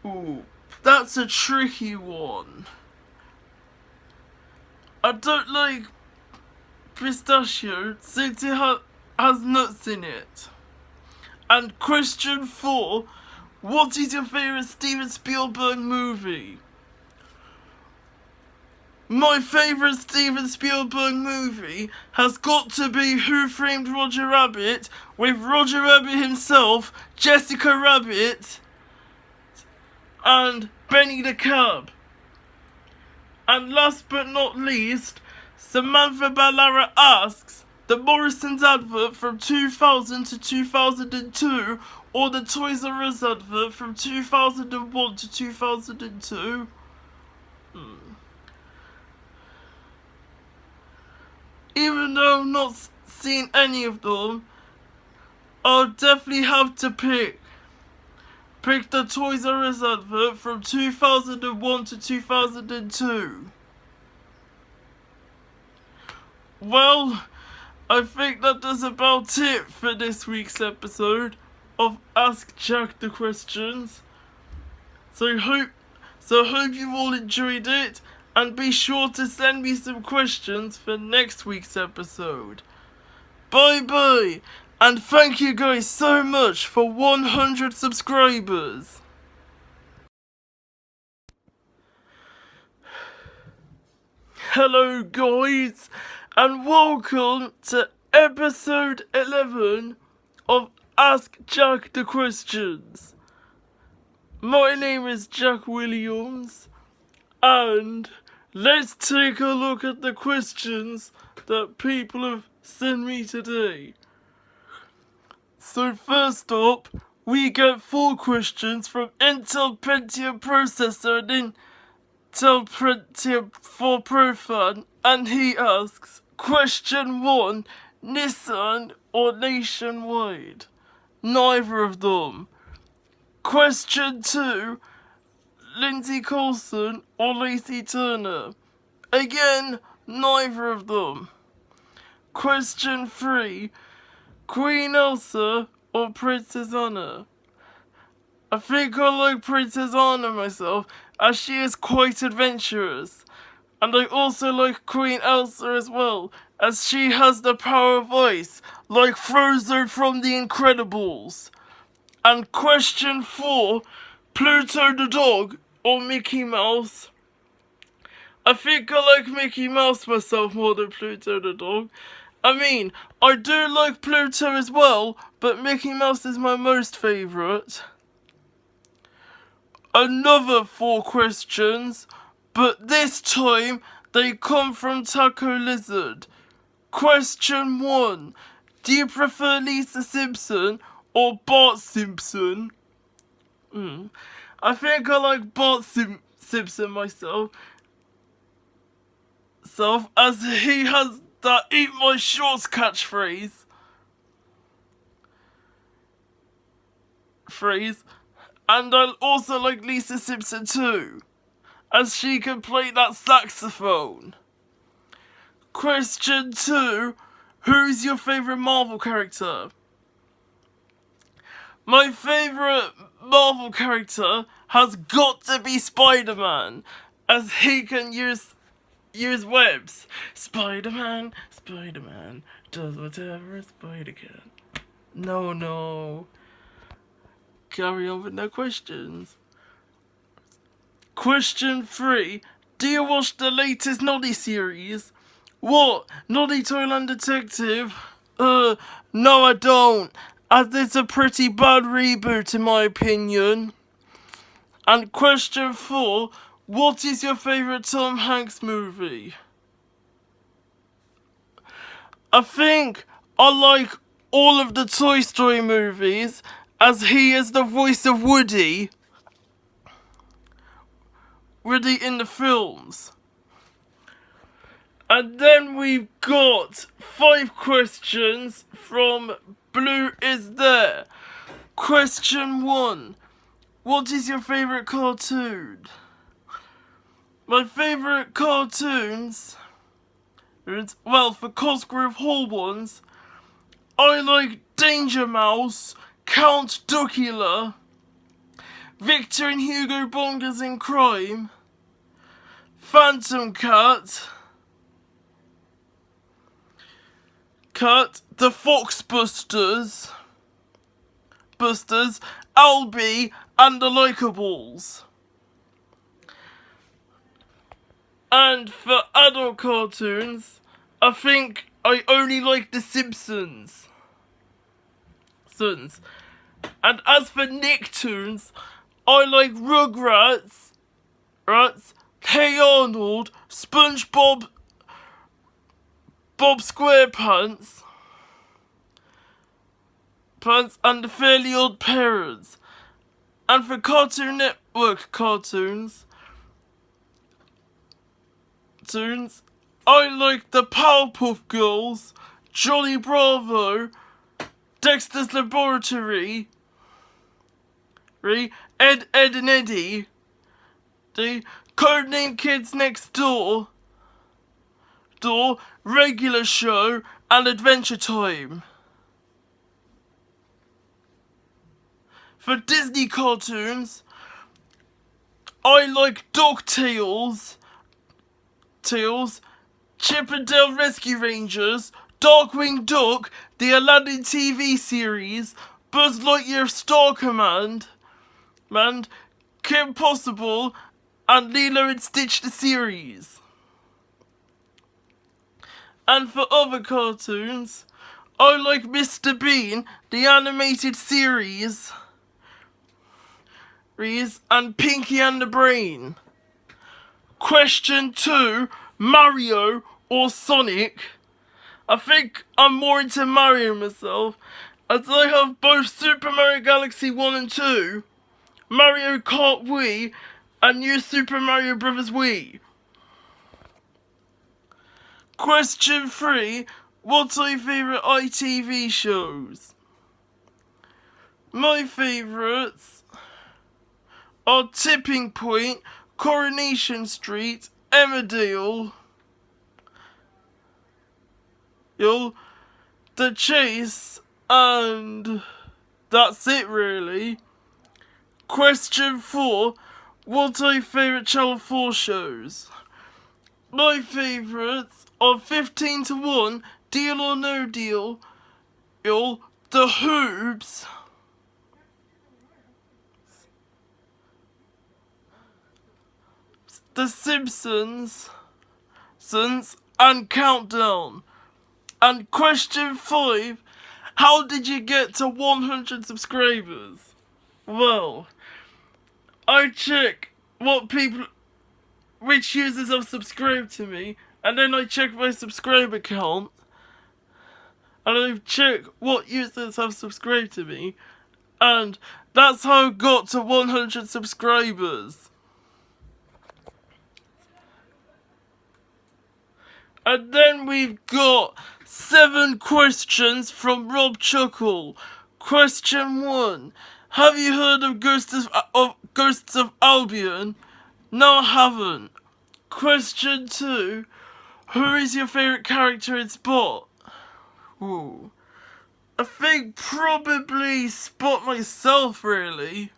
Ooh, that's a tricky one. I don't like pistachio since it has nuts in it. And question 4. What is your favourite Steven Spielberg movie? My favourite Steven Spielberg movie has got to be Who Framed Roger Rabbit, with Roger Rabbit himself, Jessica Rabbit, and Benny the Cab. And last but not least, Samantha Ballara asks, the Morrison's advert from 2000 to 2002 or the Toys R Us advert from 2001 to 2002? Even though I've not seen any of them, I'll definitely have to pick the Toys R Us advert from 2001 to 2002. Well, I think that does about it for this week's episode of Ask Jack the Questions. So hope you've all enjoyed it, and be sure to send me some questions for next week's episode. Bye bye, and thank you guys so much for 100 subscribers. Hello guys, and welcome to episode 11 of Ask Jack the Questions. My name is Jack Williams, and let's take a look at the questions that people have sent me today. So first up, we get 4 questions from Intel Pentium Processor and Intel Pentium 4 Pro Fan, and he asks, question 1, Nissan or Nationwide? Neither of them. Question 2, Lindsay Coulson or Lacey Turner? Again, neither of them. Question 3, Queen Elsa or Princess Anna? I think I like Princess Anna myself, as she is quite adventurous. And I also like Queen Elsa as well, as she has the power of ice, like Frozen from The Incredibles. And question 4, Pluto the dog or Mickey Mouse? I think I like Mickey Mouse myself more than Pluto the dog. I mean, I do like Pluto as well, but Mickey Mouse is my most favourite. Another 4 questions, but this time they come from Taco Lizard. Question 1, do you prefer Lisa Simpson or Bart Simpson? I think I like Bart Simpson myself, as he has that eat my shorts catchphrase. And I also like Lisa Simpson too, as she can play that saxophone. Question 2, who's your favourite Marvel character? My favourite Marvel character has got to be Spider-Man, as he can use webs. Spider-Man does whatever a spider can. No. Carry on with no questions. Question 3, do you watch the latest Noddy series? What? Noddy Toyland Detective? No I don't, as it's a pretty bad reboot in my opinion. And question 4, what is your favourite Tom Hanks movie? I think I like all of the Toy Story movies, as he is the voice of Woody in the films. And then we've got 5 questions from Blue Is There. Question 1. What is your favourite cartoon? My favourite cartoons, well, for Cosgrove Hall ones, I like Danger Mouse, Count Duckula, Victor and Hugo Bongers in Crime, Phantom Cat, The Fox Busters, Albie, and the Likeables. And for adult cartoons, I think I only like The Simpsons. And as for Nicktoons, I like Rugrats, Hey Arnold, SpongeBob, Bob SquarePants, and the Fairly Odd Parents. And for Cartoon Network cartoons, I like the Powerpuff Girls, Johnny Bravo, Dexter's Laboratory, Ed, and Eddie, the Codename Kids Next Door, Regular Show, and Adventure Time. For Disney cartoons, I like DuckTales, Chip and Dale Rescue Rangers, Darkwing Duck, the Aladdin TV series, Buzz Lightyear Star Command, Kim Possible, and Lilo and Stitch the series. And for other cartoons, I like Mr. Bean, the animated series, and Pinky and the Brain. Question 2, Mario or Sonic? I think I'm more into Mario myself, as I have both Super Mario Galaxy 1 and 2, Mario Kart Wii, and New Super Mario Bros. Wii. Question 3, what are your favourite ITV shows? My favourites are Tipping Point, Coronation Street, Emmerdale, The Chase, and that's it really. Question 4, what are your favourite Channel 4 shows? My favourites are 15 to 1, Deal or No Deal, The Hoops, The Simpsons, and Countdown. And question 5, how did you get to 100 subscribers? Well, I check which users have subscribed to me, and then I check my subscriber count, and I check what users have subscribed to me, and that's how I got to 100 subscribers. And then we've got 7 questions from Rob Chuckle. Question 1. Have you heard of Ghosts of Albion? No, I haven't. Question 2. Who is your favourite character in Spot? Ooh. I think probably Spot myself, really.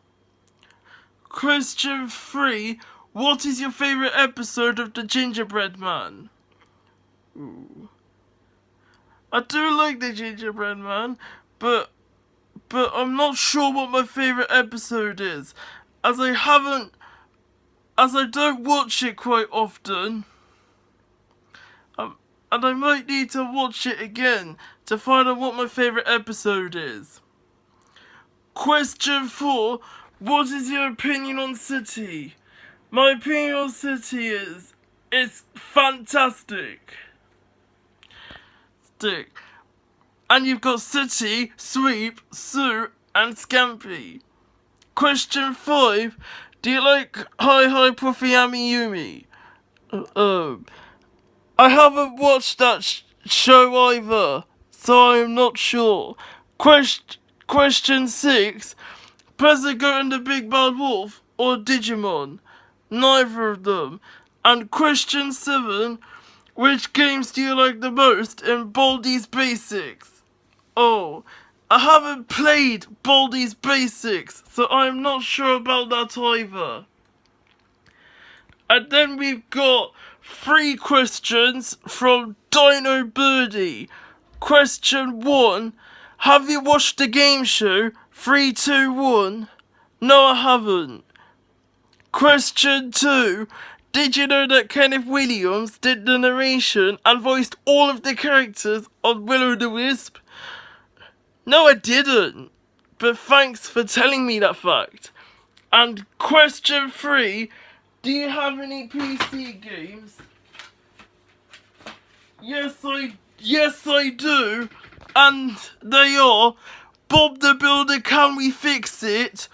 Question 3. What is your favourite episode of The Gingerbread Man? Ooh. I do like The Gingerbread Man, but I'm not sure what my favourite episode is, as I don't watch it quite often, and I might need to watch it again to find out what my favourite episode is. Question 4, what is your opinion on City? My opinion on City is, it's fantastic. And you've got City, Sweep, Sue, and Scampy. Question 5. Do you like Hi Hi Puffy Ami Yumi? I haven't watched that show either, so I'm not sure. Question 6. Pleasant and the Big Bad Wolf or Digimon? Neither of them. And question 7. Which games do you like the most in Baldi's Basics? Oh, I haven't played Baldi's Basics, so I'm not sure about that either. And then we've got 3 questions from Dino Birdie. Question 1. Have you watched the game show 3-2-1? No, I haven't. Question 2. Did you know that Kenneth Williams did the narration and voiced all of the characters on Will-O-the-Wisp? No, I didn't. But thanks for telling me that fact. And question 3. Do you have any PC games? Yes, I do. And they are Bob the Builder, Can We Fix It?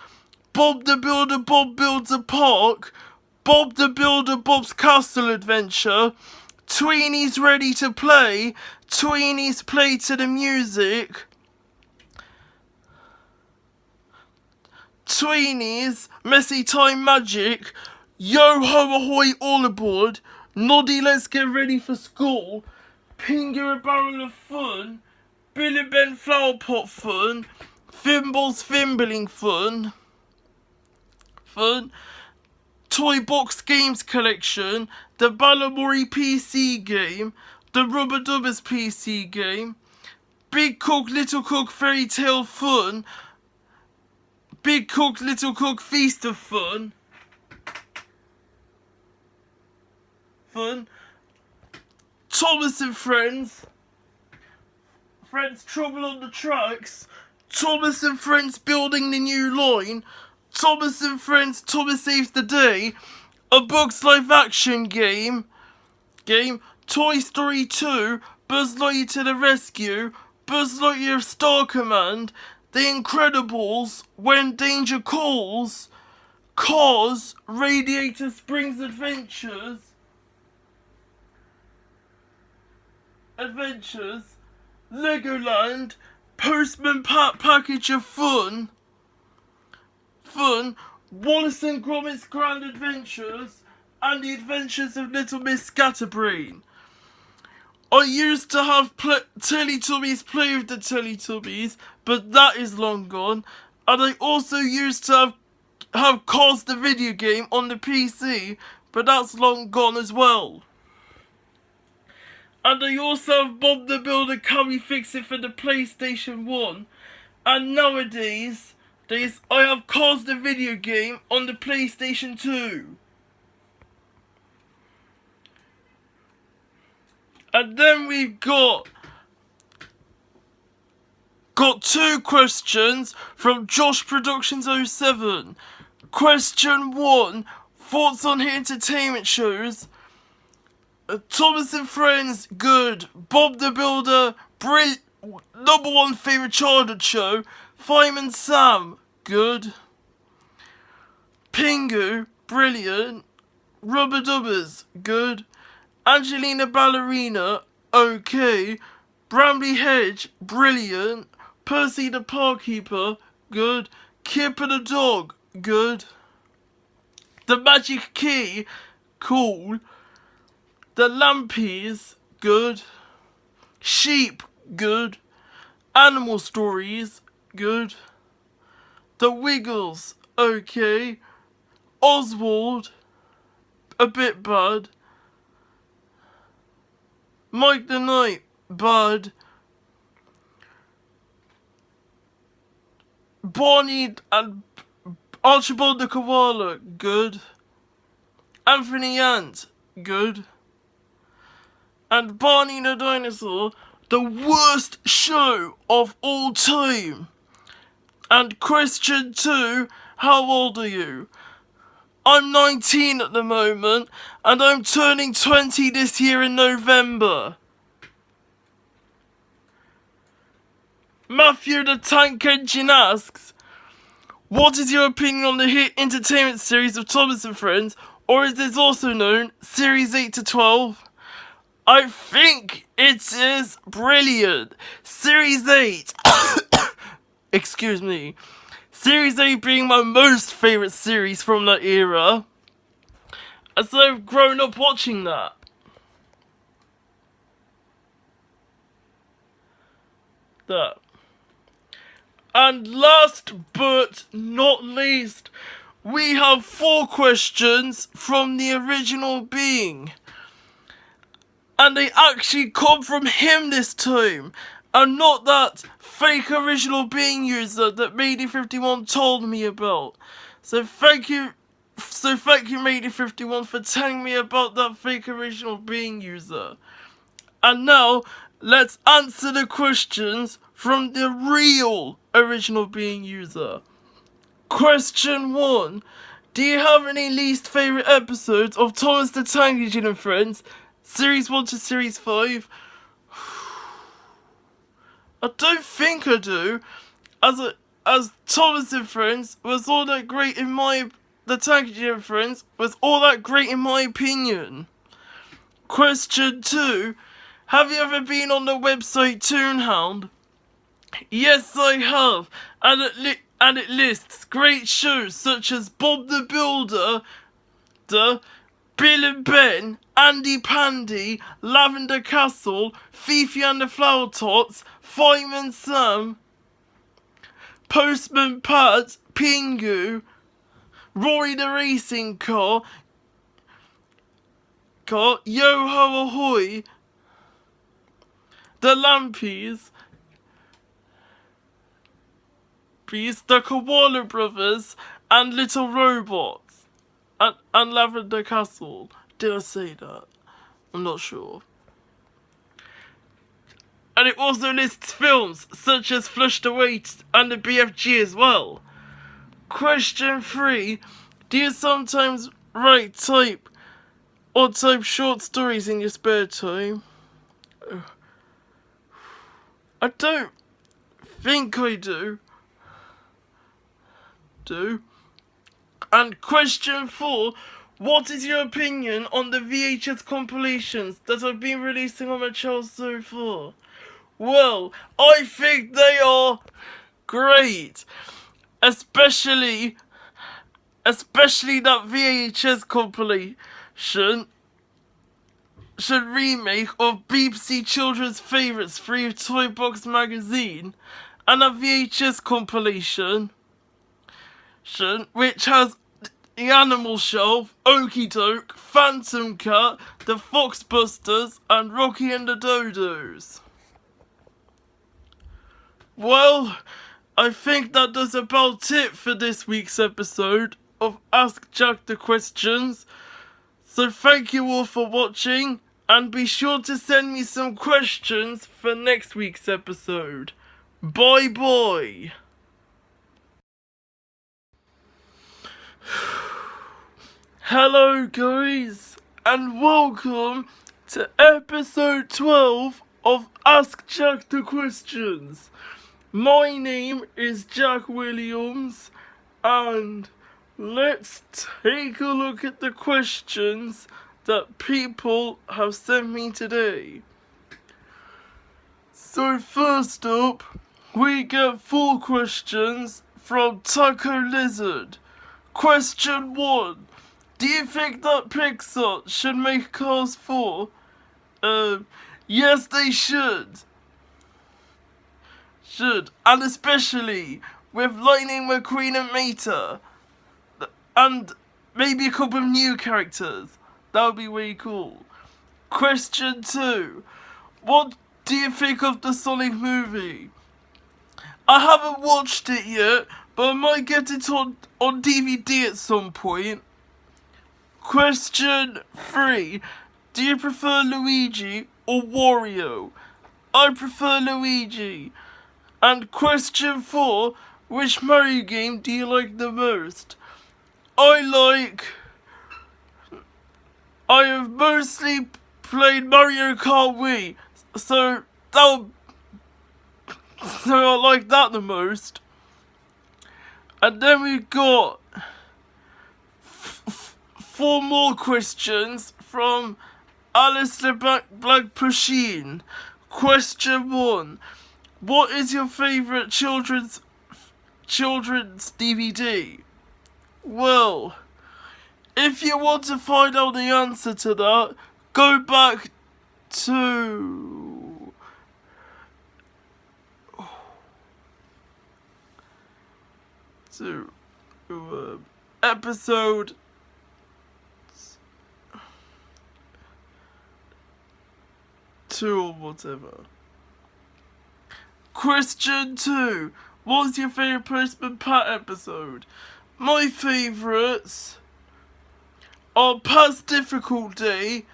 Bob the Builder, Bob Builds a Park. Bob the Builder, Bob's Castle Adventure. Tweenies Ready to Play. Tweenies Play to the Music. Tweenies Messy Time Magic. Yo Ho Ahoy All Aboard. Noddy Let's Get Ready for School. Pinga a Barrel of Fun. Billy Ben Flower Pot Fun. Thimbles Fimbling Fun. Toy Box Games Collection. The Balamori PC game. The Rubber Dubbers PC game. Big Cook Little Cook Fairy Tale Fun. Big Cook Little Cook Feast of Fun. Thomas and Friends. Friends Trouble on the Tracks. Thomas and Friends Building the New Line. Thomas and Friends Thomas Saves the Day. A Bugs Live Action game. Toy Story 2. Buzz Lightyear to the Rescue. Buzz Lightyear Star Command. The Incredibles. When Danger Calls. Cars. Radiator Springs Adventures. Legoland. Postman Pat Package of Fun. Wallace and Gromit's Grand Adventures. And the Adventures of Little Miss Scatterbrain. I used to have Teletubbies Play with the Teletubbies, but that is long gone. And I also used to have Cars the video game on the PC, but that's long gone as well. And I also have Bob the Builder, Can We Fix It for the PlayStation 1. And nowadays, I have Cars the video game on the PlayStation 2. And then we've got 2 questions from Josh Productions 07. Question 1. Thoughts on hit entertainment shows? Thomas and Friends, good. Bob the Builder, number 1 favourite childhood show. Fireman Sam, good. Pingu, brilliant. Rubber Dubbers, good. Angelina Ballerina, okay. Bramley Hedge, brilliant. Percy the Parkkeeper, good. Kipper the Dog, good. The Magic Key, cool. The Lampies, good. Sheep, good. Animal Stories, good. The Wiggles, okay. Oswald, a bit bad. Mike the Knight, bad. Barney and Archibald the Koala, good. Anthony Ant, good. And Barney the Dinosaur, the worst show of all time. And question 2, how old are you? I'm 19 at the moment, and I'm turning 20 this year in November. Matthew the Tank Engine asks, what is your opinion on the hit entertainment series of Thomas and Friends, or is this also known Series 8 to 12? I think it is brilliant. Series 8. Excuse me. Series 8 being my most favourite series from that era, as I've grown up watching that. And last but not least, we have 4 questions from the original being. And they actually come from him this time, and not that fake original being user that Mady51 told me about. So thank you Mady51 for telling me about that fake original being user. And now, let's answer the questions from the real original being user. Question 1. Do you have any least favourite episodes of Thomas the Tank Engine and Friends, Series 1 to Series 5? I don't think I do, as Thomas and Friends was all that great in the Tank Engine and Friends was all that great in my opinion. Question 2. Have you ever been on the website Toonhound? Yes, I have, and it lists great shows such as Bob the Builder, Bill and Ben, Andy Pandy, Lavender Castle, Fifi and the Flower Tots, Fireman Sam, Postman Pat, Pingu, Rory the Racing Car, Yo Ho Ahoy, the Lampies, the Koala Brothers, and Little Robots, and Lavender Castle. Did I say that? I'm not sure. And it also lists films such as Flushed Away and the BFG as well. Question 3. Do you sometimes type short stories in your spare time? I don't think I do. And question 4. What is your opinion on the VHS compilations that have been releasing on my channel so far? Well, I think they are great. Especially that VHS compilation remake of BBC Children's Favourites free of Toy Box magazine, and a VHS compilation which has The Animal Shelf, Okie Doke, Phantom Cat, The Foxbusters, and Rocky and the Dodos. Well, I think that does about it for this week's episode of Ask Jack the Questions. So thank you all for watching, and be sure to send me some questions for next week's episode. Bye bye. Hello guys, and welcome to episode 12 of Ask Jack the Questions. My name is Jack Williams, and let's take a look at the questions that people have sent me today. So first up, we get 4 questions from Taco Lizard. Question 1. Do you think that Pixar should make Cars 4? Yes, they should. And especially with Lightning McQueen and Mater. And maybe a couple of new characters. That would be way cool. Question 2. What do you think of the Sonic movie? I haven't watched it yet, but I might get it on DVD at some point. Question 3. Do you prefer Luigi or Wario? I prefer Luigi. And question 4. Which Mario game do you like the most? I have mostly played Mario Kart Wii, so I like that the most. And then we've got 4 more questions from Alistair Black-Pusheen. Question 1. What is your favourite children's DVD? Well, if you want to find out the answer to that, go back to episode 2 or whatever. Question 2. What's your favourite Postman Pat episode? My favourites are Pat's Difficulty,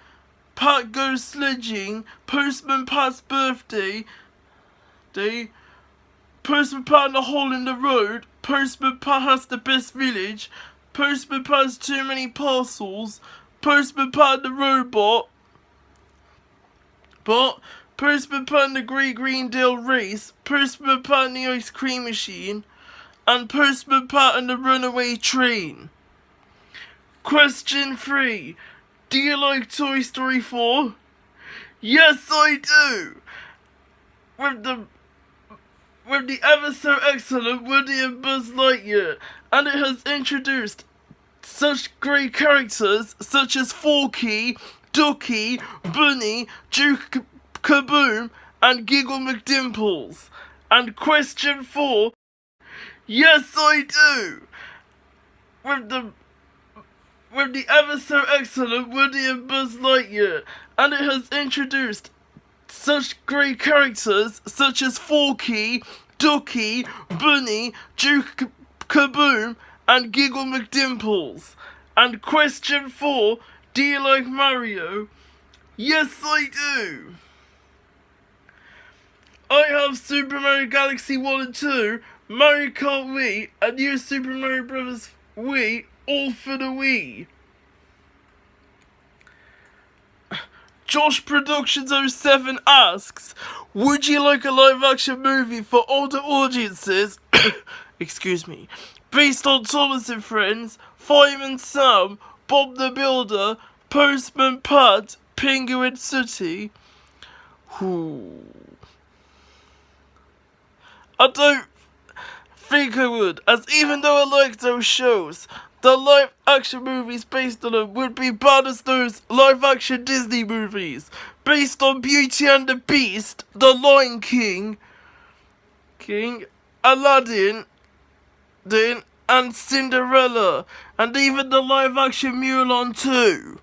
Pat Goes Sledging, Postman Pat's Birthday, Postman Pat and the Hole in the Road, Postman Pat Has the Best Village, Postman Pat Has Too Many Parcels, Postman Pat and the Robot, Postman Pat and the Great Greendale Race, Postman Pat and the Ice Cream Machine, and Postman Pat and the Runaway Train. Question 3. Do you like Toy Story 4? Yes, I do! With the ever so excellent Woody and Buzz Lightyear, and it has introduced such great characters such as Forky, Ducky, Bunny, Duke Kaboom, and Giggle McDimples. And question 4. Yes, I do! With the ever so excellent Woody and Buzz Lightyear, and it has introduced such great characters such as Forky, Ducky, Bunny, Duke Kaboom, and Giggle McDimples. And question 4, do you like Mario? Yes, I do! I have Super Mario Galaxy 1 and 2, Mario Kart Wii, and New Super Mario Bros. Wii, all for the Wii. Josh Productions 07 asks, would you like a live action movie for older audiences, excuse me, based on Thomas and Friends, Fireman Sam, Bob the Builder, Postman Pat, Pingu and Sooty? I don't think I would, as even though I like those shows, the live action movies based on them would be bad as those live action Disney movies based on Beauty and the Beast, The Lion King, Aladdin, and Cinderella, and even the live action Mulan 2.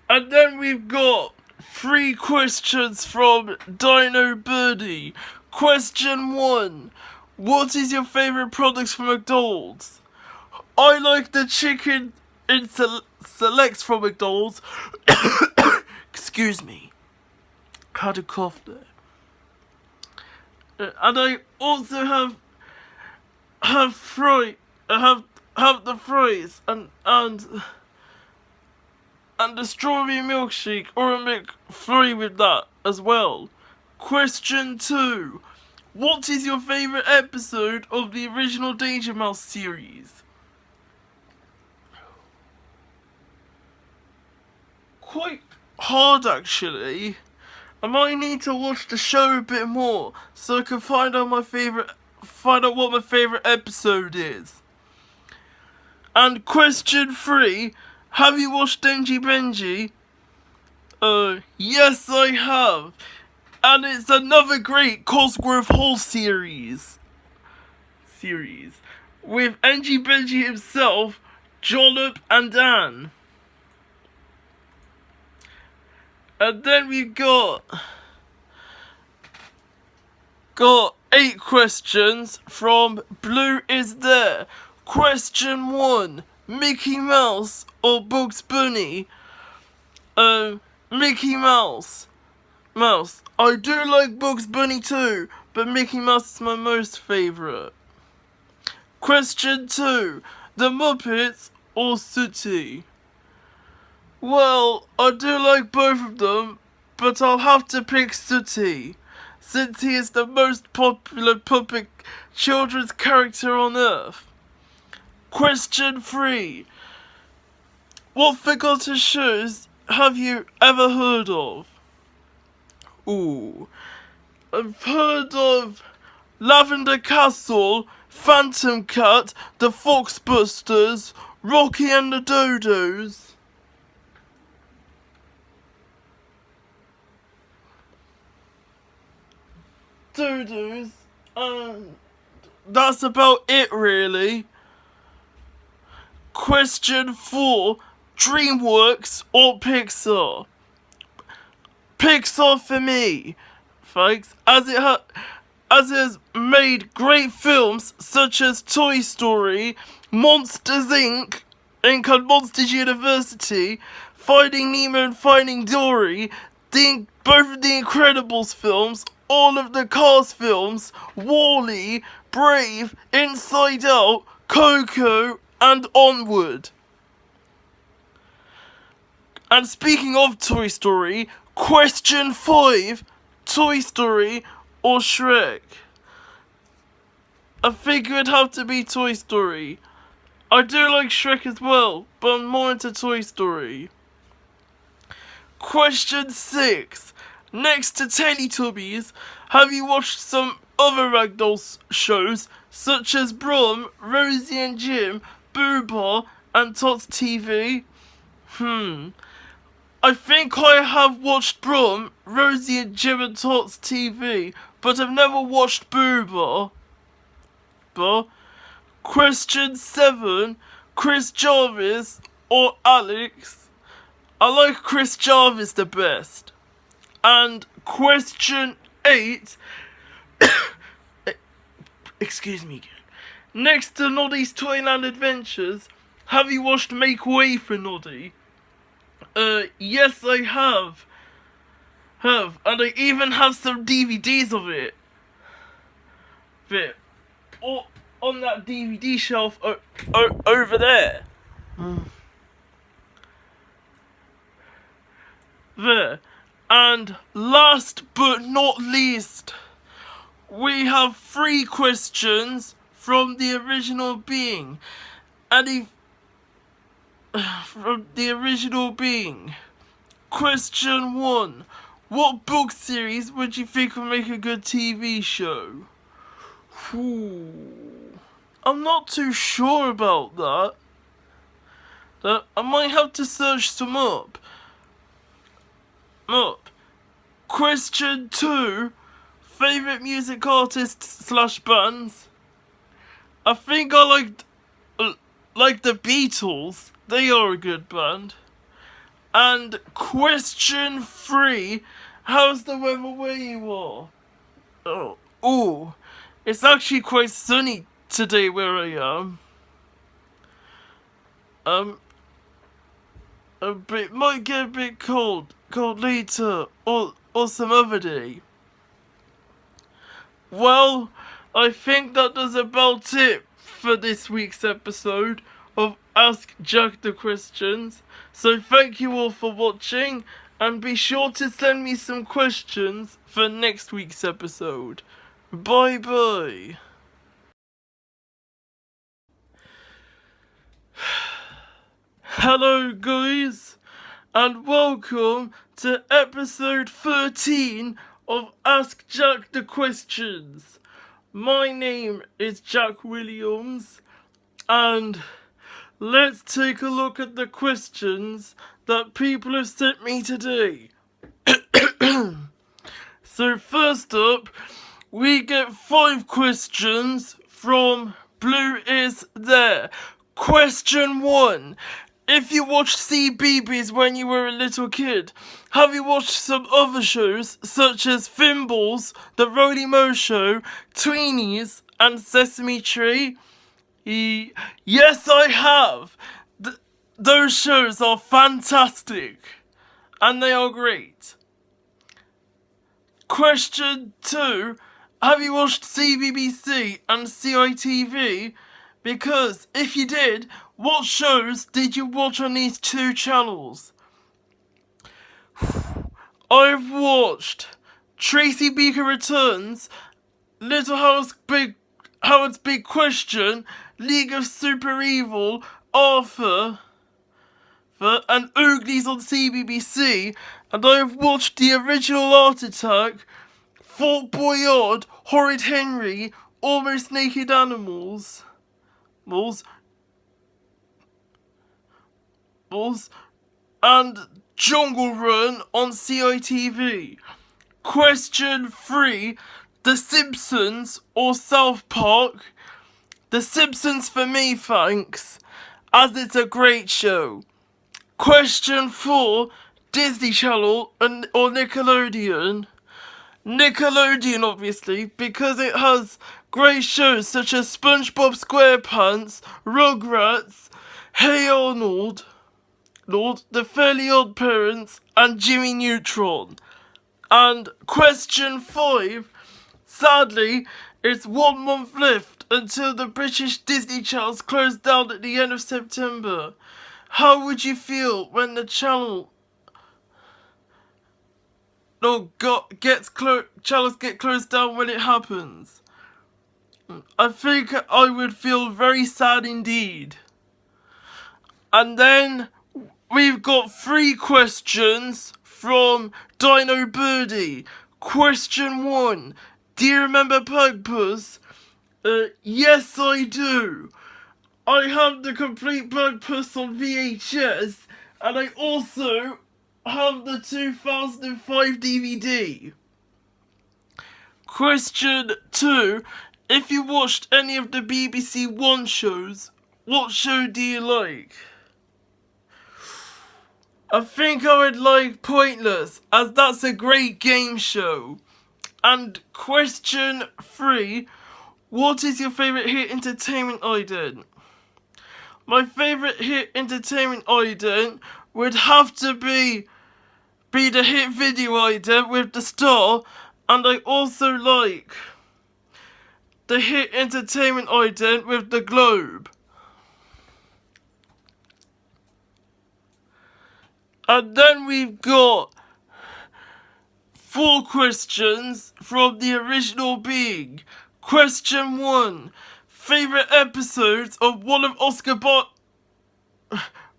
And then we've got 3 questions from Dino Birdie. Question 1. What is your favourite products from McDonald's? I like the chicken in selects from McDonald's. Excuse me. Had a cough there. And I also have the fries and the strawberry milkshake or a McFlurry with that as well. Question 2. What is your favourite episode of the original Danger Mouse series? Quite hard, actually. I might need to watch the show a bit more so I can find out what my favourite episode is. And question 3, have you watched Denji Benji? Yes, I have. And it's another great Cosgrove Hall series. With Denji Benji himself, Jollop and Anne. And then we've got 8 questions from Blue Is There. Question 1. Mickey Mouse or Bugs Bunny? Mickey Mouse. I do like Bugs Bunny too, but Mickey Mouse is my most favourite. Question 2. The Muppets or Sooty? Well, I do like both of them, but I'll have to pick Sooty, since he is the most popular puppet children's character on Earth. Question 3. What forgotten shows have you ever heard of? Ooh, I've heard of Lavender Castle, Phantom Cat, The Foxbusters, Rocky and the Dodos. And that's about it, really. Question 4. DreamWorks or Pixar? Pixar for me, thanks, as it has made great films such as Toy Story, Monsters Inc. and Monsters University, Finding Nemo and Finding Dory, both of the Incredibles films, all of the Cars films, WALL-E, Brave, Inside Out, Coco, and Onward. And speaking of Toy Story, question 5, Toy Story or Shrek? I think it would have to be Toy Story. I do like Shrek as well, but I'm more into Toy Story. Question 6. Next to Teletubbies, have you watched some other Ragdoll shows such as Brum, Rosie and Jim, Booba, and Tots TV? I think I have watched Brum, Rosie and Jim and Tots TV, but I've never watched Booba. Question 7. Chris Jarvis or Alex? I like Chris Jarvis the best. And question 8. Excuse me again. Next to Noddy's Toyland Adventures, have you watched Make Way for Noddy? Yes I have. And I even have some DVDs of it. On that DVD shelf over there. There. And last but not least, we have 3 questions from the original being. Question 1. What book series would you think would make a good TV show? I'm not too sure about that. I might have to search some up. Question 2. Favorite music artists / bands? I think I like the Beatles. They are a good band. And question 3. How's the weather where you are? It's actually quite sunny today where I am. It might get a bit cold later or some other day. Well, I think that does about it for this week's episode of Ask Jack the Questions. So thank you all for watching, and be sure to send me some questions for next week's episode. Bye bye. Hello guys, and welcome to episode 13 of Ask Jack the Questions. My name is Jack Williams, and let's take a look at the questions that people have sent me today. So first up, we get 5 questions from Blue Is There. Question 1. If you watched CBeebies when you were a little kid, have you watched some other shows such as Fimbles, The Roly Mo Show, Tweenies, and Sesame Tree? Yes, I have. Those shows are fantastic, and they are great. Question 2. Have you watched CBBC and CITV? Because if you did, what shows did you watch on these 2 channels? I've watched Tracy Beaker Returns, Little Howard's Big Question, League of Super Evil, Arthur. Luther and Oogly's on CBBC, and I have watched the original Art Attack, Fort Boyard, Horrid Henry, Almost Naked Animals, and Jungle Run on CITV. Question 3. The Simpsons or South Park? The Simpsons for me, thanks, as it's a great show. Question 4. Disney Channel or Nickelodeon? Nickelodeon, obviously, because it has great shows such as SpongeBob SquarePants, Rugrats, Hey Arnold, The Fairly Odd Parents, and Jimmy Neutron. And question 5, sadly, it's 1 month left until the British Disney channels close down at the end of September. How would you feel when the channels get closed down when it happens? I think I would feel very sad indeed. And then we've got 3 questions from Dino Birdie. Question 1. Do you remember Pugpuss? Yes, I do. I have the complete Pugpuss on VHS, and I also have the 2005 DVD. Question 2. If you watched any of the BBC One shows, what show do you like? I think I would like Pointless, as that's a great game show. And question 3. What is your favourite hit entertainment item? My favourite hit entertainment item would have to be the hit video item with the star, and I also like the hit entertainment item with the globe. And then we've got 4 questions from the original being. Question 1. Favourite episodes of one of Oscar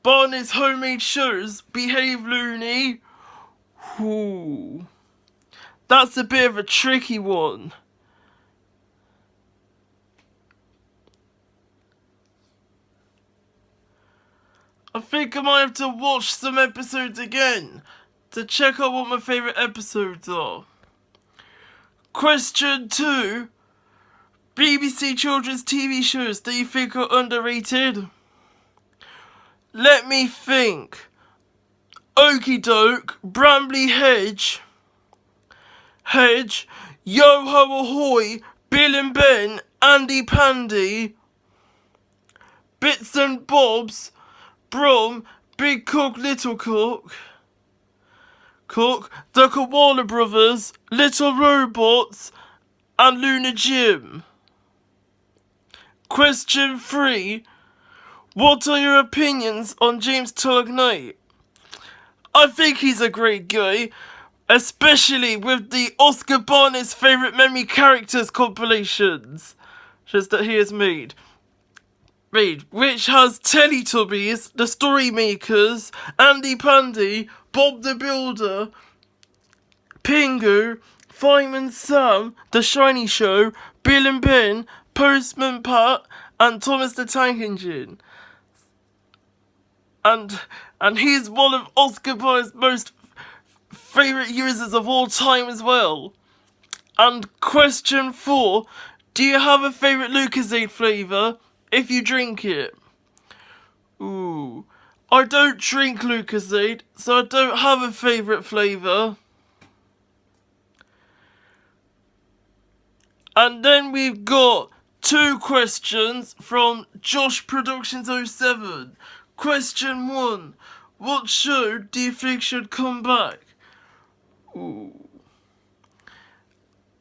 Barnett's homemade shows, Behave Looney? Ooh. That's a bit of a tricky one. I think I might have to watch some episodes again to check out what my favourite episodes are. Question 2. BBC children's TV shows that you think are underrated? Let me think. Okie Doke, Bramley Hedge, Yo Ho Ahoy, Bill and Ben, Andy Pandy, Bits and Bobs, Brom, Big Cook, Little Cook, The Koala Brothers, Little Robots, and Luna Jim. Question 3. What are your opinions on James Tug Knight? I think he's a great guy, especially with the Oscar Barnett's favourite memory characters compilations that he has made, which has Teletubbies, The Storymakers, Andy Pandy, Bob the Builder, Pingu, Fireman Sam, The Shiny Show, Bill and Ben, Postman Pat, and Thomas the Tank Engine. And he's one of Oscar Barnett's most favourite users of all time as well. And question 4. Do you have a favourite Lucozade flavour if you drink it? Ooh. I don't drink Lucozade, so I don't have a favourite flavour. And then we've got 2 questions from Josh Productions 07. Question 1. What show do you think should come back? Ooh.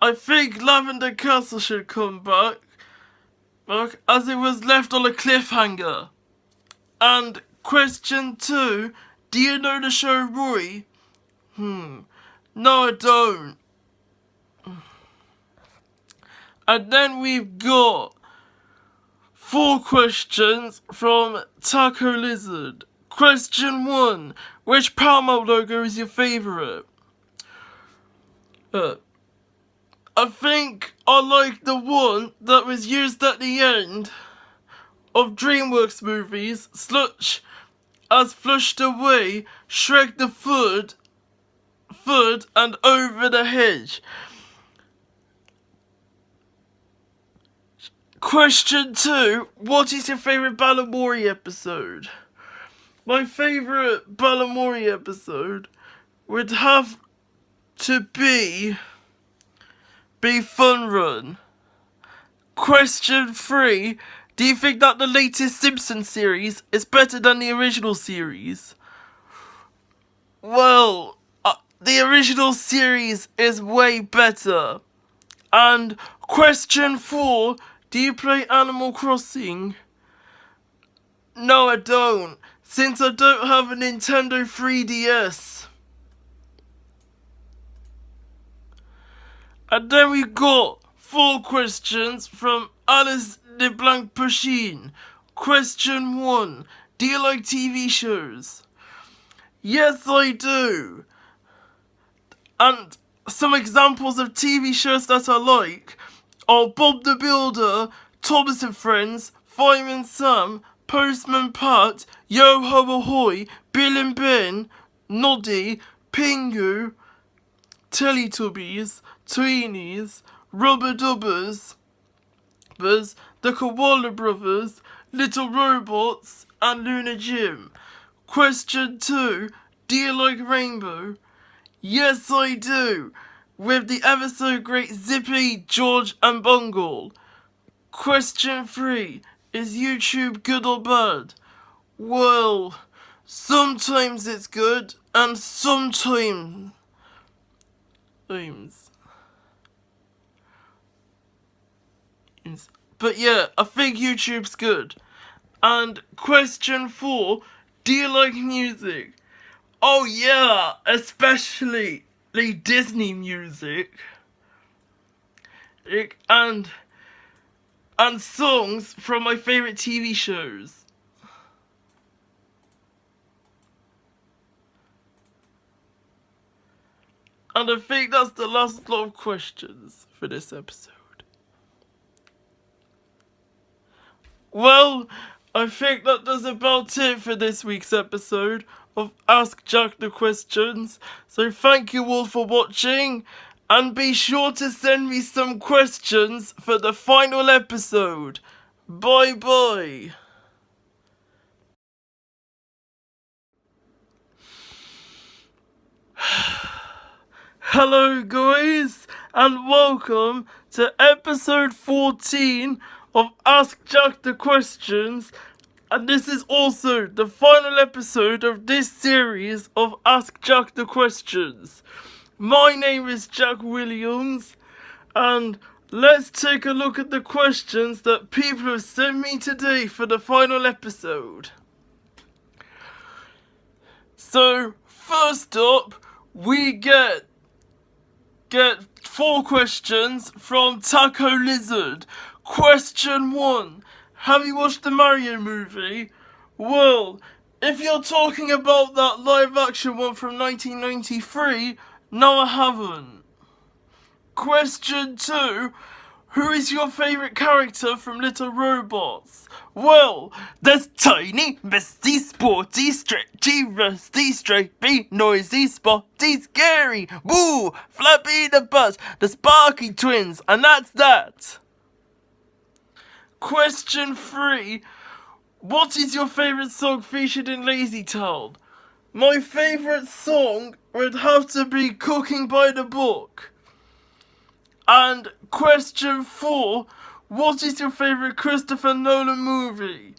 I think Lavender Castle should come back, as it was left on a cliffhanger. And question 2. Do you know the show Roy? No, I don't. And then we've got 4 questions from Taco Lizard. Question 1. Which Paramount logo is your favourite? I think I like the one that was used at the end of DreamWorks movies, such as Flushed Away, Shrek the Third, and Over the Hedge. Question 2. What is your favourite Balamory episode? My favourite Balamory episode would have to be Fun Run. Question 3. Do you think that the latest Simpsons series is better than the original series? Well, the original series is way better. And question 4. Do you play Animal Crossing? No, I don't, since I don't have a Nintendo 3DS. And then we got 4 questions from Alice de Blanc Pusheen. Question 1. Do you like TV shows? Yes, I do. And some examples of TV shows that I like are Bob the Builder, Thomas and Friends, Fireman Sam, Postman Pat, Yo Ho Ahoy, Bill and Ben, Noddy, Pingu, Teletubbies, Tweenies, Rubber Dubbers, the Koala Brothers, Little Robots, and Luna Jim. Question 2. Do you like Rainbow? Yes, I do, with the ever so great Zippy, George, and Bungle. Question 3. Is YouTube good or bad? Well, sometimes it's good, and sometimes. But yeah, I think YouTube's good. And question 4. Do you like music? Oh yeah, especially the Disney music. And songs from my favourite TV shows. And I think that's the last lot of questions for this episode. Well, I think that does about it for this week's episode of Ask Jack the Questions. So thank you all for watching, and be sure to send me some questions for the final episode. Bye bye. Hello guys, and welcome to episode 14 of Ask Jack the Questions, and this is also the final episode of this series of Ask Jack the Questions. My name is Jack Williams, and let's take a look at the questions that people have sent me today for the final episode. So, first up, we get 4 questions from Taco Lizard. Question 1. Have you watched the Mario movie? Well, if you're talking about that live action one from 1993, no I haven't. Question 2. Who is your favourite character from Little Robots? Well, there's Tiny, Misty, Sporty, Stretchy, Rusty, Stripey, Noisy, Spotty, Scary, Boo, Flappy the Bus, the Sparky Twins, and that's that. Question 3. What is your favourite song featured in Lazy Town? My favourite song would have to be Cooking by the Book. And question 4. What is your favourite Christopher Nolan movie?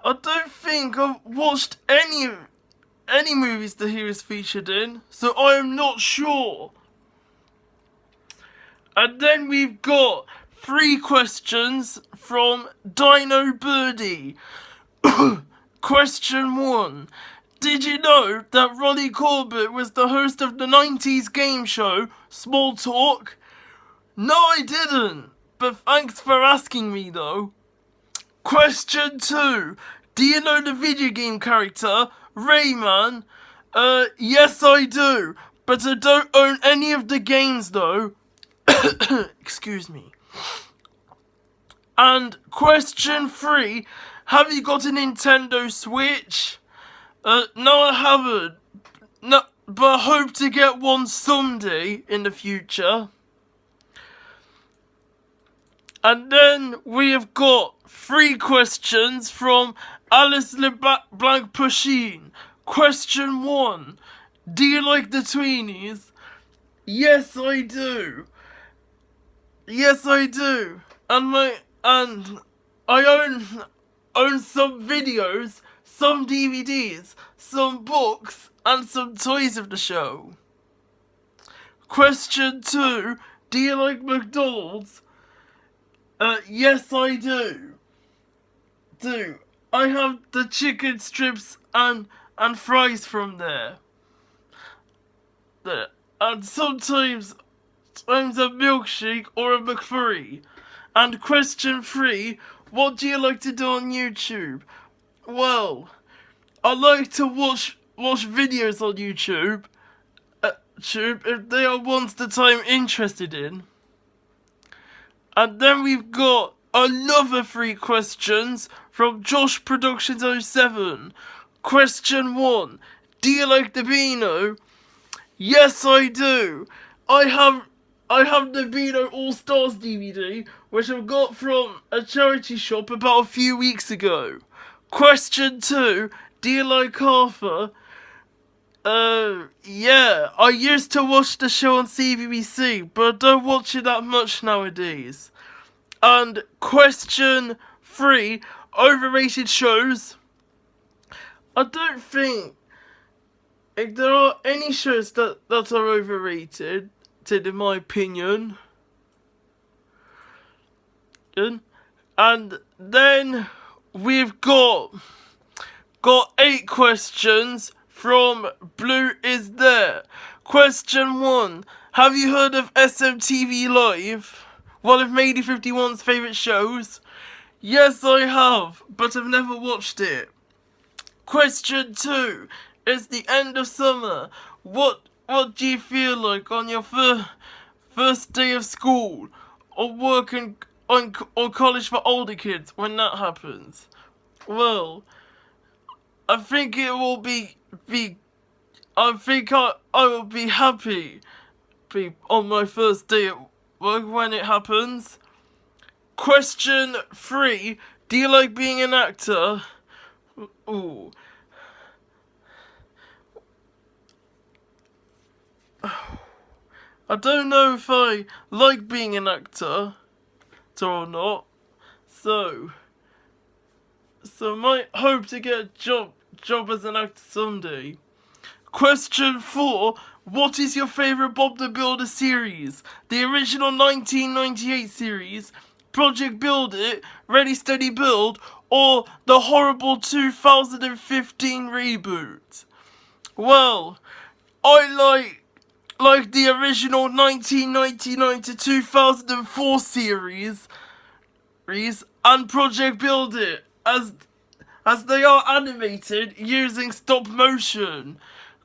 I don't think I've watched any movies that he was featured in, so I am not sure. And then we've got 3 questions from Dino Birdie. Question 1. Did you know that Ronnie Corbett was the host of the 90s game show Small Talk? No, I didn't, but thanks for asking me though. Question 2. Do you know the video game character Rayman? Yes I do, but I don't own any of the games though. Excuse me. And question 3, have you got a Nintendo Switch? No I haven't. No, but I hope to get one someday in the future. And then we have got 3 questions from Alice LeBlanc Pusheen. Question 1. Do you like the Tweenies? Yes, I do. Yes, I do. And I own some videos, some DVDs, some books, and some toys of the show. Question 2. Do you like McDonald's? Yes, I do. I have the chicken strips and fries from there. And sometimes a milkshake or a McFlurry. And question 3, what do you like to do on YouTube? Well, I like to watch videos on YouTube. If they are ones that I'm interested in. And then we've got another 3 questions from Josh Productions 07. Question 1. Do you like the Beano? Yes, I do. I have the Beano All Stars DVD, which I got from a charity shop about a few weeks ago. Question 2. Do you like Arthur? Yeah, I used to watch the show on CBBC, but I don't watch it that much nowadays. And question 3, overrated shows. I don't think if there are any shows that are overrated, in my opinion. And then we've got 8 questions from Blue Is There. Question 1. Have you heard of SMTV Live? One of Mady 51's favourite shows? Yes, I have, but I've never watched it. Question 2. It's the end of summer. What do you feel like on your first day of school? Or working or college for older kids when that happens? Well, I think it will be I think I will be happy on my first day at work when it happens. Question 3. Do you like being an actor? Ooh. I don't know if I like being an actor or not. So I might hope to get a job as an actor someday. Question 4. What is your favourite Bob the Builder series? The original 1998 series, Project Build It, Ready Steady Build, or the horrible 2015 reboot? Well, I like the original 1999 to 2004 series and Project Build It as they are animated using stop motion.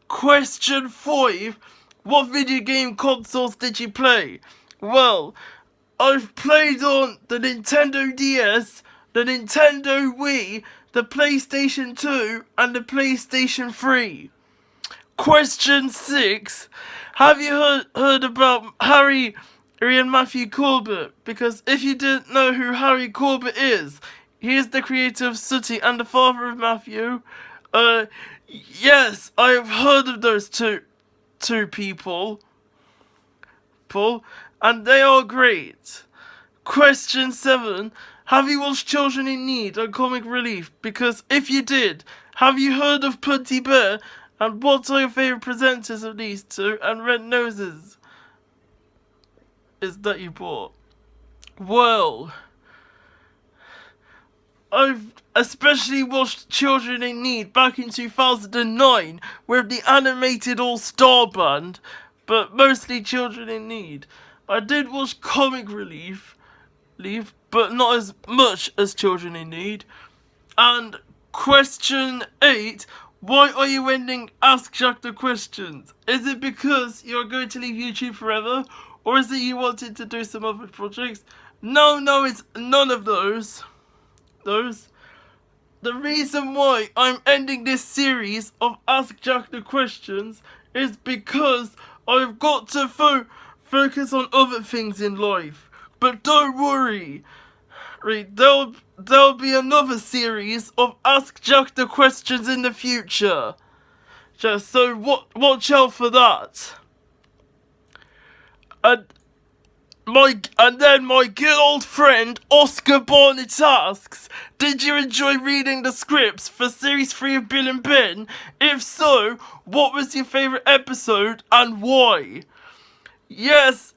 Question 5. What video game consoles did you play? Well, I've played on the Nintendo DS, the Nintendo Wii, the PlayStation 2, and the PlayStation 3. Question 6. Have you heard about Harry and Matthew Corbett? Because if you didn't know who Harry Corbett is, he is the creator of Sooty and the father of Matthew. Yes, I have heard of those two people, and they are great. Question 7. Have you watched Children in Need on Comic Relief? Because if you did, have you heard of Punty Bear? And what are your favourite presenters of these two and Red Noses is that you bought? Well, I've especially watched Children in Need back in 2009 with the animated All-Star Band, but mostly Children in Need. I did watch Comic Relief, but not as much as Children in Need. And Question 8. Why are you ending Ask Jack the Questions? Is it because you're going to leave YouTube forever? Or is it you wanted to do some other projects? No, it's none of those. The reason why I'm ending this series of Ask Jack the Questions is because I've got to focus on other things in life. But don't worry, there'll be another series of Ask Jack the Questions in the future. Just so watch out for that. And then my good old friend Oscar Barnett asks, did you enjoy reading the scripts for Series 3 of Bill and Ben? If so, what was your favourite episode and why? Yes,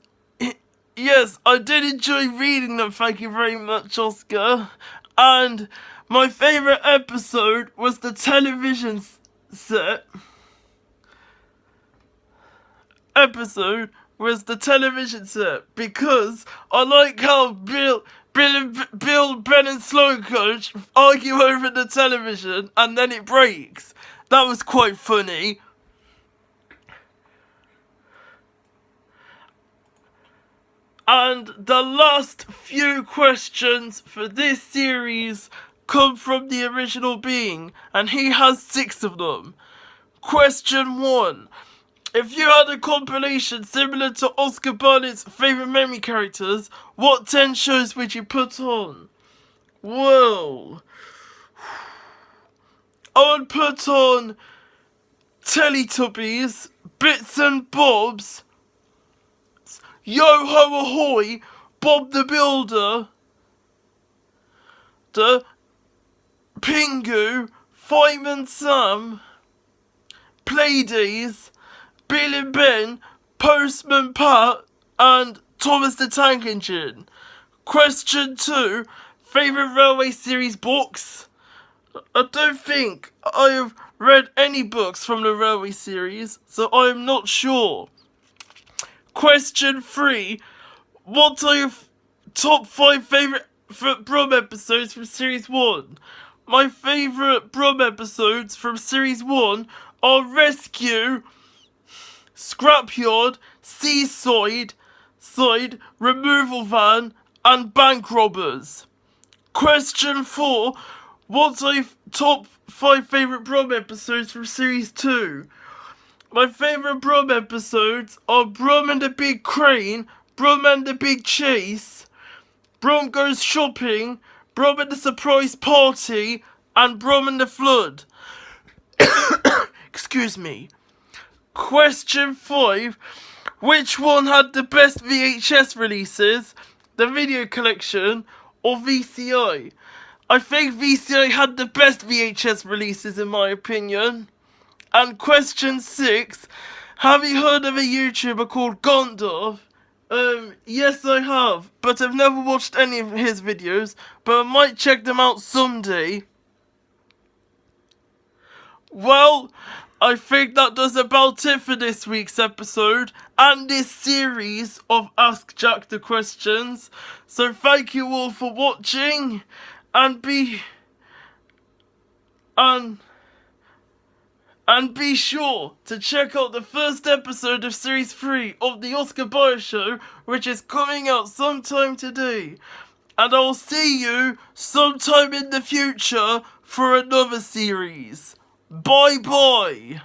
I did enjoy reading them, thank you very much, Oscar. And my favourite episode was the television set. Because I like how Bill, Ben and Slow Coach argue over the television and then it breaks. That was quite funny. And the last few questions for this series come from the original being, and he has 6 of them. Question 1. If you had a compilation similar to Oscar Barnett's favourite memory characters, what 10 shows would you put on? Well, I would put on Teletubbies, Bits and Bobs, Yo-Ho Ahoy, Bob the Builder, Pingu, Fireman Sam, Playdays, Bill and Ben, Postman Pat, and Thomas the Tank Engine. Question 2. Favourite Railway Series books? I don't think I have read any books from the Railway Series, so I am not sure. Question 3. What are your top 5 favourite Brum episodes from Series 1? My favourite Brum episodes from Series 1 are Rescue, Scrapyard, Seaside, Removal Van, and Bank Robbers. Question 4. What are your top 5 favourite Brum episodes from Series 2? My favourite Brum episodes are Brum and the Big Crane, Brum and the Big Chase, Brum Goes Shopping, Brum and the Surprise Party, and Brum and the Flood. Excuse me. Question 5. Which one had the best VHS releases? The Video Collection or VCI? I think VCI had the best VHS releases in my opinion. And question 6. Have you heard of a YouTuber called Gondorf? Yes I have, but I've never watched any of his videos, but I might check them out someday. Well, I think that does about it for this week's episode and this series of Ask Jack the Questions. So thank you all for watching and be sure to check out the first episode of Series 3 of the Oscar Bio Show, which is coming out sometime today. And I'll see you sometime in the future for another series. Bye bye!